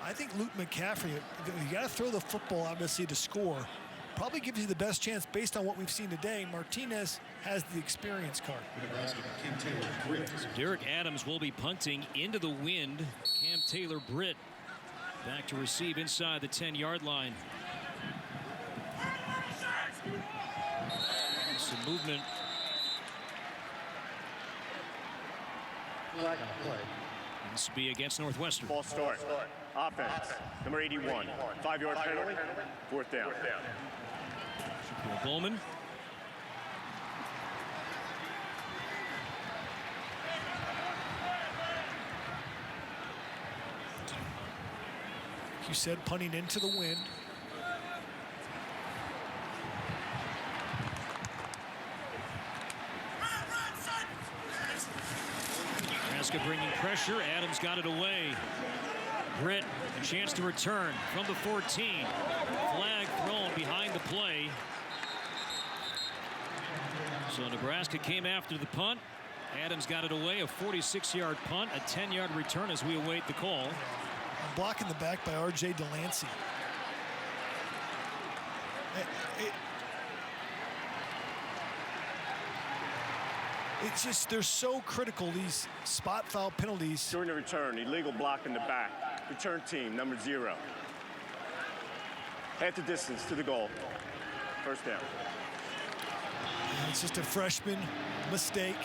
I think Luke McCaffrey, you got to throw the football, obviously, to score. Probably gives you the best chance based on what we've seen today. Martinez has the experience card. So Derek Adams will be punting into the wind. Cam Taylor-Britt Back to receive inside the 10-yard line. Some movement. This will be against Northwestern. Ball start. Offense. Number 81. 5-yard penalty. 4th down. Bowman. You said punting into the wind. Nebraska bringing pressure. Adams got it away. Britt, a chance to return from the 14. Flag thrown behind the play. So Nebraska came after the punt. Adams got it away. A 46-yard punt, a 10-yard return as we await the call. Block in the back by R.J. Delancey. It's just, they're so critical, these spot foul penalties. During the return, illegal block in the back. Return team, number 0. Half the distance to the goal. 1st down. It's just a freshman mistake.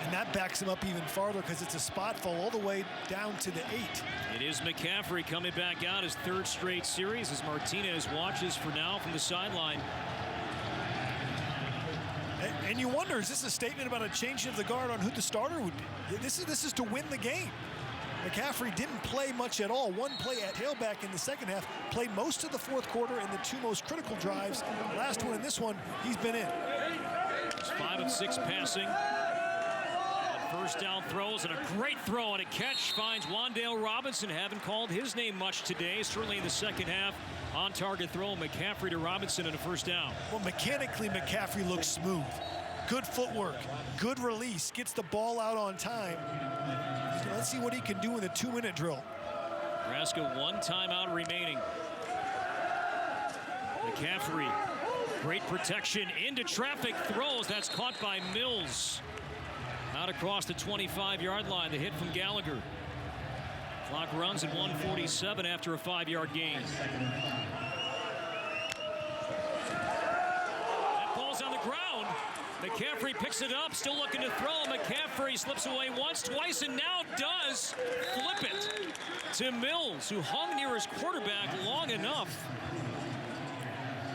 And that backs him up even farther because it's a spot foul all the way down to the 8. It is McCaffrey coming back out his 3rd straight series as Martinez watches for now from the sideline. And you wonder, is this a statement about a changing of the guard on who the starter would be? This is to win the game. McCaffrey didn't play much at all. One play at tailback in the second half, played most of the 4th quarter in the 2 most critical drives. Last one and this one, he's been in. It's 5 of 6 passing. First down throws and a great throw and a catch finds Wan'Dale Robinson. Haven't called his name much today, certainly in the second half. On target throw, McCaffrey to Robinson and a first down. Well, mechanically, McCaffrey looks smooth. Good footwork, good release, gets the ball out on time. Let's see what he can do in the 2-minute drill. Nebraska 1 timeout remaining. McCaffrey, great protection into traffic, throws. That's caught by Mills. Out across the 25-yard line, the hit from Gallagher. Clock runs at 1:47 after a 5-yard gain. That ball's on the ground. McCaffrey picks it up, still looking to throw. McCaffrey slips away once, twice, and now does flip it to Mills, who hung near his quarterback long enough.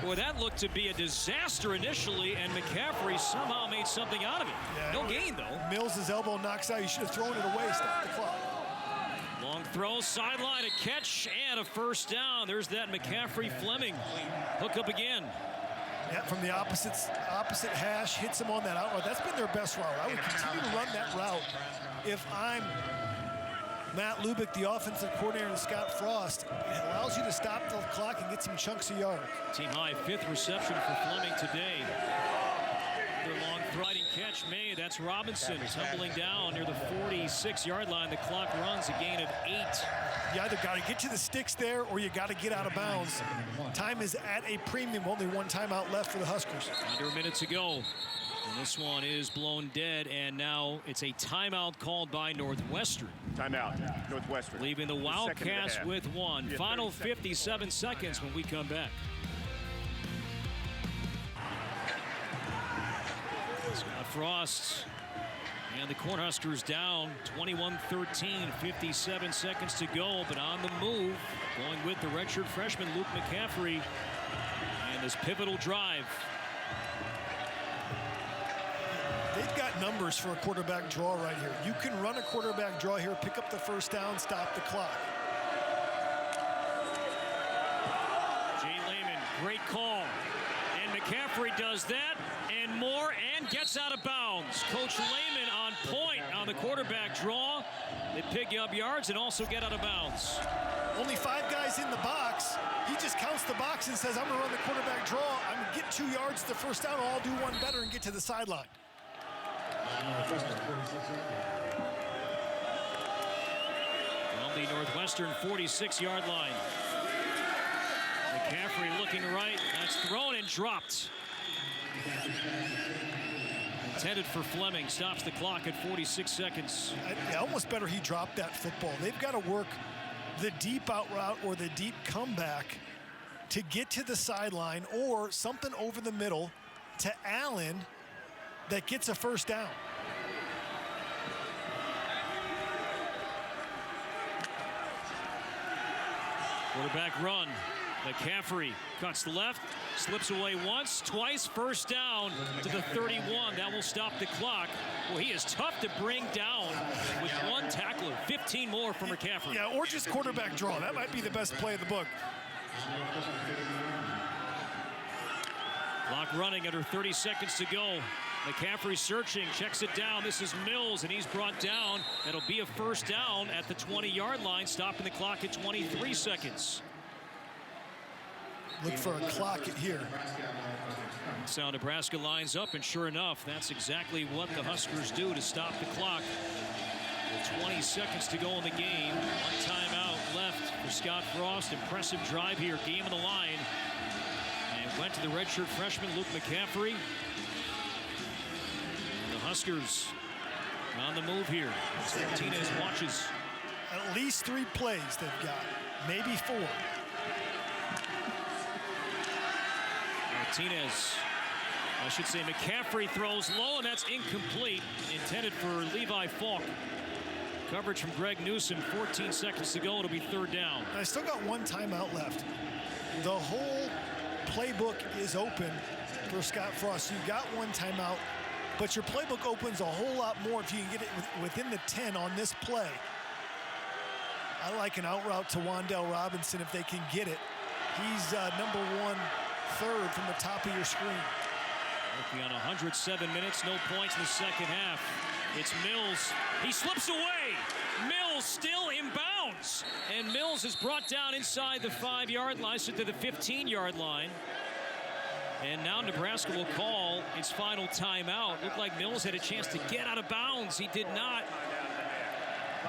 Boy, that looked to be a disaster initially, and McCaffrey somehow made something out of it. Yeah, no gain, though. Mills' elbow knocks out. You should have thrown it away. Stop the clock. Long throw, sideline, a catch, and a first down. There's that McCaffrey Fleming. Hook up again. Yeah, from the opposite hash, hits him on that out route. That's been their best route. I would continue to run that route if I'm Matt Lubick, the offensive coordinator, and Scott Frost. It allows you to stop the clock and get some chunks of yards. Team high 5th reception for Fleming today. Their long throwing catch made. That's Robinson tumbling down near the 46-yard line. The clock runs a gain of 8. You either got to get to the sticks there or you got to get out of bounds. Time is at a premium. Only 1 timeout left for the Huskers. Under a minute to go. And this one is blown dead, and now it's a timeout called by Northwestern. Timeout, Northwestern. Leaving the Wildcats with 1. Final 57 seconds when we come back. Scott Frost and the Cornhuskers down 21-13, 57 seconds to go, but on the move, going with the redshirt freshman Luke McCaffrey, and this pivotal drive. They've got numbers for a quarterback draw right here. You can run a quarterback draw here, pick up the first down, stop the clock. Jay Lehman, great call. And McCaffrey does that and more and gets out of bounds. Coach Lehman on point on the quarterback draw. They pick up yards and also get out of bounds. Only 5 guys in the box. He just counts the box and says, I'm going to run the quarterback draw. I'm going to get 2 yards the first down, or I'll do one better and get to the sideline. On the Northwestern 46-yard line. McCaffrey looking right. That's thrown and dropped. Intended for Fleming. Stops the clock at 46 seconds. Almost better he dropped that football. They've got to work the deep out route or the deep comeback to get to the sideline, or something over the middle to Allen that gets a first down. Quarterback run. McCaffrey cuts left, slips away once, twice, first down to the 31. That will stop the clock. Well, he is tough to bring down with one tackler. 15 more for McCaffrey. Yeah, or just quarterback draw. That might be the best play of the book. Clock running under 30 seconds to go. McCaffrey searching, checks it down. This is Mills, and he's brought down. That'll be a first down at the 20-yard line, stopping the clock at 23 seconds. Look for a clock here. So Nebraska lines up, and sure enough, that's exactly what the Huskers do to stop the clock. With 20 seconds to go in the game. One timeout left for Scott Frost. Impressive drive here, game of the line. And went to the redshirt freshman, Luke McCaffrey. The Huskers on the move here. As Martinez watches. At least 3 plays they've got, maybe 4. Martinez, I should say McCaffrey throws low, and that's incomplete. Intended for Levi Falk. Coverage from Greg Newsom, 14 seconds to go. It'll be third down. I still got 1 timeout left. The whole playbook is open for Scott Frost. You've got 1 timeout, but your playbook opens a whole lot more if you can get it within the 10 on this play. I like an out route to Wan'Dale Robinson if they can get it. He's number 1 third from the top of your screen. Working on 107 minutes, no points in the second half. It's Mills. He slips away. Mills still in bounds. And Mills is brought down inside the 5-yard line, so to the 15-yard line. And now Nebraska will call its final timeout. Looked like Mills had a chance to get out of bounds. He did not.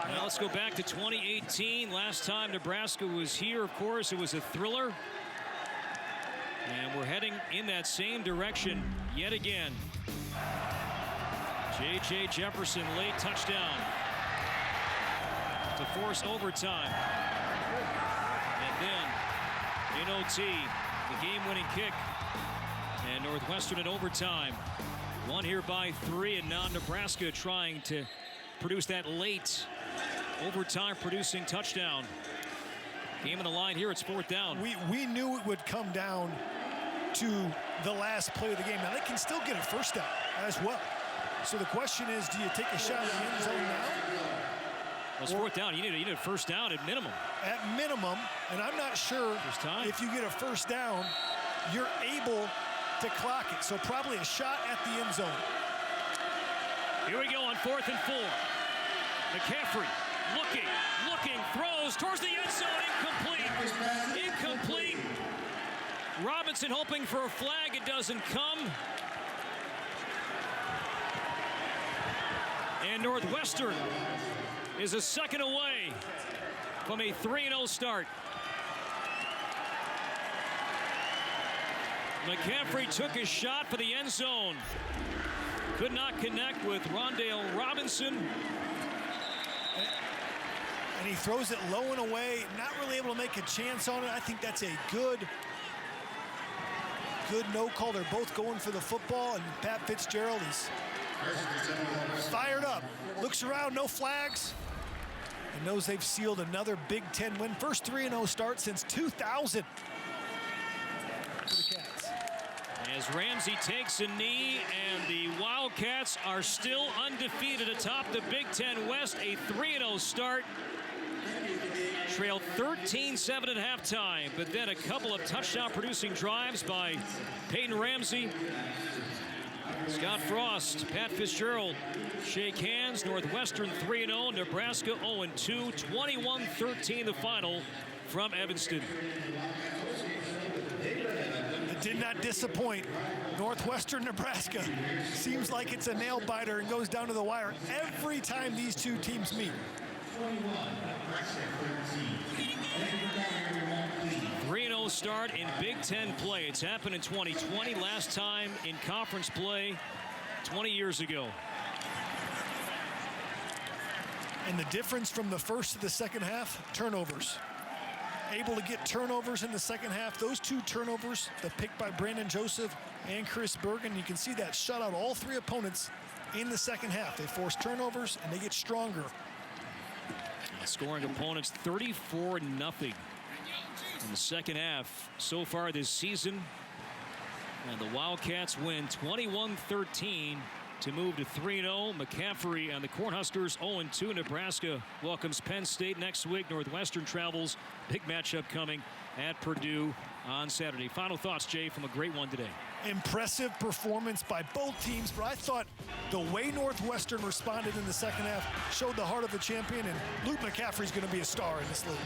Now let's go back to 2018. Last time Nebraska was here, of course, it was a thriller. And we're heading in that same direction yet again. J.J. Jefferson, late touchdown to force overtime. And then in OT, the game-winning kick. And Northwestern in overtime. Won here by 3, and now Nebraska trying to produce that late overtime producing touchdown. Game on the line here, it's 4th down. We knew it would come down to the last play of the game. Now, they can still get a first down as well. So the question is, do you take a shot at the end zone now? Well, it's 4th down. You need a first down at minimum. At minimum, and I'm not sure if you get a first down, you're able to clock it. So probably a shot at the end zone. Here we go on 4th and 4. McCaffrey looking, throws towards the end zone, incomplete. Robinson hoping for a flag, it doesn't come. And Northwestern is a second away from a 3-0 start. McCaffrey took his shot for the end zone. Could not connect with Wan'Dale Robinson. And he throws it low and away, not really able to make a chance on it. I think that's a good no call. They're both going for the football, and Pat Fitzgerald is fired up. Looks around, no flags, and knows they've sealed another Big Ten win. First 3-0 start since 2000 for the Cats. As Ramsey takes a knee, and the Wildcats are still undefeated atop the Big Ten West. A 3-0 start. Trailed 13-7 at halftime, but then a couple of touchdown-producing drives by Peyton Ramsey. Scott Frost, Pat Fitzgerald shake hands. Northwestern 3-0, Nebraska 0-2, 21-13 the final from Evanston. It did not disappoint. Northwestern Nebraska seems like it's a nail-biter and goes down to the wire every time these two teams meet. 3-0 start in Big Ten play. It's happened in 2020. Last time in conference play 20 years ago. And the difference from the first to the second half, turnovers. Able to get turnovers in the second half. Those 2 turnovers, the pick by Brandon Joseph and Chris Bergen, you can see that shut out all 3 opponents in the second half. They force turnovers and they get stronger. Scoring opponents 34-0 in the second half so far this season. And the Wildcats win 21-13 to move to 3-0. McCaffrey and the Cornhuskers 0-2. Nebraska welcomes Penn State next week. Northwestern travels. Big matchup coming at Purdue on Saturday. Final thoughts, Jay, from a great one today. Impressive performance by both teams, but I thought the way Northwestern responded in the second half showed the heart of the champion, and Luke McCaffrey's going to be a star in this league.